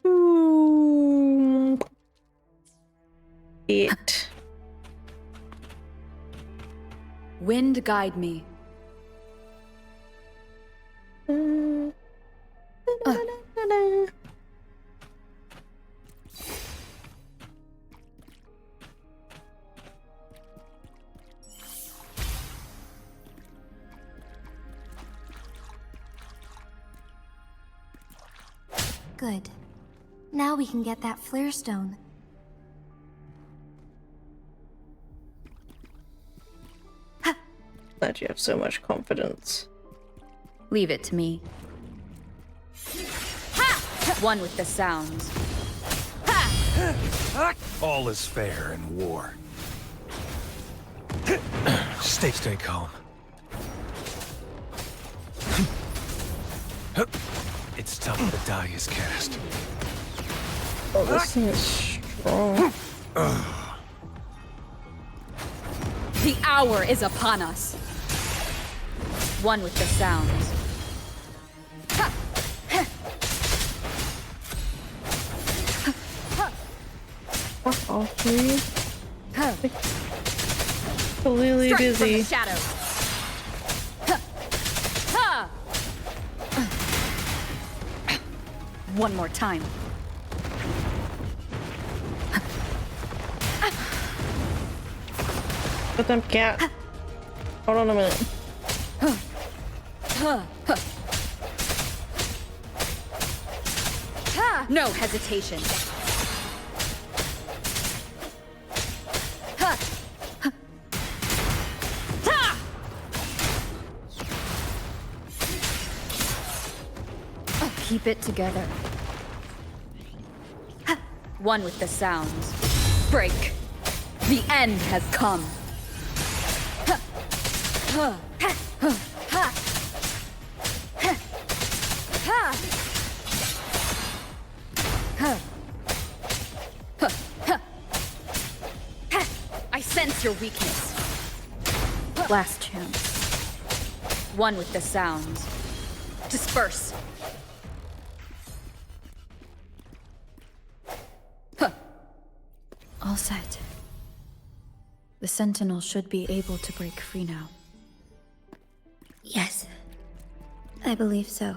Ooh. It. Wind guide me. Good. Now we can get that flare stone. Glad you have so much confidence. Leave it to me. Ha! One with the sounds. All is fair in war. Stay calm. It's tough when the die is cast. Oh, this thing is strong. The hour is upon us. One with the sounds. Oh, please. Completely Strike busy. from the shadows. One more time. But them cat. Hold on a minute. No hesitation. Keep it together. One with the sounds. Break. The end has come. I sense your weakness. Last chance. One with the sounds. Disperse. All set. The Sentinel should be able to break free now. Yes, I believe so.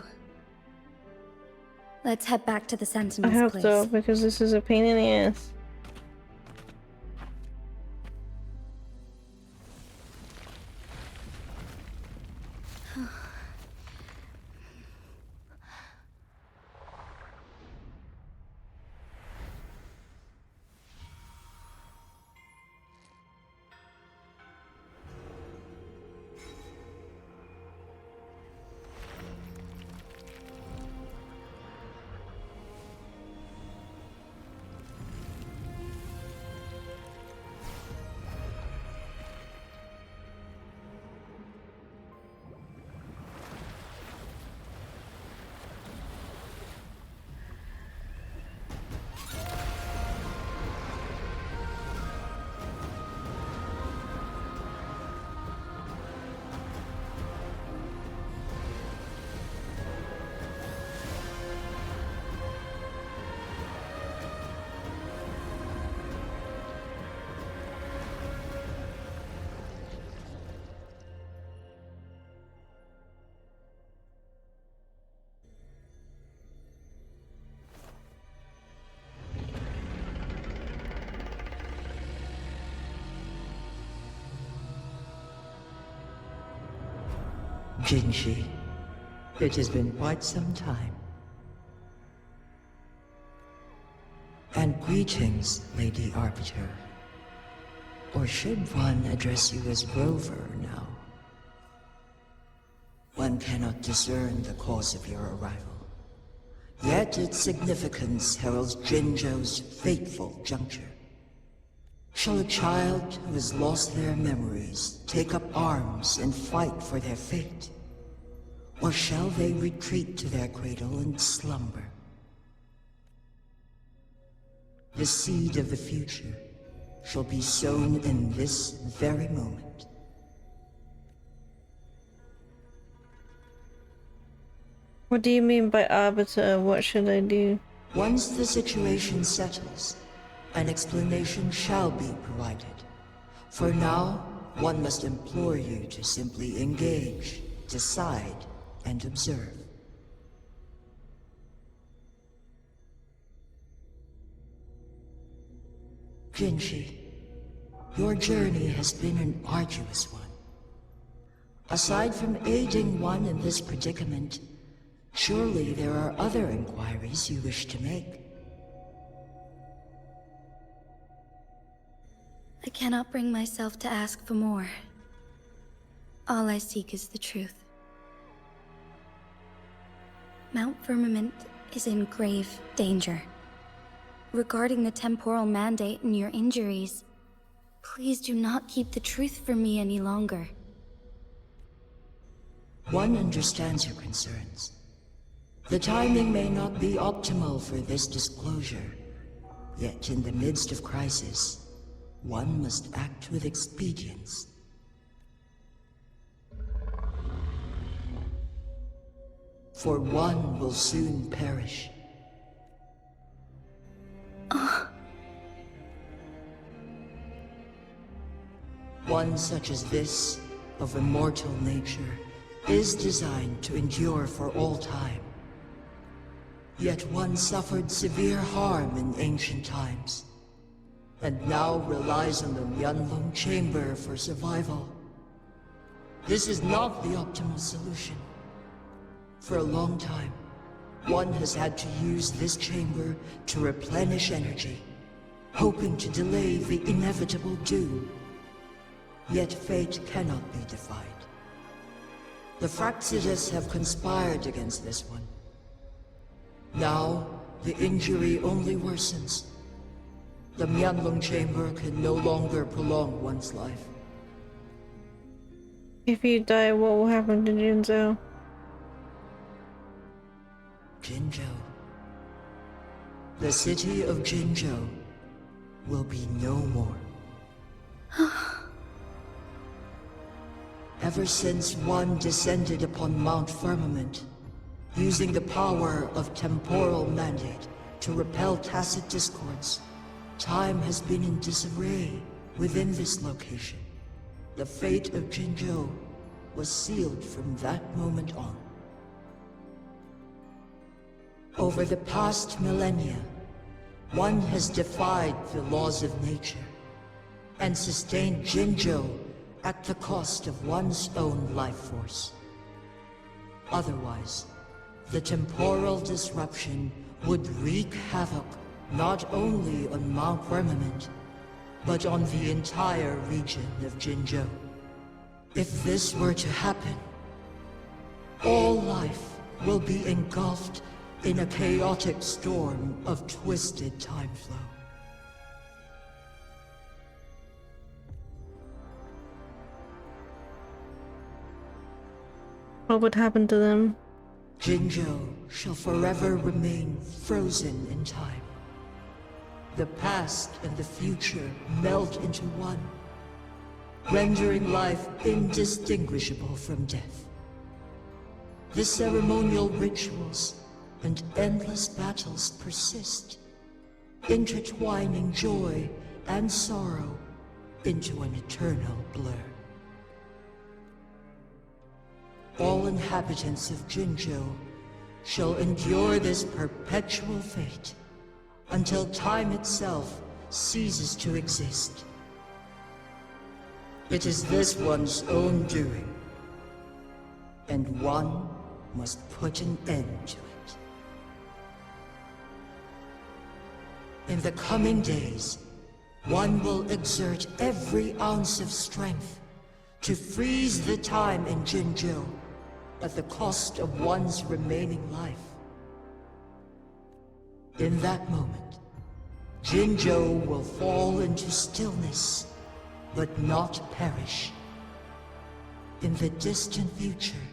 Let's head back to the I Sentinel's hope place. so, because this is a pain in the ass. Jinshi, it has been quite some time. And greetings, Lady Arbiter. Or should one address you as Rover now? One cannot discern the cause of your arrival. Yet its significance heralds Jinzhou's fateful juncture. Shall a child who has lost their memories take up arms and fight for their fate? Or shall they retreat to their cradle and slumber? The seed of the future shall be sown in this very moment. What do you mean by Arbiter? What should I do? Once the situation settles, an explanation shall be provided. For now, one must implore you to simply engage, decide, and observe. Jinshi, your journey has been an arduous one. Aside from aiding one in this predicament, surely there are other inquiries you wish to make. I cannot bring myself to ask for more. All I seek is the truth. Mount Firmament is in grave danger. Regarding the temporal mandate and your injuries, please do not keep the truth from me any longer. One understands your concerns. The timing may not be optimal for this disclosure, yet in the midst of crisis, one must act with expedience. for one will soon perish. One such as this, of immortal nature, is designed to endure for all time. Yet one suffered severe harm in ancient times, and now relies on the Myanlung Chamber for survival. This is not the optimal solution. For a long time, one has had to use this chamber to replenish energy, hoping to delay the inevitable doom. Yet fate cannot be defied. The Fraxidus have conspired against this one. Now, the injury only worsens. The Myanlung Chamber can no longer prolong one's life. If you die, what will happen to Jinzhou? Jinzhou. The city of Jinzhou will be no more. Ever since one descended upon Mount Firmament, using the power of temporal mandate to repel tacit discords, time has been in disarray within this location. The fate of Jinzhou was sealed from that moment on. Over the past millennia, one has defied the laws of nature and sustained Jinzhou at the cost of one's own life force. Otherwise, the temporal disruption would wreak havoc not only on Mount Firmament, but on the entire region of Jinzhou. If this were to happen, all life will be engulfed in a chaotic storm of twisted time flow. What would happen to them? Jinzhou shall forever remain frozen in time. The past and the future melt into one, rendering life indistinguishable from death. The ceremonial rituals and endless battles persist, intertwining joy and sorrow into an eternal blur. All inhabitants of Jinzhou shall endure this perpetual fate until time itself ceases to exist. It is this one's own doing, and one must put an end to it. In the coming days, one will exert every ounce of strength to freeze the time in Jinzhou at the cost of one's remaining life. In that moment, Jinzhou will fall into stillness, but not perish. In the distant future,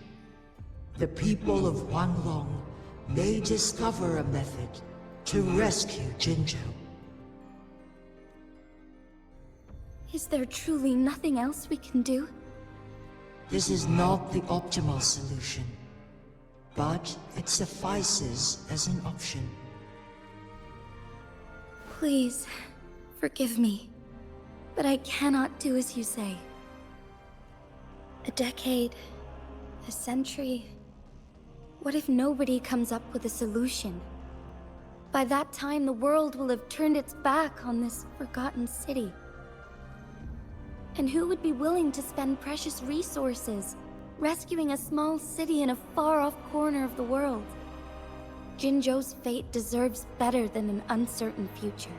the people of Wanglong may discover a method to rescue Jinzhou. Is there truly nothing else we can do? This is not the optimal solution, but it suffices as an option. Please, forgive me, but I cannot do as you say. A decade, a century. What if nobody comes up with a solution? By that time, the world will have turned its back on this forgotten city. And who would be willing to spend precious resources rescuing a small city in a far-off corner of the world? Jinzhou's fate deserves better than an uncertain future.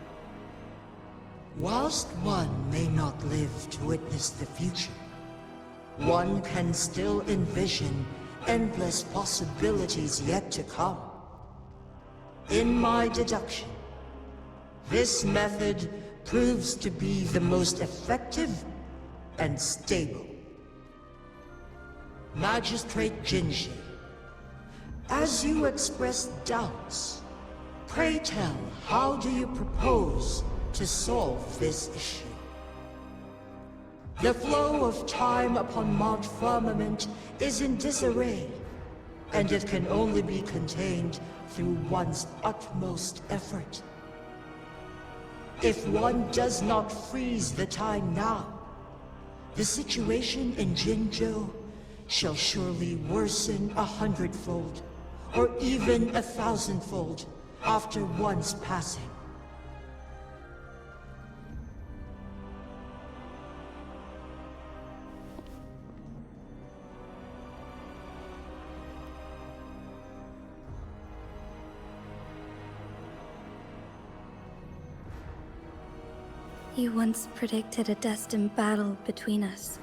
Whilst one may not live to witness the future, one can still envision endless possibilities yet to come. In my deduction, this method proves to be the most effective and stable. Magistrate Jinji, as you express doubts, pray tell, how do you propose to solve this issue? The flow of time upon Mount Firmament is in disarray, and it can only be contained through one's utmost effort. If one does not freeze the time now, the situation in Jinzhou shall surely worsen 100-fold, or even 1,000-fold, after one's passing. You once predicted a destined battle between us.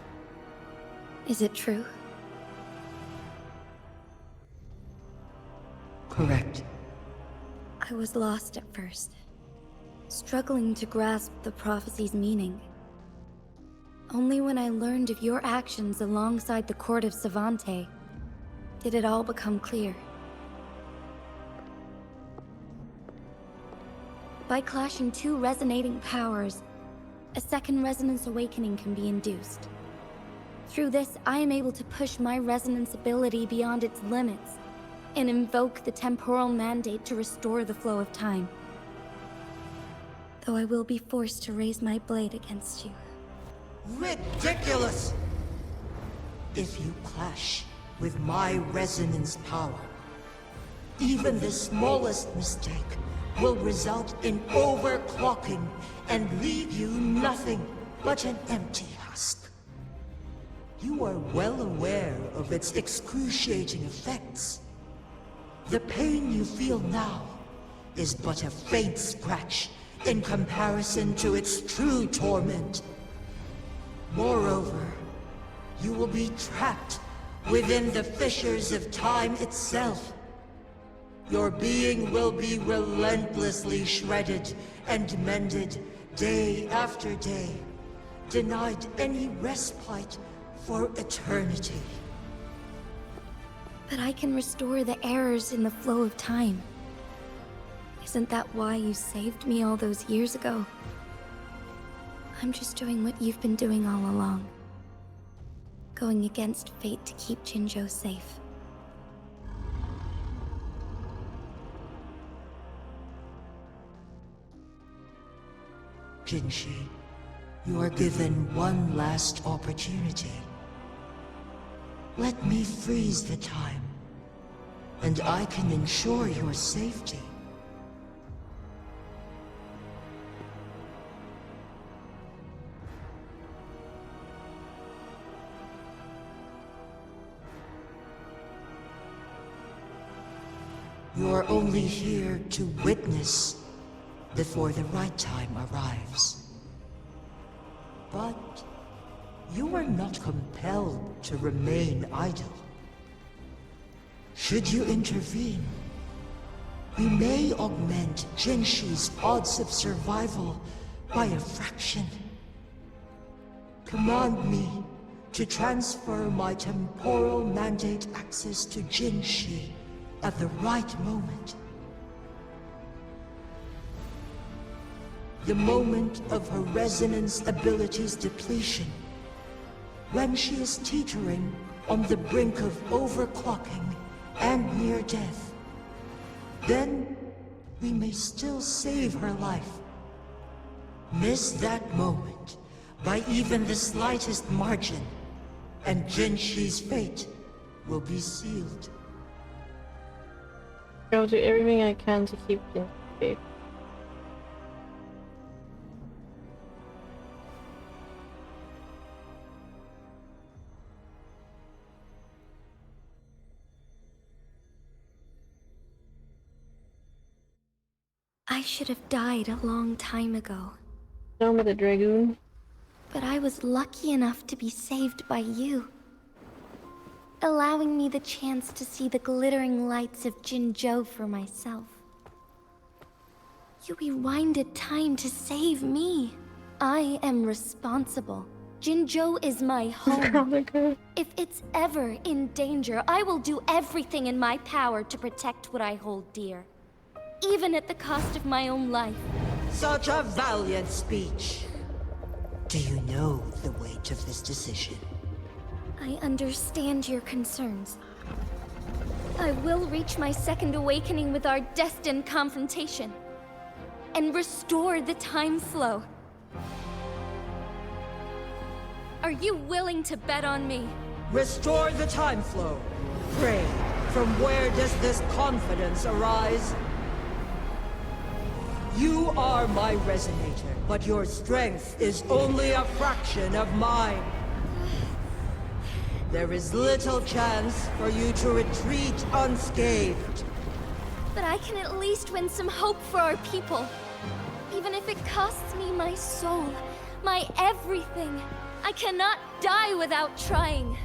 Is it true? Correct. I was lost at first, struggling to grasp the prophecy's meaning. Only when I learned of your actions alongside the court of Savante did it all become clear. By clashing two resonating powers, a second resonance awakening can be induced. Through this, I am able to push my resonance ability beyond its limits and invoke the temporal mandate to restore the flow of time. Though I will be forced to raise my blade against you. Ridiculous! If you clash with my resonance power, even the smallest mistake will result in overclocking and leave you nothing but an empty husk. You are well aware of its excruciating effects. The pain you feel now is but a faint scratch in comparison to its true torment. Moreover, you will be trapped within the fissures of time itself. Your being will be relentlessly shredded and mended day after day, denied any respite for eternity. But I can restore the errors in the flow of time. Isn't that why you saved me all those years ago? I'm just doing what you've been doing all along. Going against fate to keep Jinzhou safe. Jinshi, you are given one last opportunity. Let me freeze the time, and I can ensure your safety. You are only here to witness before the right time arrives. But you are not compelled to remain idle. Should you intervene, we may augment Jinshi's odds of survival by a fraction. Command me to transfer my temporal mandate access to Jinshi at the right moment. The moment of her resonance ability's depletion, when she is teetering on the brink of overclocking and near death. Then we may still save her life. Miss that moment by even the slightest margin, and Jinshi's fate will be sealed. I'll do everything I can to keep Jin safe. I should have died a long time ago. Dome of the Dragoon. But I was lucky enough to be saved by you, allowing me the chance to see the glittering lights of Jinzhou for myself. You rewinded time to save me. I am responsible. Jinzhou is my home. If it's ever in danger, I will do everything in my power to protect what I hold dear, even at the cost of my own life. Such a valiant speech. Do you know the weight of this decision? I understand your concerns. I will reach my second awakening with our destined confrontation. And restore the time flow. Are you willing to bet on me? Restore the time flow. Pray, from where does this confidence arise? You are my resonator, but your strength is only a fraction of mine. There is little chance for you to retreat unscathed. But I can at least win some hope for our people. Even if it costs me my soul, my everything. I cannot die without trying.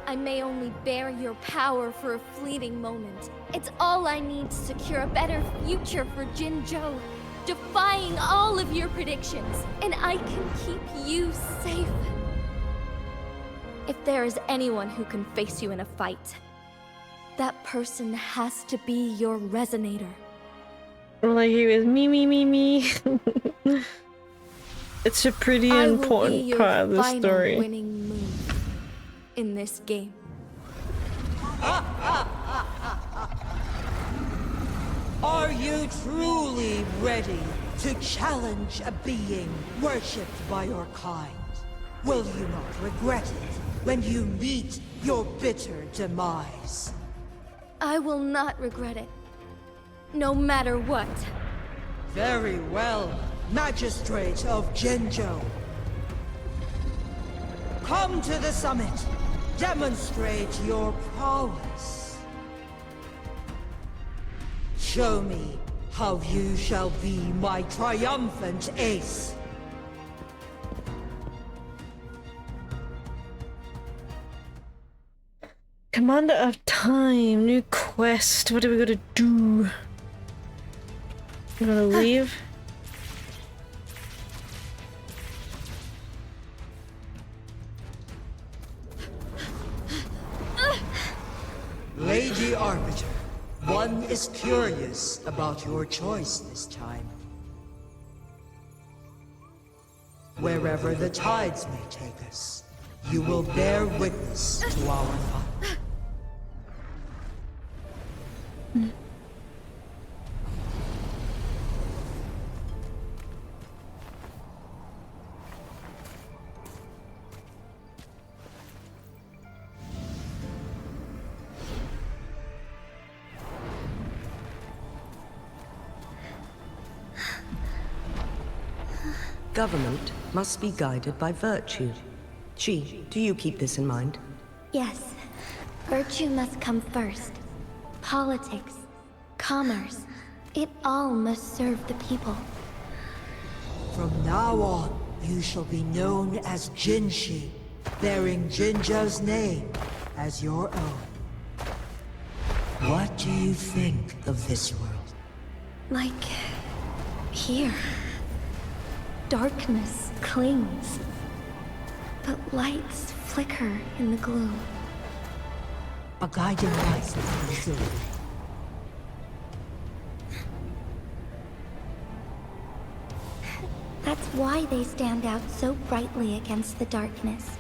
I may only bear your power for a fleeting moment. It's all I need to secure a better future for Jinzhou, defying all of your predictions, and I can keep you safe. If there is anyone who can face you in a fight, that person has to be your resonator. Like he was me. It's a pretty important part of the story. Winning move in this game. Are you truly ready to challenge a being worshipped by your kind? Will you not regret it when you meet your bitter demise? I will not regret it. No matter what. Very well, Magistrate of Jinzhou. Come to the summit. Demonstrate your prowess. Show me how you shall be my triumphant ace. Commander of Time, new quest. What are we gonna do? We're gonna leave. Lady Arbiter, one is curious about your choice this time. Wherever the tides may take us, you will bear witness to our fight. Government must be guided by virtue. She, do you keep this in mind? Yes. Virtue must come first. Politics, commerce, it all must serve the people. From now on, you shall be known as Jinshi, bearing Jinzhou's name as your own. What do you think of this world? Like... here. Darkness clings, but lights flicker in the gloom. A guiding light for the children. That's why they stand out so brightly against the darkness.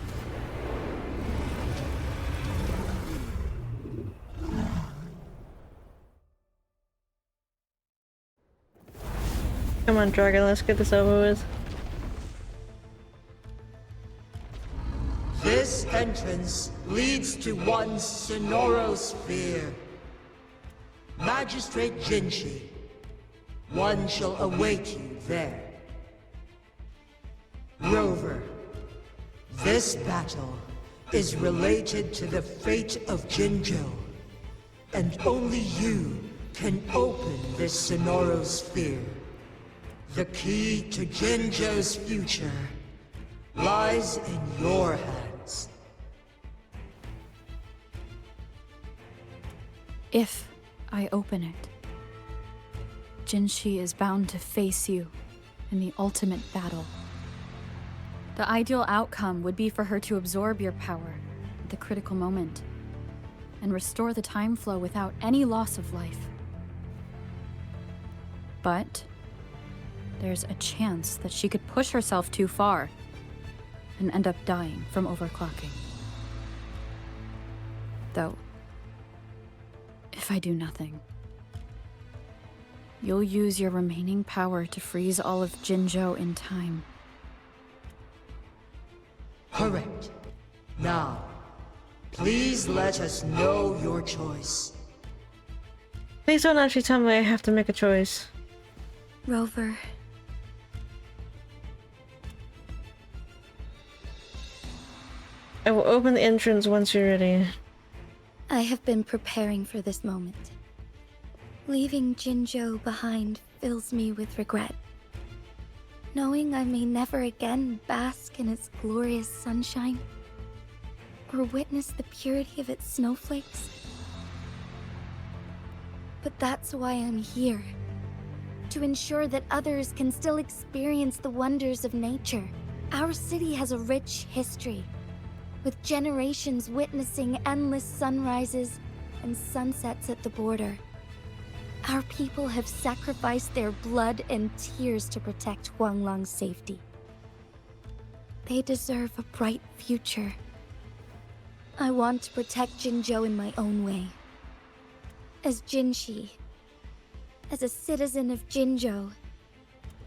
Come on, Dragon, let's get this over with. This entrance leads to one Sonoro sphere. Magistrate Jinshi, one shall await you there. Rover, this battle is related to the fate of Jinzhou, and only you can open this Sonoro sphere. The key to Jinzhou's future lies in your hands. If I open it, Jinshi is bound to face you in the ultimate battle. The ideal outcome would be for her to absorb your power at the critical moment and restore the time flow without any loss of life. But there's a chance that she could push herself too far and end up dying from overclocking. Though, I do nothing? You'll use your remaining power to freeze all of Jinzhou in time. Correct. Now, please let us know your choice. Please don't actually tell me I have to make a choice. Rover. I will open the entrance once you're ready. I have been preparing for this moment. Leaving Jinzhou behind fills me with regret. Knowing I may never again bask in its glorious sunshine, or witness the purity of its snowflakes. But that's why I'm here. To ensure that others can still experience the wonders of nature. Our city has a rich history, with generations witnessing endless sunrises and sunsets at the border. Our people have sacrificed their blood and tears to protect Huanglang's safety. They deserve a bright future. I want to protect Jinzhou in my own way. As Jinshi, as a citizen of Jinzhou,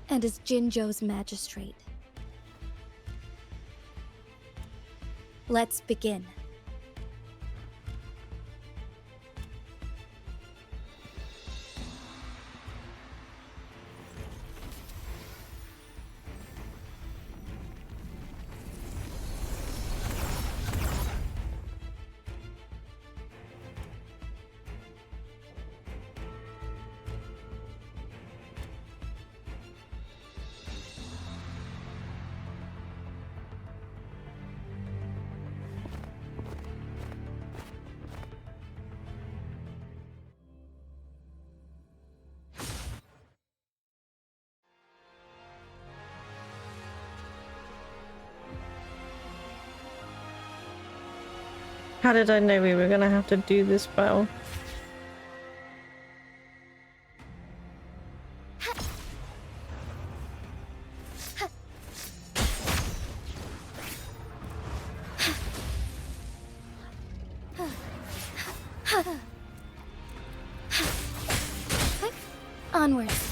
and as Jinzhou's magistrate. Let's begin. How did I know we were gonna have to do this battle? Onwards.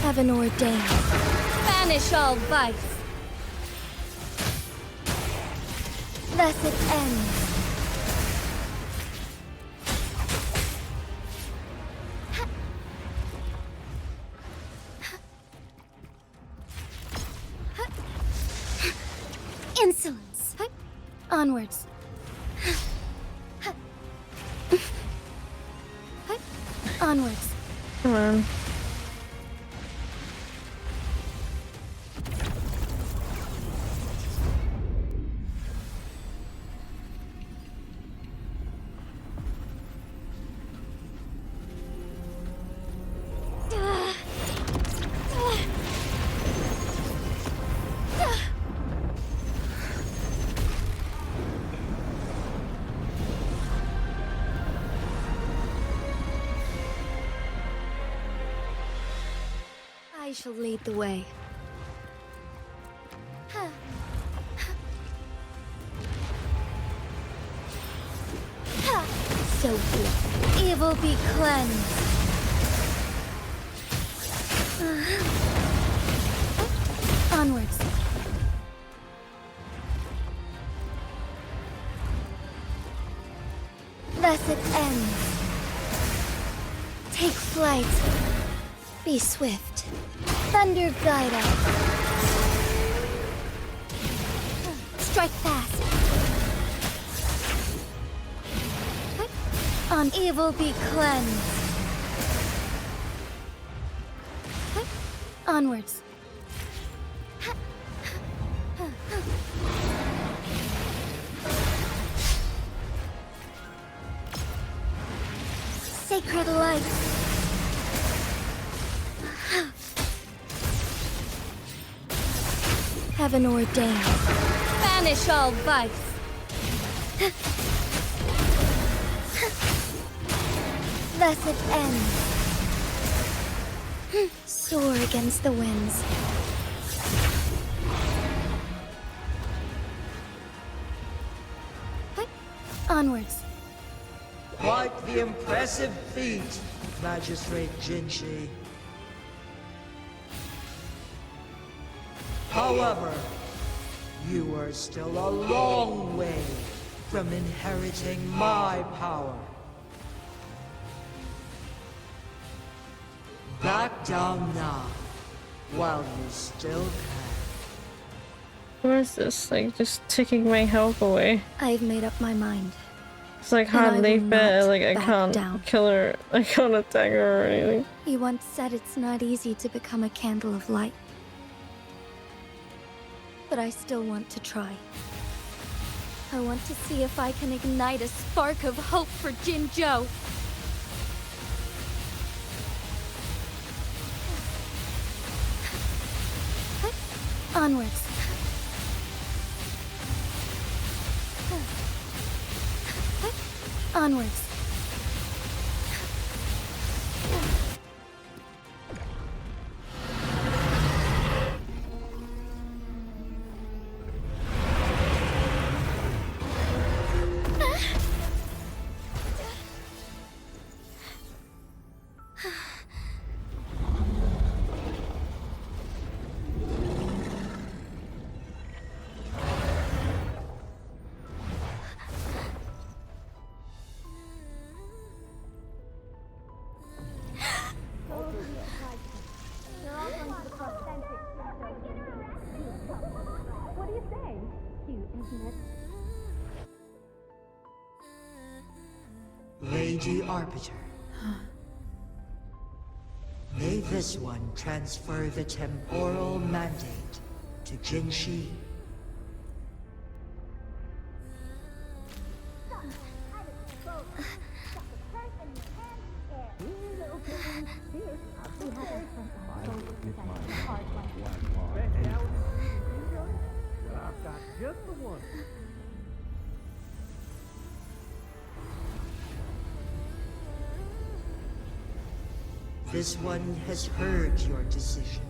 Heaven ordained. Banish all vice. Thus it ends. Insolence. Onwards. Onwards. Come on. I shall lead the way. So good. Evil be cleansed. Onwards. Thus it ends. Take flight. Be swift. Thunder guide us. Strike fast. On evil be cleansed. Onwards. Sacred light. Heaven ordained. Banish all vice. Thus it ends. Soar against the winds. Onwards. Quite the impressive feat, Magistrate Jinshi. However, you are still a long way from inheriting my power. Back down now, while you still can. What is this? Like, just taking my health away. I've made up my mind. It's like And I hardly will fair. not Like, I back can't down. kill her. I can't attack her or anything. You once said it's not easy to become a candle of light. But I still want to try. I want to see if I can ignite a spark of hope for Jinzhou. Onwards. Onwards. What do you say? Cute, isn't it? Lady Arbiter. May this one transfer the temporal mandate to Jinshi. I've got just the one. This one has heard your decision.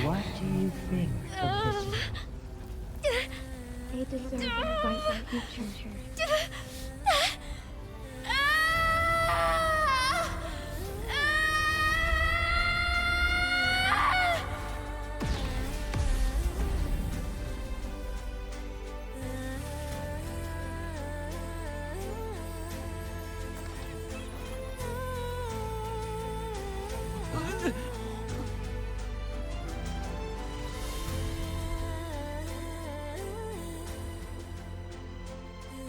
What do you think of this one? They deserve a bright future.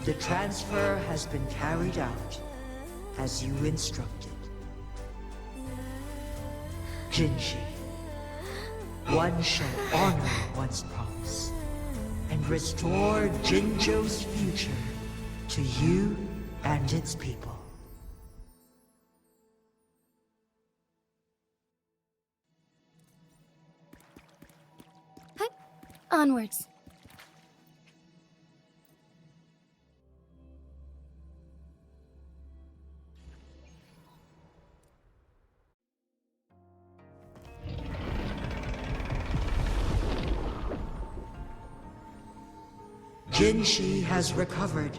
The transfer has been carried out, as you instructed. Jinshi, one shall honor one's promise, and restore Jinzhou's future to you and its people. Onwards. Jinshi has recovered.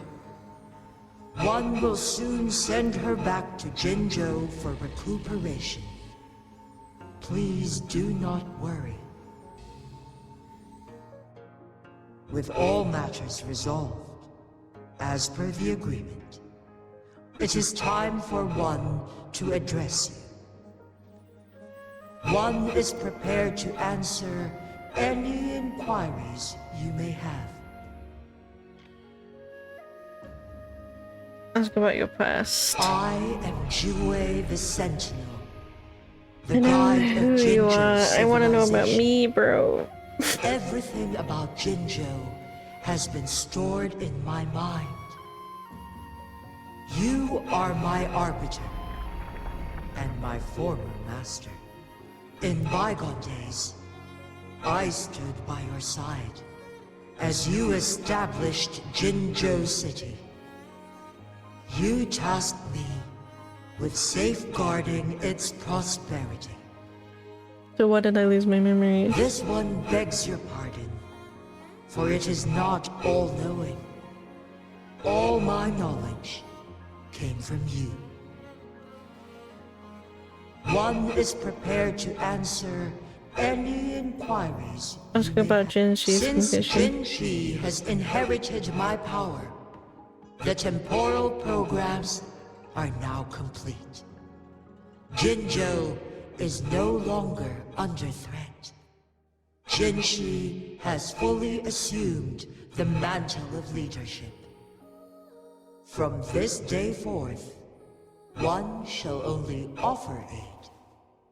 One will soon send her back to Jinzhou for recuperation. Please do not worry. With all matters resolved, as per the agreement, it is time for one to address you. One is prepared to answer any inquiries you may have. Ask about your past. I am Jue the Sentinel. I know who you are. I want to know about me, bro. Everything about Jinzhou has been stored in my mind. You are my arbiter and my former master. In bygone days, I stood by your side as you established Jinzhou City. You tasked me with safeguarding its prosperity. So why did I lose my memory? This one begs your pardon, for it is not all-knowing. All my knowledge came from you. One is prepared to answer any inquiries. Ask about Jinshi's condition. Since Jinshi has inherited my power, the temporal programs are now complete. Jinzhou is no longer under threat. Jinshi has fully assumed the mantle of leadership. From this day forth, one shall only offer aid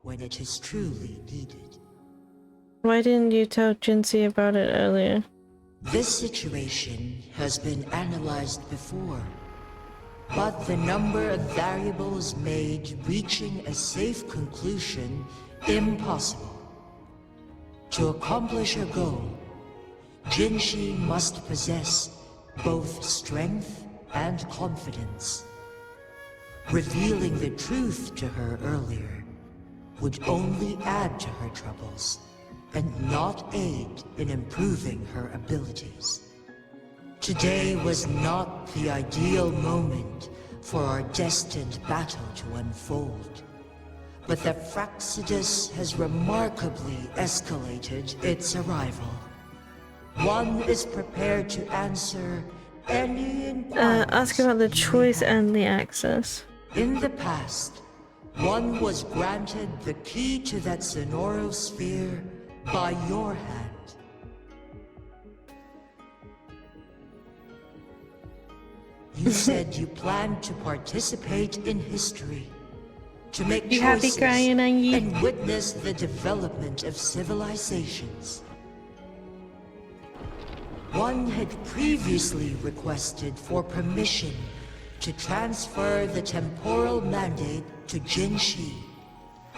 when it is truly needed. Why didn't you tell Jinshi about it earlier? This situation has been analyzed before, but the number of variables made reaching a safe conclusion impossible. To accomplish her goal, Jinshi must possess both strength and confidence. Revealing the truth to her earlier would only add to her troubles and not aid in improving her abilities. Today was not the ideal moment for our destined battle to unfold, but the Fractsidus has remarkably escalated its arrival. One is prepared to answer any inquiries. Ask about the choice and the access. In the past, one was granted the key to that Sonoro sphere by your hand. You said you planned to participate in history, to make choices and witness the development of civilizations. One had previously requested for permission to transfer the temporal mandate to Jinshi,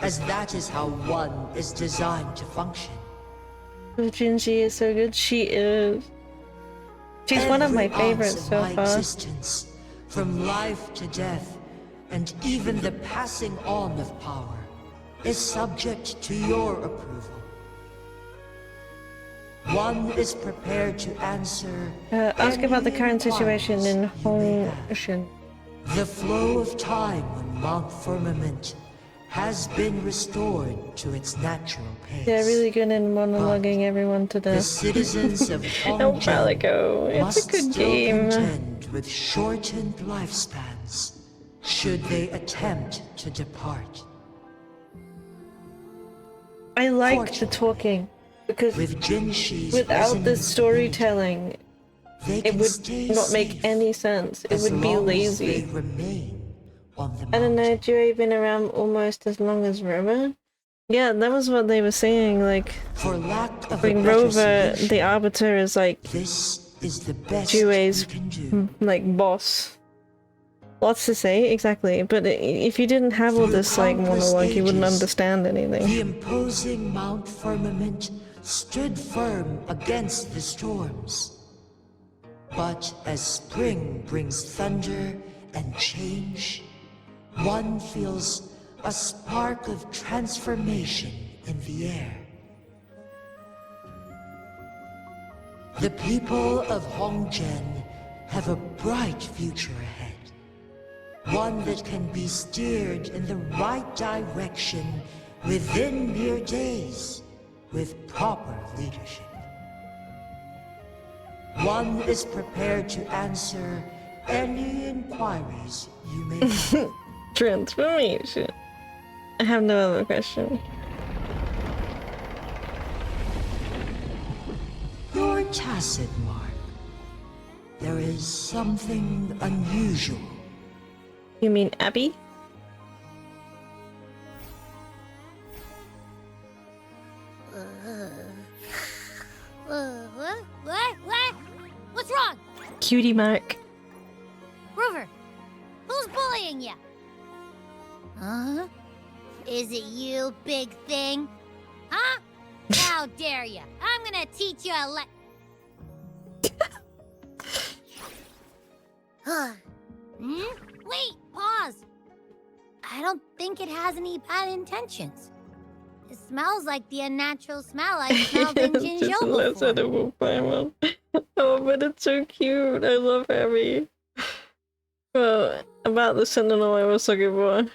as that is how one is designed to function. Jinshi is so good. She is. She's one of my favorites so far. Existence, from life to death, and even the passing on of power, is subject to your approval. One is prepared to answer. Ask about the current situation in Hongshan. The flow of time on Mount Firmament has been restored to its natural pace. They're really good in monologuing everyone to death. The citizens of El Palico, it's a good game. Contend with shortened lifespans should they attempt to depart. I like the talking because without the storytelling, it would not make any sense. It would be lazy. I don't know, Joey been around almost as long as Rover? Yeah, that was what they were saying, like, when Rover, the Arbiter, is like, Joey's, like, boss. Lots to say, exactly, but if you didn't have all this, like, monologue, you wouldn't understand anything. The imposing Mount Firmament stood firm against the storms. But as spring brings thunder and change, one feels a spark of transformation in the air. The people of Hongzhen have a bright future ahead. One that can be steered in the right direction within mere days with proper leadership. One is prepared to answer any inquiries you may have. Transformation. I have no other question. tacit mark. There is something unusual. You mean Abby? What? What's wrong? Cutie mark. Rover, who's bullying you? Huh? Is it you, big thing? Huh? How dare you? I'm gonna teach you a Wait, pause. I don't think it has any bad intentions. It smells like the unnatural smell I smelled in Just Jinzhou less before. edible Paimon. Oh, but it's so cute. I love Abby. Well, about the Sentinel I was looking for.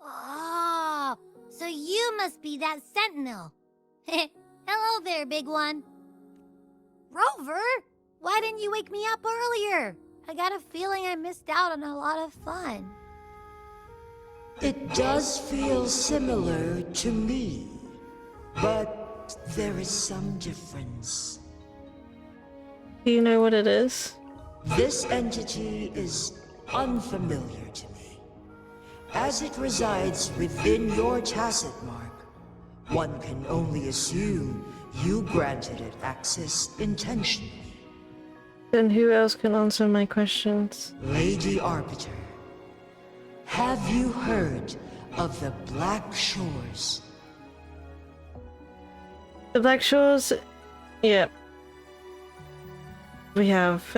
Oh, so you must be that sentinel. Hello there, big one. Rover, why didn't you wake me up earlier? I got a feeling I missed out on a lot of fun. It does feel similar to me, but there is some difference. Do you know what it is? This entity is unfamiliar to me. As it resides within your tacit mark, one can only assume you granted it access intentionally. Then who else can answer my questions? Lady Arbiter, have you heard of the Black Shores? The Black Shores? Yep. We have.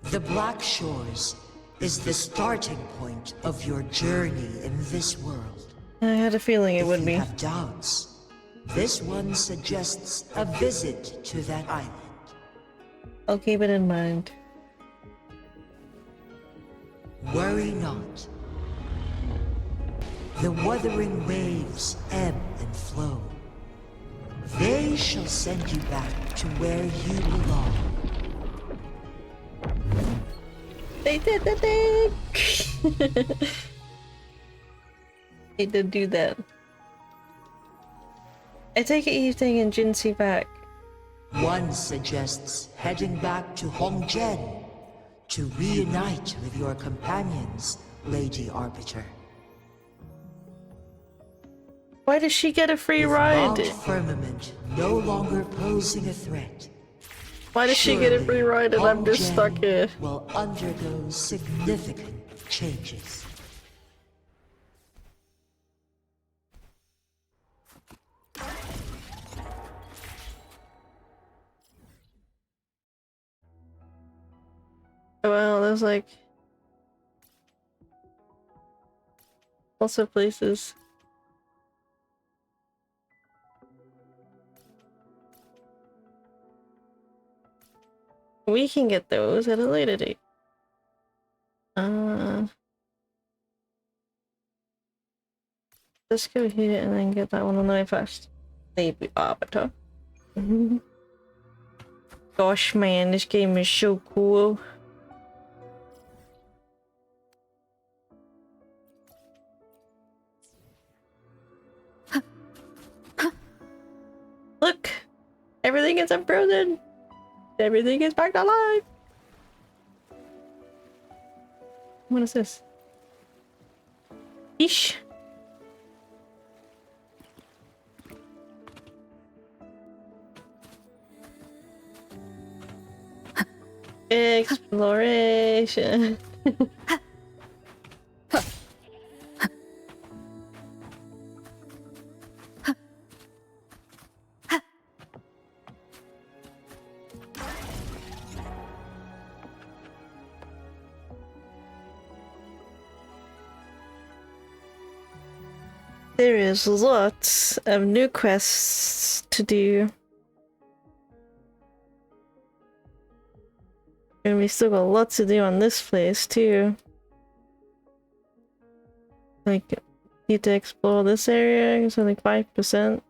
The Black Shores is the starting point of your journey in this world. I had a feeling it would be. If you have doubts, this one suggests a visit to that island. I'll keep it in mind. Worry not. The Wuthering waves ebb and flow. They shall send you back to where you belong. They did the thing! They did do that. I take it you're taking Jinxie back. One suggests heading back to Hongzhen to reunite with your companions, Lady Arbiter. Why does she get a free With ride? Mount Firmament no longer posing a threat. Why does she get a free ride and I'm just stuck here? Will undergo significant changes. Well, there's like lots of places. We can get those at a later date. Let's go here and then get that one on the way first. Maybe Arbiter. Gosh, man, this game is so cool. Look! Everything is unfrozen! Everything is back alive! What is this? Yeesh! Exploration! There is lots of new quests to do. And we still got lots to do on this place too. Like, need to explore this area, it's only 5%.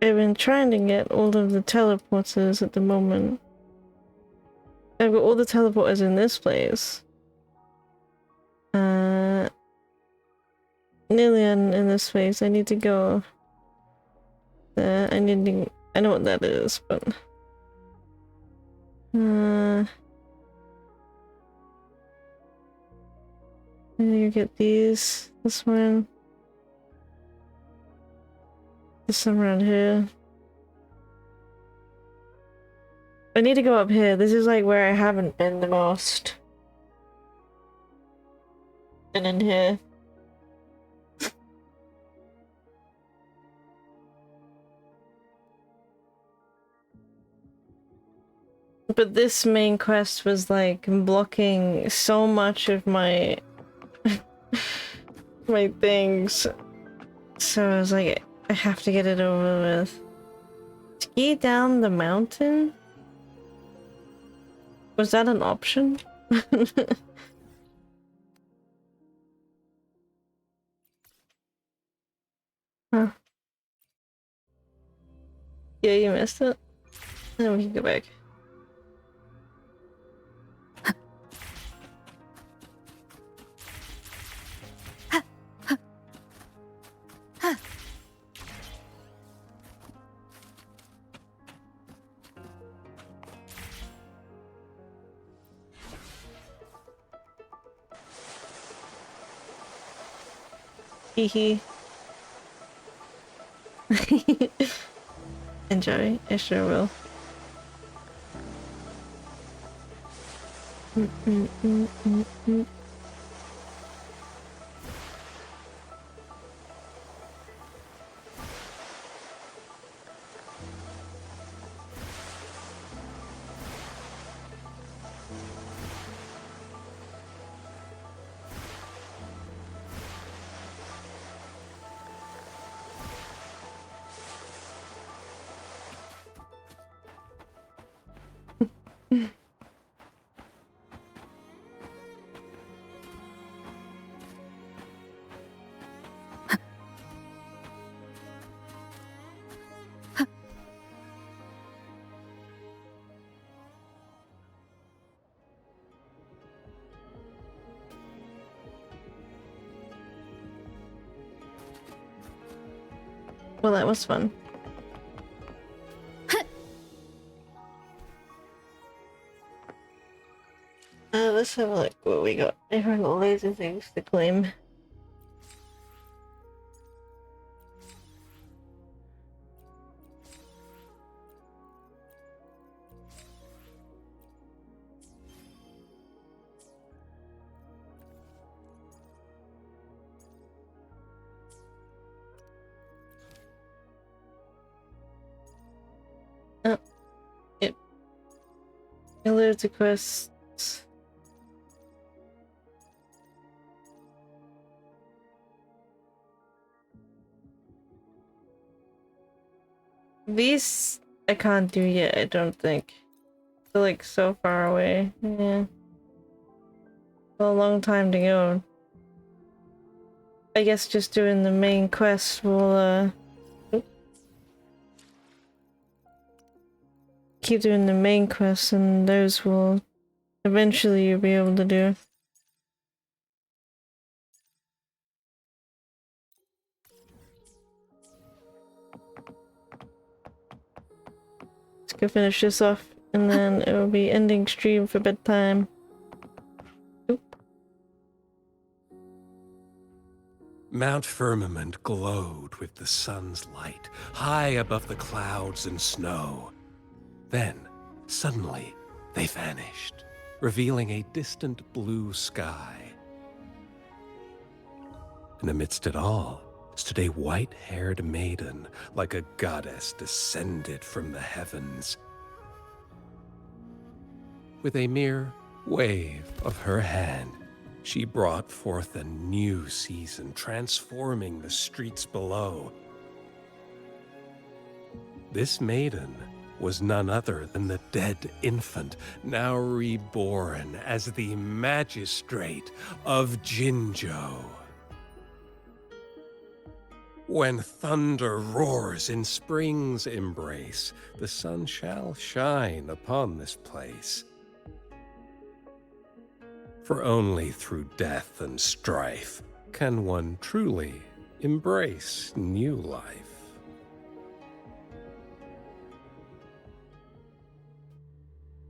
I've been trying to get all of the teleporters at the moment. I've got all the teleporters in this place. nearly in this phase. I need to go there. I know what that is, but I need to get these. This one. This one around here. I need to go up here. This is like where I haven't been the most. And in here. But this main quest was like blocking so much of my my things. So I was like, I have to get it over with. Ski down the mountain? Was that an option? Huh. Yeah, you missed it. Then we can go back. Hee. Enjoy, I sure will. Well, that was fun. Let's have a look what we got. I have loads of things to claim. Oh, yep. Loads of quests. These I can't do yet, I don't think. They're like so far away. Yeah. A long time to go. I guess just doing the main quest will keep doing the main quests and those will eventually you'll be able to do. Let's go finish this off and then it will be ending stream for bedtime. Oop. Mount Firmament glowed with the sun's light, high above the clouds and snow. Then, suddenly, they vanished, revealing a distant blue sky. And amidst it all stood a white-haired maiden, like a goddess descended from the heavens. With a mere wave of her hand, she brought forth a new season, transforming the streets below. This maiden was none other than the dead infant, now reborn as the magistrate of Jinzhou. When thunder roars in spring's embrace, the sun shall shine upon this place. For only through death and strife can one truly embrace new life?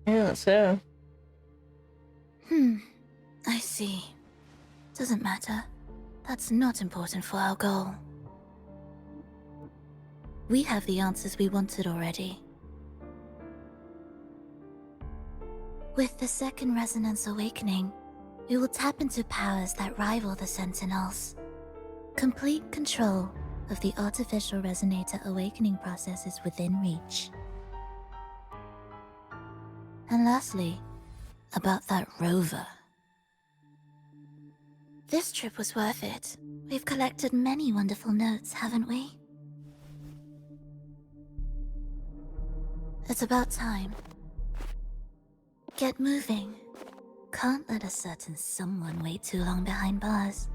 Yeah, so. I see. Doesn't matter. That's not important for our goal. We have the answers we wanted already. With the second resonance awakening, we will tap into powers that rival the Sentinels. Complete control of the artificial resonator awakening process is within reach. And lastly, about that rover. This trip was worth it. We've collected many wonderful notes, haven't we? It's about time. Get moving. Can't let a certain someone wait too long behind bars.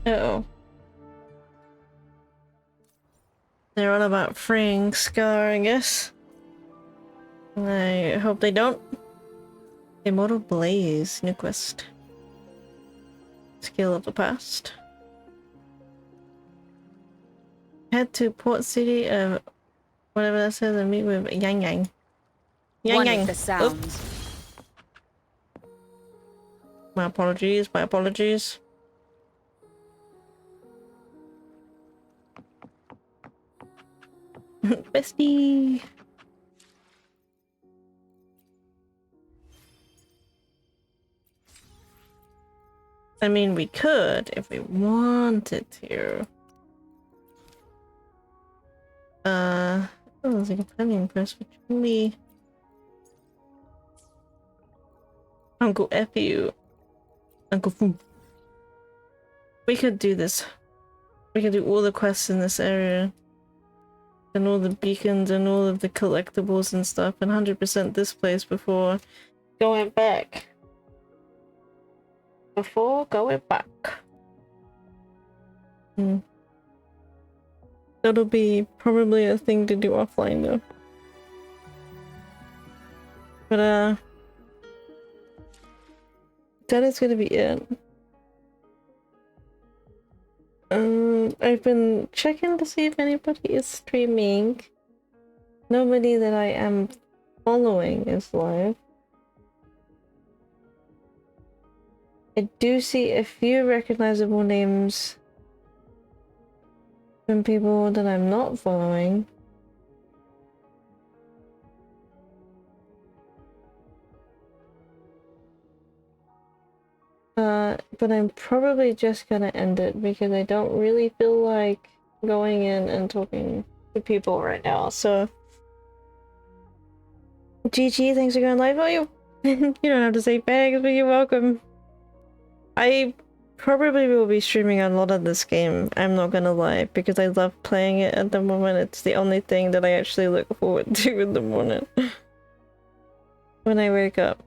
Uh-oh. They're all about freeing Scar, I guess. I hope they don't. Immortal Blaze, new quest. Skill of the past. Head to port city of whatever that says and meet with Yang Yang. Yang One Yang. with the sounds. My apologies, my apologies. Bestie. I mean, we could if we wanted to. Oh, there's like a planning press for Julie. Uncle F you. Uncle Fu. We could do this. We could do all the quests in this area. And all the beacons and all of the collectibles and stuff. And 100% this place before going back. Before going back. That'll be probably a thing to do offline though. But that is gonna be it. I've been checking to see if anybody is streaming. Nobody that I am following is live. I do see a few recognizable names from people that I'm not following. But I'm probably just gonna end it because I don't really feel like going in and talking to people right now, so... GG, thanks for going live. Oh, you don't have to say thanks, but you're welcome. I probably will be streaming a lot of this game, I'm not gonna lie, because I love playing it at the moment. It's the only thing that I actually look forward to in the morning. When I wake up.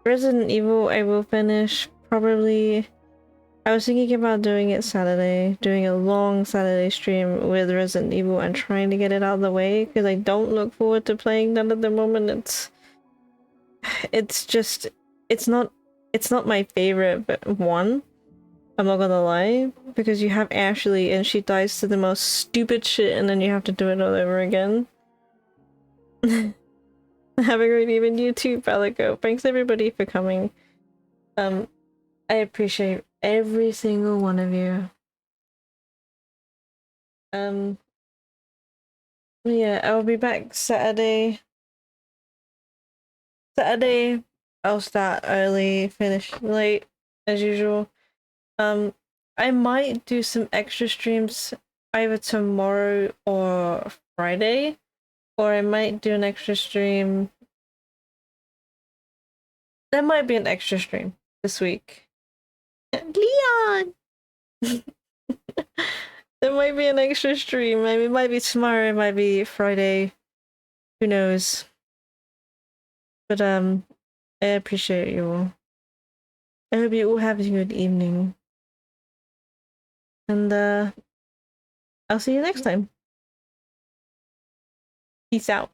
Resident Evil I will finish probably... I was thinking about doing it Saturday, doing a long Saturday stream with Resident Evil and trying to get it out of the way, because I don't look forward to playing that at the moment. It's just... It's not my favorite one. I'm not gonna lie, because you have Ashley and she dies to the most stupid shit and then you have to do it all over again. Have a great evening, you too, Pelico. Thanks everybody for coming. I appreciate every single one of you. Yeah, I'll be back Saturday. I'll start early, finish late, as usual. I might do some extra streams either tomorrow or Friday, or I might do an extra stream. There might be an extra stream this week. Leon! There might be an extra stream. Maybe it might be tomorrow, it might be Friday. Who knows? But I appreciate you all. I hope you all have a good evening. And I'll see you next time. Peace out.